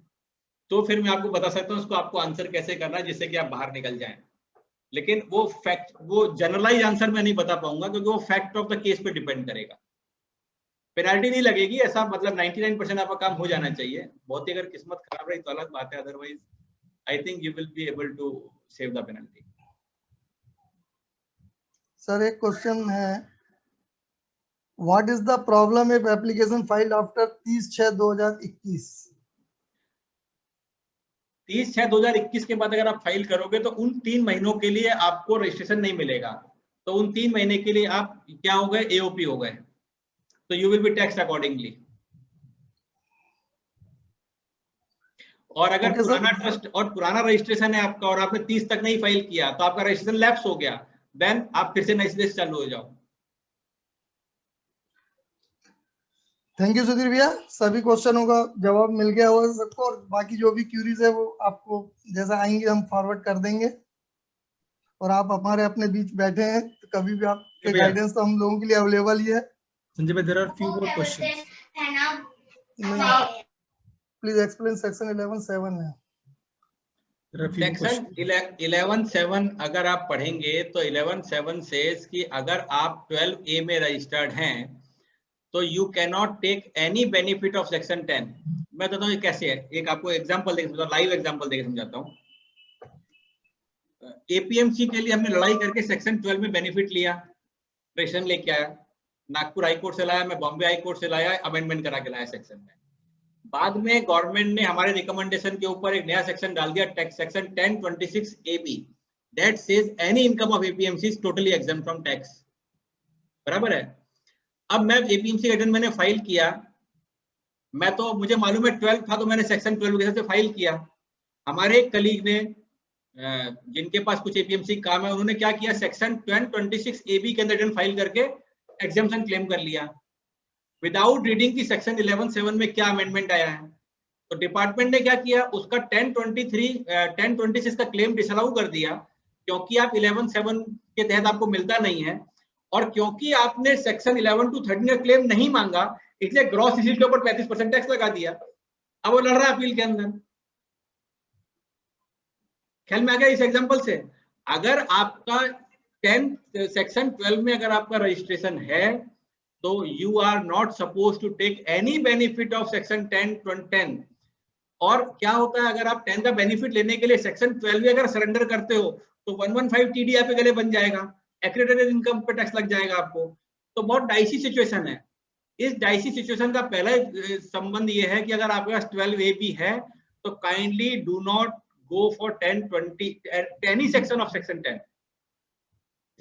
Speaker 3: तो फिर मैं आपको बता सकता हूँ उसको आपको आंसर कैसे करना है जिससे कि आप बाहर निकल जाएं। लेकिन वो फैक्ट, वो जनरलाइज आंसर मैं नहीं बता पाऊंगा, क्योंकि वो फैक्ट ऑफ द केस पे डिपेंड करेगा। पेनल्टी नहीं लगेगी ऐसा मतलब 99% आपका काम हो जाना चाहिए। बहुत ही अगर किस्मत खराब रही तो अलग बात है, otherwise I think you will be able to save the penalty.
Speaker 2: Sir एक क्वेश्चन है, what is the problem if application filed after 30/6/2021?
Speaker 3: 30/6/2021 के बाद अगर आप फाइल करोगे तो उन 3 महीनों के लिए आपको रजिस्ट्रेशन नहीं मिलेगा, तो उन 3 महीने के लिए आप क्या हो गए, एओपी हो गए, तो you will B taxed accordingly. और अगर
Speaker 2: Okay,
Speaker 3: पुराना ट्रस्ट और पुराना रजिस्ट्रेशन है आपका और आपने 30 तक नहीं फाइल किया, तो आपका रजिस्ट्रेशन लैप्स हो गया, देन आप फिर से नए सिरे से चालू हो जाओ।
Speaker 2: थैंक यू सुधीर भैया, सभी क्वेश्चनों का जवाब मिल गया होगा सबको, और बाकी जो भी क्यूरीज है वो आपको जैसा आएंगे हम फॉरवर्ड कर देंगे। और आप हमारे अपने बीच बैठे हैं तो कभी भी आपके
Speaker 1: भैया।
Speaker 2: गाइडेंस तो हम लोगों के लिए अवेलेबल ही है।
Speaker 1: Sanjay bhai, there are few more questions.
Speaker 2: Please explain section 11(7) है।
Speaker 1: There are few
Speaker 3: section
Speaker 1: questions.
Speaker 3: 11(7) अगर आप पढ़ेंगे तो 11(7) सेज कि अगर आप 12A में रजिस्टर्ड हैं तो you can not take any benefit of section 10। मैं बताता हूँ ये कैसे है, एक आपको एग्जांपल देकर, लाइव एग्जांपल देकर समझाता हूँ। एपीएमसी के लिए हमने लड़ाई करके सेक्शन 12 में बेनिफिट लिया, रजिस्ट्रेशन लेके आया, नागपुर हाई कोर्ट से लाया, मैं बॉम्बे हाई कोर्ट से लाया, अमेंडमेंट करा के लाया सेक्शन में। बाद में गवर्नमेंट ने हमारे रिकमेंडेशन के ऊपर एक नया सेक्शन डाल दिया, section 1026AB, that says any income of APMC is totally exempt from tax. बराबर है। अब मैं एपीएमसी रिटर्न मैंने फाइल किया, मैं तो मुझे मालूम है 12 था तो मैंने सेक्शन 12 के हिसाब से फाइल किया। हमारे एक कलीग ने जिनके पास कुछ एपीएमसी काम है, उन्होंने क्या किया, सेक्शन 1026AB के अंदर रिटर्न फाइल करके एग्जम्पशन क्लेम कर लिया विदाउट रीडिंग की सेक्शन 11(7) में क्या अमेंडमेंट आया है। तो डिपार्टमेंट ने क्या किया, उसका 1026 का क्लेम डिसअलाउ कर दिया, क्योंकि आप 11(7) के तहत आपको मिलता नहीं है, और क्योंकि आपने सेक्शन 11 to 13 का क्लेम नहीं मांगा, इसलिए ग्रॉस रिसीट के ऊपर 35% टैक्स लगा दिया। अब वो लड़ रहा है अपील के अंदर। ख्याल में आ गया इस एग्जांपल से? अगर आपका सेक्शन 12 में अगर आपका रजिस्ट्रेशन है तो you are not suppose to take any benefit of section 10. और क्या होता है, अगर आप 10 का बेनिफिट लेने के लिए सेक्शन 12 में अगर सरेंडर करते हो तो 115 TD आपके गले बन जाएगा, एक्रेडिटेड इनकम पे टैक्स लग जाएगा आपको। तो बहुत डाइसी सिचुएशन है। इस डाइसी सिचुएशन का पहला संबंध ये है कि अगर आपके पास 12AB है तो kindly do not go for 1020 any section of section 10.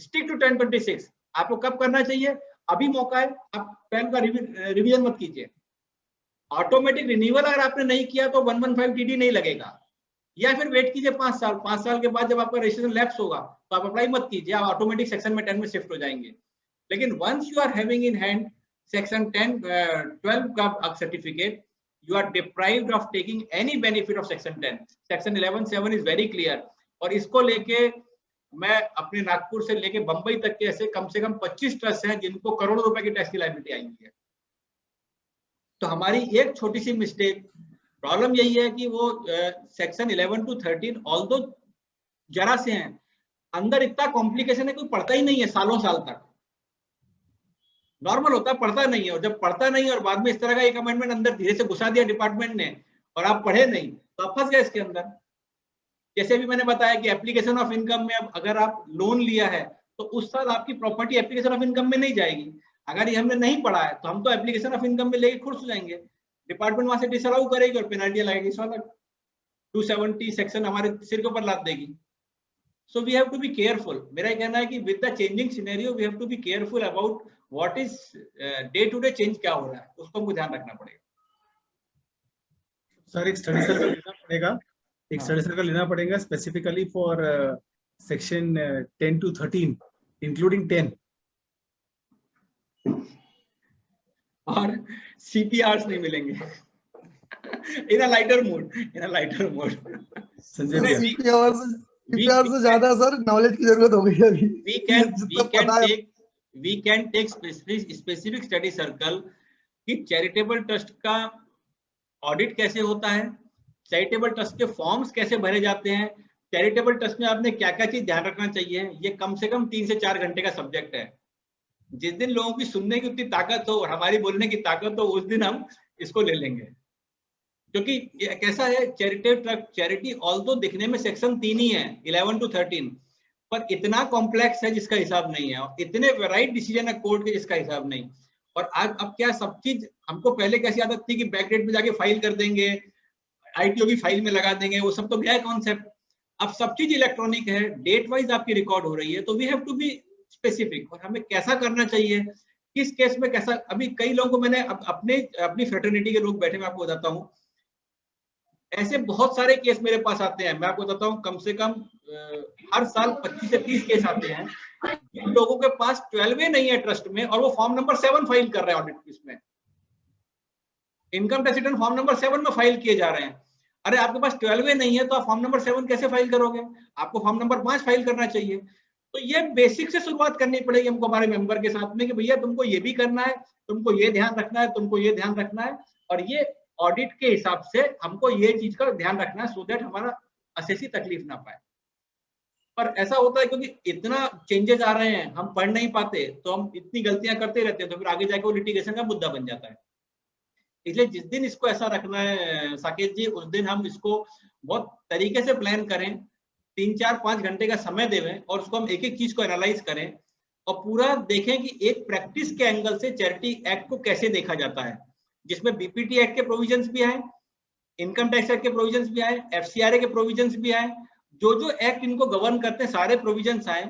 Speaker 3: Stick to 1026. आपको कब करना चाहिए? अभी मौका है, आप 10 का रिवीजन मत कीजिए। ऑटोमेटिक रिन्यूअल अगर आपने नहीं किया तो 115 TD नहीं लगेगा, या फिर वेट कीजिए 5 साल। 5 साल के बाद जब आपका रजिस्ट्रेशन लैप्स होगा तो आप अप्लाई मत कीजिए, आप ऑटोमेटिक सेक्शन में 10 में शिफ्ट हो जाएंगे। लेकिन once you are having in hand section 12 का certificate, you are deprived of taking any benefit of section 10. section 11(7) is very clear, और इसको लेके मैं अपने नागपुर से लेके बंबई तक के ऐसे कम से कम 25 ट्रस्ट हैं जिनको करोड़ों रुपए की टैक्स की लायबिलिटी आई हुई है। तो हमारी एक छोटी सी मिस्टेक, प्रॉब्लम यही है कि वो सेक्शन 11 to 13 ऑल्दो जरा से हैं, अंदर इतना कॉम्प्लिकेशन है कोई पढ़ता ही नहीं है सालों साल तक। नॉर्मल होता है, पढ़ता नहीं है, और जब पढ़ता नहीं है और बाद में इस तरह का एक अमेंडमेंट अंदर धीरे से घुसा दिया डिपार्टमेंट ने और आप पढ़े नहीं तो आप फंस गए इसके अंदर। जैसे भी मैंने बताया कि एप्लीकेशन ऑफ इनकम में अब अगर आप लोन लिया है तो उस साल आपकी प्रॉपर्टी एप्लीकेशन ऑफ इनकम में नहीं जाएगी। अगर ये हमने नहीं पढ़ा है तो हम तो एप्लीकेशन ऑफ इनकम में लेके खुश हो जाएंगे, डिपार्टमेंट वहां से डिसअलाउ करेगी और पेनल्टी लगेगी 270 सेक्शन हमारे सिर के ऊपर लाद देगी। So we have to be careful. मेरा कहना है कि with the changing scenario we have to be careful about what is day to day change क्या हो रहा है, उसको हमको ध्यान रखना पड़ेगा।
Speaker 1: सर एक स्टडी सर्कल लेना पड़ेगा, एक स्टडी सर्कल लेना पड़ेगा specifically for section 10 to 13 including 10
Speaker 3: और CPRs नहीं मिलेंगे in a lighter mood।
Speaker 1: Sanjay भैया
Speaker 2: CPR से ज्यादा सर नॉलेज की जरूरत हो गई अभी।
Speaker 3: we can take specific study circle कि चैरिटेबल ट्रस्ट का ऑडिट कैसे होता है, चैरिटेबल ट्रस्ट के फॉर्म्स कैसे भरे जाते हैं, चैरिटेबल ट्रस्ट में आपने क्या क्या चीज ध्यान रखना चाहिए। ये कम से कम 3 से 4 घंटे का सब्जेक्ट है। जिस दिन लोगों की सुनने की उतनी ताकत हो और हमारी बोलने की ताकत हो उस दिन हम इसको ले लेंगे, क्योंकि कैसा है चैरिटी ऑल्दो दिखने में सेक्शन 3 ही है 11 to 13, पर इतना कॉम्प्लेक्स है जिसका हिसाब नहीं है, और इतने वेराइट डिसीजन है कोर्ट के जिसका हिसाब नहीं। और आज अब क्या सब चीज, हमको पहले कैसी आदत थी कि बैकडेट में जाके फाइल कर देंगे, ITO की फाइल में लगा देंगे, वो सब तो गया कॉन्सेप्ट। अब सब चीज इलेक्ट्रॉनिक है, डेट वाइज आपकी रिकॉर्ड हो रही है, तो we have to be specific. और हमें कैसा करना चाहिए, किस केस में कैसा। अभी कई लोगों को मैंने अपनी फ्रेटर्निटी के लोग बैठे, मैं आपको बताता हूँ, ऐसे बहुत सारे केस मेरे पास आते हैं। मैं आपको बताता हूँ कम से कम हर साल 25 से 30 केस आते हैं। इन लोगों के पास 12 नहीं है ट्रस्ट में और वो फॉर्म नंबर 7 फाइल कर रहे हैं ऑडिट इसमें, income tax return form number 7 में फाइल किए जा रहे हैं। अरे आपके पास 12 नहीं है तो आप फॉर्म नंबर 7 कैसे फाइल करोगे, आपको फॉर्म नंबर 5 फाइल करना चाहिए। तो ये बेसिक से शुरुआत करनी पड़ेगी हमको हमारे मेंबर के साथ में कि भैया तुमको ये भी करना है, तुमको ये ध्यान रखना है, तुमको ये ध्यान रखना है, और ये ऑडिट के हिसाब से हमको ये चीज का ध्यान रखना है, सो दैट हमारा असेसी तकलीफ ना पाए। पर ऐसा होता है क्योंकि इतना चेंजेस आ रहे हैं, हम पढ़ नहीं पाते, तो हम इतनी गलतियां करते रहते हैं, तो फिर आगे जाके वो लिटिगेशन का मुद्दा बन जाता है। इसलिए जिस दिन इसको ऐसा रखना है साकेत जी, उस दिन हम इसको बहुत तरीके से प्लान करें, 3, 4, 5 घंटे का समय देवें और उसको हम एक एक चीज को एनालाइज करें और पूरा देखें कि एक प्रैक्टिस के एंगल से चैरिटी एक्ट को कैसे देखा जाता है, जिसमें BPT एक्ट के प्रोविजंस भी आए, इनकम टैक्स एक्ट के प्रोविजंस भी आए, FCRA के प्रोविजंस भी आए, जो एक्ट इनको गवर्न करते हैं सारे प्रोविजंस आए।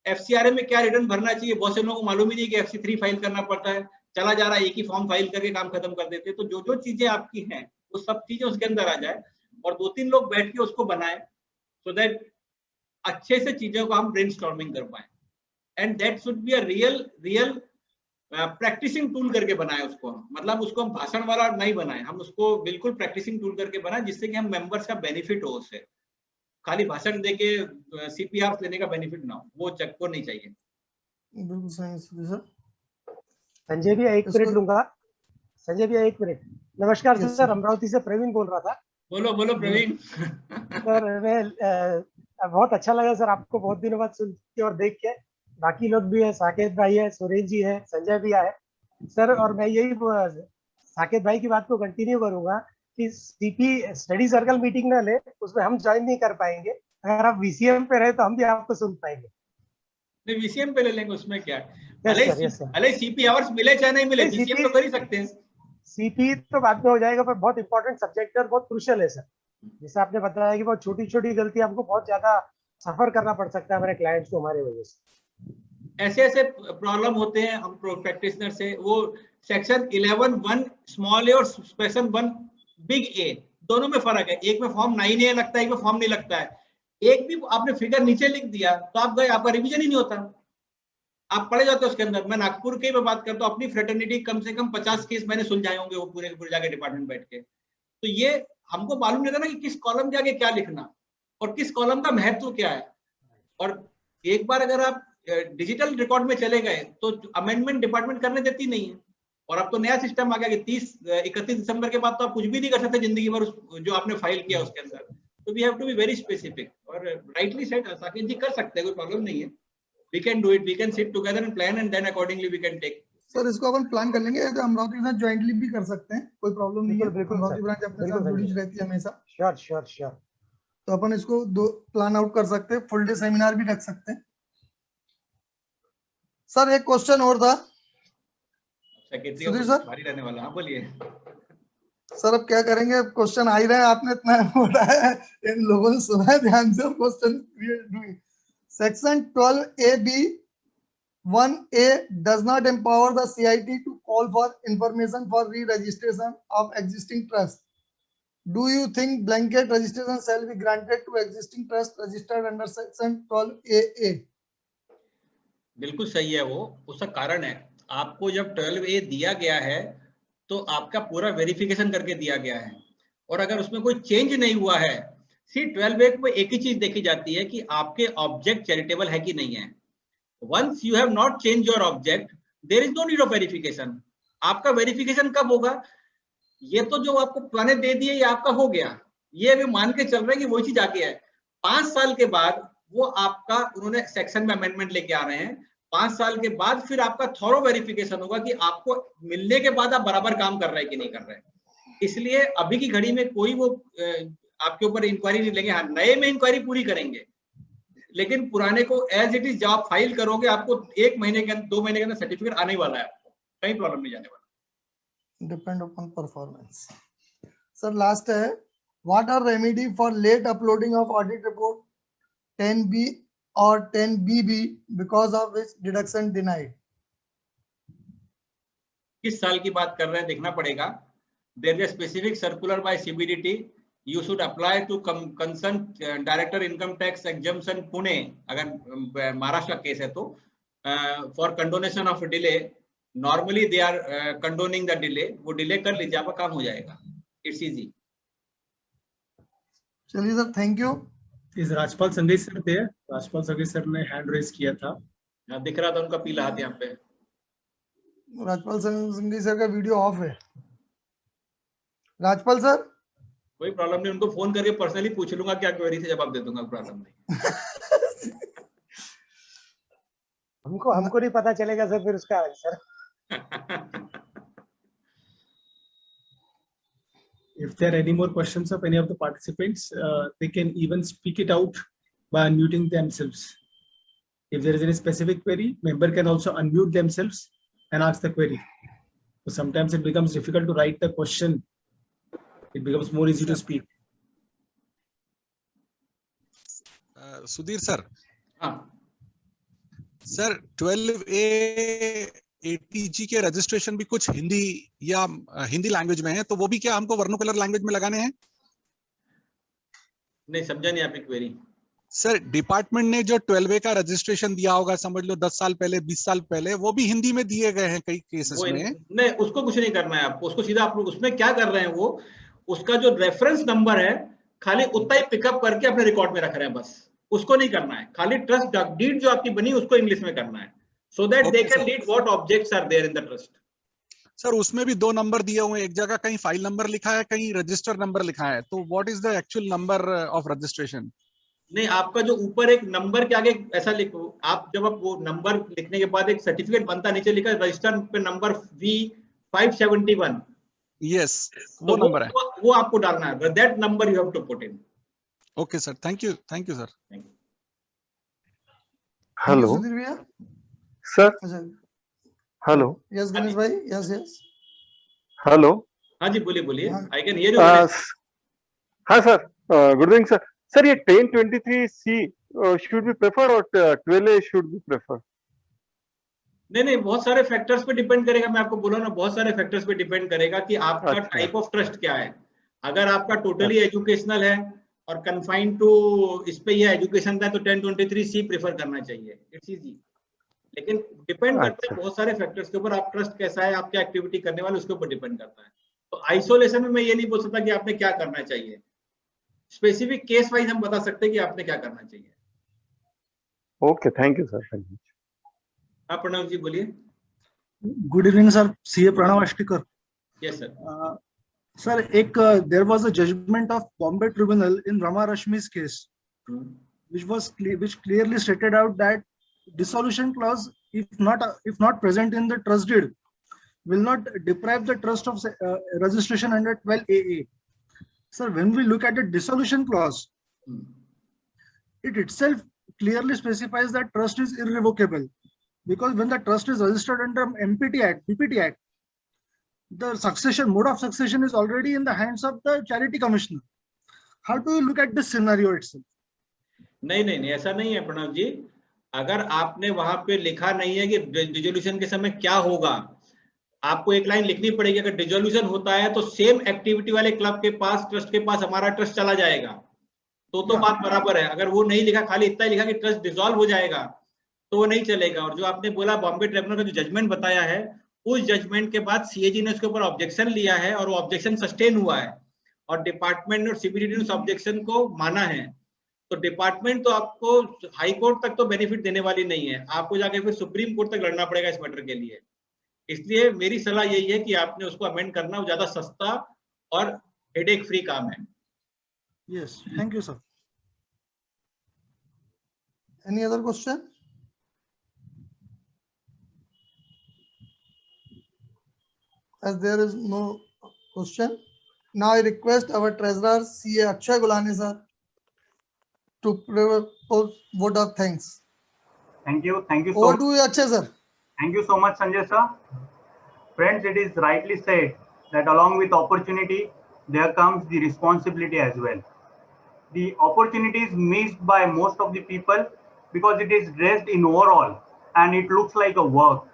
Speaker 3: FCRA में क्या रिटर्न भरना चाहिए, बहुत से लोगों को मालूम ही नहीं कि FC3 फाइल करना पड़ता है, चला जा रहा है एक ही फॉर्म फाइल करके काम खत्म कर देते। तो जो चीजें आपकी हैं वो सब चीजें उसके अंदर आ जाए और 2-3 लोग बैठ के उसको बनाए, सो दैट अच्छे से चीजों को हम ब्रेनस्टॉर्मिंग कर पाए। And that should be a real practising tool करके बनाए उसको हम, मतलब उसको हम भाषण वाला नहीं बनाए, हम उसको बिल्कुल प्रैक्टिसिंग टूल करके बनाए, जिससे कि हम मेंबर्स का बेनिफिट हो उससे। खाली भाषण देके CPR लेने का बेनिफिट ना हो, वो चक्को नहीं चाहिए।
Speaker 2: बिल्कुल सही सर।
Speaker 5: संजय भैया 1 मिनट लूंगा। संजय भैया 1 मिनट। नमस्कार सर, अमरावती से प्रवीण बोल रहा था।
Speaker 3: बोलो प्रवीण।
Speaker 5: सर मैं बहुत अच्छा लगा सर आपको बहुत दिनों बाद सुन के और देख के। बाकी लोग भी है, साकेत भाई है, सुरेश जी है, संजय भैया है सर। और मैं यही साकेत भाई की बात को कंटिन्यू करूंगा कि CP स्टडी सर्कल मीटिंग ना ले, उसमें हम ज्वाइन नहीं कर पाएंगे। अगर आप VCM पे रहे तो हम भी आपको सुन पाएंगे।
Speaker 3: नहीं, VCM पे ले लेंगे, उसमें क्या है।
Speaker 5: yes,
Speaker 3: भले CP आवर्स मिले चाहे नहीं मिले, VCM तो कर ही सकते हैं।
Speaker 5: CP तो बाद में हो जाएगा, पर बहुत इंपॉर्टेंट सब्जेक्ट है और बहुत क्रूशियल है सर। जैसे आपने बताया कि बहुत छोटी छोटी गलती आपको बहुत ज्यादा सफर करना पड़ सकता है हमारे क्लाइंट्स को हमारे वजह से।
Speaker 3: ऐसे ऐसे प्रॉब्लम होते हैं हम प्रैक्टिशनर से, वो सेक्शन 11(1) स्मॉल ए और सेक्शन 1 बिग ए दोनों में फर्क है। एक में फॉर्म 9A लगता है, एक में फॉर्म नहीं लगता है। एक भी आपने फिगर नीचे लिख दिया तो आप गए, आपका रिवीजन ही नहीं होता, आप पढ़े जाते हो उसके अंदर। मैं नागपुर की मैं बात करता हूँ, अपनी फ्रेटर्निटी कम से कम 50 केस मैंने सुलझाए होंगे वो पूरे पूरे जाके डिपार्टमेंट बैठ के। तो ये हमको मालूम नहीं था ना कि किस कॉलम के आगे क्या लिखना और किस कॉलम का महत्व क्या है। और एक बार अगर आप डिजिटल रिकॉर्ड में चले गए तो अमेंडमेंट डिपार्टमेंट करने देती नहीं है। और अब तो नया सिस्टम आ गया कि 31 दिसंबर के बाद तो आप कुछ भी नहीं कर सकते जिंदगी भर जो आपने फाइल किया उसके अंदर। तो we have to be very specific. और राइटली सेड साकेत जी कर सकते हैं, कोई प्रॉब्लम नहीं है। We can do it, we can sit together and plan and then accordingly we can take.
Speaker 2: Sir इसको अपन प्लान कर लेंगे, तो अमरावती के साथ ज्वाइंटली भी कर सकते हैं, कोई प्रॉब्लम नहीं है।
Speaker 5: बिल्कुल
Speaker 2: अमरावती
Speaker 5: सर,
Speaker 2: ब्रांच अपने
Speaker 5: बिल्कुल
Speaker 2: साथ जुड़ी
Speaker 5: संजय।
Speaker 2: रहती है हमेशा,
Speaker 5: श्योर श्योर श्योर।
Speaker 2: तो अपन इसको दो प्लान आउट कर सकते हैं, फुल डे सेमिनार भी रख सकते हैं। सर एक क्वेश्चन और था
Speaker 3: सेक्रेटरी
Speaker 2: सुधीर सर।
Speaker 3: भारी रहने वाला। हाँ बोलिए।
Speaker 2: सर अब क्या करेंगे, अब क्वेश्चन आ ही रहे हैं, आपने इतना बताया है, इन लोगों ने सुना है ध्यान से question. Section 12AB(1)(a) does not empower the CIT to call for information for re-registration of existing trust. Do you think blanket registration shall be granted to existing trust registered under section 12AA?
Speaker 3: बिल्कुल सही है वो, उसका कारण है आपको जब 12A दिया गया है तो आपका पूरा वेरिफिकेशन करके दिया गया है। और अगर उसमें कोई चेंज नहीं हुआ है, सी 12A में एक ही चीज देखी जाती है कि आपके ऑब्जेक्ट चैरिटेबल है कि नहीं है। Once you have not change your object there is no need of verification. आपका वेरिफिकेशन कब होगा? ये तो जो आपको पुराने दे दिए ये आपका हो गया, ये अभी मान के चल रहे हैं कि वही चीज आगे है। 5 साल के बाद वो आपका उन्होंने सेक्शन में अमेंडमेंट लेके आ रहे हैं। 5 साल के बाद फिर आपका थॉरो वेरिफिकेशन होगा कि आपको मिलने के बाद आप बराबर काम कर रहे हैं कि नहीं कर रहे हैं। इसलिए अभी की घड़ी में कोई वो आपके ऊपर इंक्वायरी नहीं लेंगे। हाँ, नए में इंक्वायरी पूरी करेंगे, लेकिन पुराने को एज इट इज जब आप फाइल करोगे आपको 1 महीने के अंदर 2 महीने के अंदर सर्टिफिकेट आने वाला है, आपको कहीं प्रॉब्लम नहीं जाने वाला।
Speaker 2: Depend upon performance. Sir, last है, what are remedy for late uploading of audit report 10B or 10BB because of which deduction denied?
Speaker 3: किस साल की बात कर रहे हैं देखना पड़ेगा। There is a specific circular by CBDT, you should apply to concern director income tax exemption Pune, अगर महाराष्ट्र केस है तो, for condonation of delay. Normally they are condoning the delay, वो डिले कर लीजिए, आपका काम हो जाएगा। It's easy.
Speaker 2: चलिए sir, thank you.
Speaker 1: Is Rajpal Sandesh sir there? Rajpal Sandesh sir ने हैंड रेज किया था।
Speaker 3: दिख रहा था उनका पीला हाथ यहाँ पे।
Speaker 2: राजपाल संघी सर का वीडियो ऑफ है। राजपाल सर,
Speaker 3: कोई प्रॉब्लम नहीं, उनको फोन करके पर्सनली पूछ लूंगा, क्या क्वेरी से जवाब दे दूंगा, प्रॉब्लम नहीं।
Speaker 5: हमको नहीं पता चलेगा सर फिर उसका answer.
Speaker 1: If there are any more questions of any of the participants, they can even speak it out by unmuting themselves. If there is any specific query, member can also unmute themselves and ask the query. So sometimes it becomes difficult to write the question. It becomes more easy to speak.
Speaker 6: Sudhir sir,
Speaker 3: हाँ
Speaker 6: सर 12A ATG के रजिस्ट्रेशन भी कुछ हिंदी या हिंदी लैंग्वेज में है, तो वो भी क्या हमको वर्नाकुलर लैंग्वेज में लगाने हैं?
Speaker 3: नहीं समझा नहीं आपकी क्वेरी।
Speaker 6: सर डिपार्टमेंट ने जो 12A का रजिस्ट्रेशन दिया होगा, समझ लो 10 साल पहले 20 साल पहले, वो भी हिंदी में दिए गए हैं कई केसेस में।
Speaker 3: नहीं, उसको कुछ नहीं करना है आपको, उसको सीधा आप उसमें क्या कर रहे हैं, वो उसका जो रेफरेंस नंबर है खाली उतना ही पिकअप करके अपने रिकॉर्ड में रख रहे हैं, बस उसको नहीं करना है। खाली ट्रस्ट डीड जो आपकी बनी उसको इंग्लिश में करना है, so that they can read what objects are there in the trust.
Speaker 6: Sir उसमें भी 2 नंबर दिए हुए हैं, एक जगह कहीं फाइल नंबर लिखा है, कहीं रजिस्टर नंबर लिखा है, तो what is the actual number of registration?
Speaker 3: नहीं, आपका जो ऊपर एक नंबर के आगे ऐसा लिखो आप, जब आप वो नंबर लिखने के बाद एक सर्टिफिकेट बनता, नीचे लिखा रजिस्टर पे नंबर V571।
Speaker 6: यस, वो नंबर है,
Speaker 3: वो आपको डालना है, that number you have to put in.
Speaker 6: Okay sir, thank you sir.
Speaker 7: Hello
Speaker 2: Sudhir भैया।
Speaker 7: सर,
Speaker 2: अच्छा,
Speaker 7: हेलो
Speaker 2: यस गणेश भाई, यस।
Speaker 7: हेलो।
Speaker 3: हाँ जी बोलिए,
Speaker 2: हाँ।
Speaker 3: I can hear you.
Speaker 7: हाँ sir, good evening sir. Sir ये 1023C should be preferred or 12A should be preferred?
Speaker 3: नहीं, बहुत सारे फैक्टर्स पे डिपेंड करेगा. मैं आपको बोला ना, बहुत सारे फैक्टर्स पे डिपेंड करेगा कि आपका
Speaker 7: अच्छा.
Speaker 3: टाइप ऑफ ट्रस्ट क्या है. अगर आपका टोटली
Speaker 7: अच्छा.
Speaker 3: एजुकेशनल है और कन्फाइंड टू इस पे ये एजुकेशन का है, तो 1023C प्रेफर करना चाहिए. It's easy. लेकिन डिपेंड करता
Speaker 7: अच्छा.
Speaker 3: है बहुत सारे फैक्टर्स के ऊपर. आप ट्रस्ट कैसा है, आप क्या एक्टिविटी करने वाले, उसके ऊपर डिपेंड करता है. तो आइसोलेशन में मैं ये नहीं बोल सकता कि आपने क्या करना चाहिए. स्पेसिफिक केस वाइज हम बता सकते हैं कि आपने क्या करना चाहिए.
Speaker 7: Okay, thank you sir. Thank you.
Speaker 3: आप प्रणव जी बोलिए.
Speaker 8: Good evening sir, CA Pranav Ashtikar.
Speaker 3: Yes sir.
Speaker 8: Sir एक there was a judgement of Bombay tribunal in Rama रश्मी's केस which clearly stated out that dissolution clause if not present in the trust deed will not deprive the trust of registration under 12AA. Sir, when we look at the dissolution clause, it itself clearly specifies that trust is irrevocable, because when the trust is registered under MPT Act, BPT Act, the mode of succession is already in the hands of the charity commissioner. How do you look at this scenario itself?
Speaker 3: नहीं, ऐसा नहीं है प्रणव जी. अगर आपने वहां पे लिखा नहीं है कि डिसोल्यूशन के समय क्या होगा, आपको एक लाइन लिखनी पड़ेगी. अगर डिसोल्यूशन होता है तो सेम एक्टिविटी वाले क्लब के पास, ट्रस्ट के पास हमारा ट्रस्ट चला जाएगा. तो बात बराबर है. अगर वो नहीं लिखा, खाली इतना ही लिखा कि ट्रस्ट डिसॉल्व हो जाएगा, तो वो नहीं चलेगा. और जो आपने बोला बॉम्बे ट्रिब्यूनल का जो जजमेंट बताया है, उस जजमेंट के बाद सीएजी ने उसके ऊपर ऑब्जेक्शन लिया है और वो ऑब्जेक्शन सस्टेन हुआ है और डिपार्टमेंट और सीबीडीटी ने उस ऑब्जेक्शन को माना है. तो डिपार्टमेंट तो आपको हाई कोर्ट तक तो बेनिफिट देने वाली नहीं है. आपको जाके फिर सुप्रीम कोर्ट तक लड़ना पड़ेगा इस मैटर के लिए. इसलिए मेरी सलाह यही है कि आपने उसको अमेंड करना, ज्यादा सस्ता और हेडेक फ्री काम है.
Speaker 8: Yes, thank you sir.
Speaker 2: Any other question? As there is no question, now I request our treasurer CA Akshay Gulani sir to propose vote of thanks.
Speaker 9: Thank you so
Speaker 2: Over
Speaker 9: much.
Speaker 2: to you, Akshay sir.
Speaker 9: Thank you so much, Sanjay sir. Friends, it is rightly said that along with opportunity, there comes the responsibility as well. The opportunity is missed by most of the people because it is dressed in overall and it looks like a work.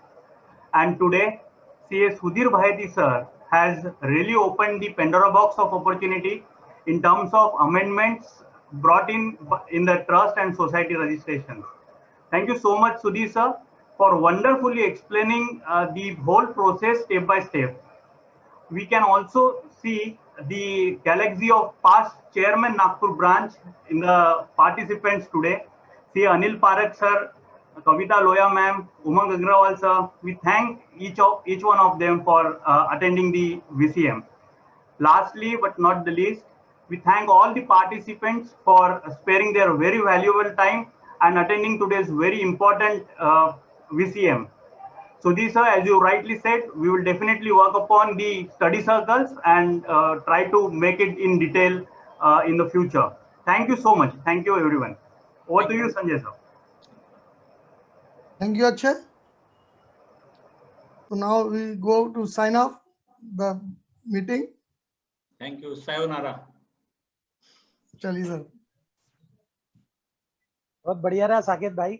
Speaker 9: And today, CA Sudhir Bhayati sir has really opened the Pandora box of opportunity in terms of amendments brought in the trust and society registrations. Thank you so much, Sudhir sir, for wonderfully explaining the whole process step by step. We can also see the galaxy of past chairman Nagpur branch in the participants today. See Anil Parak sir, Kavita Loya ma'am, Umang Agrawal sir. We thank each one of them for attending the VCM. Lastly, but not the least, we thank all the participants for sparing their very valuable time and attending today's very important VCM. So this, as you rightly said, we will definitely work upon the study circles and try to make it in detail in the future. Thank you so much. Thank you, everyone. Over to you, Sanjay sir.
Speaker 2: Thank you, Akshay. So now we go to sign off the meeting.
Speaker 3: Thank you. Sayonara.
Speaker 2: चलिए सर.
Speaker 5: बहुत बढ़िया रहा साकेत भाई.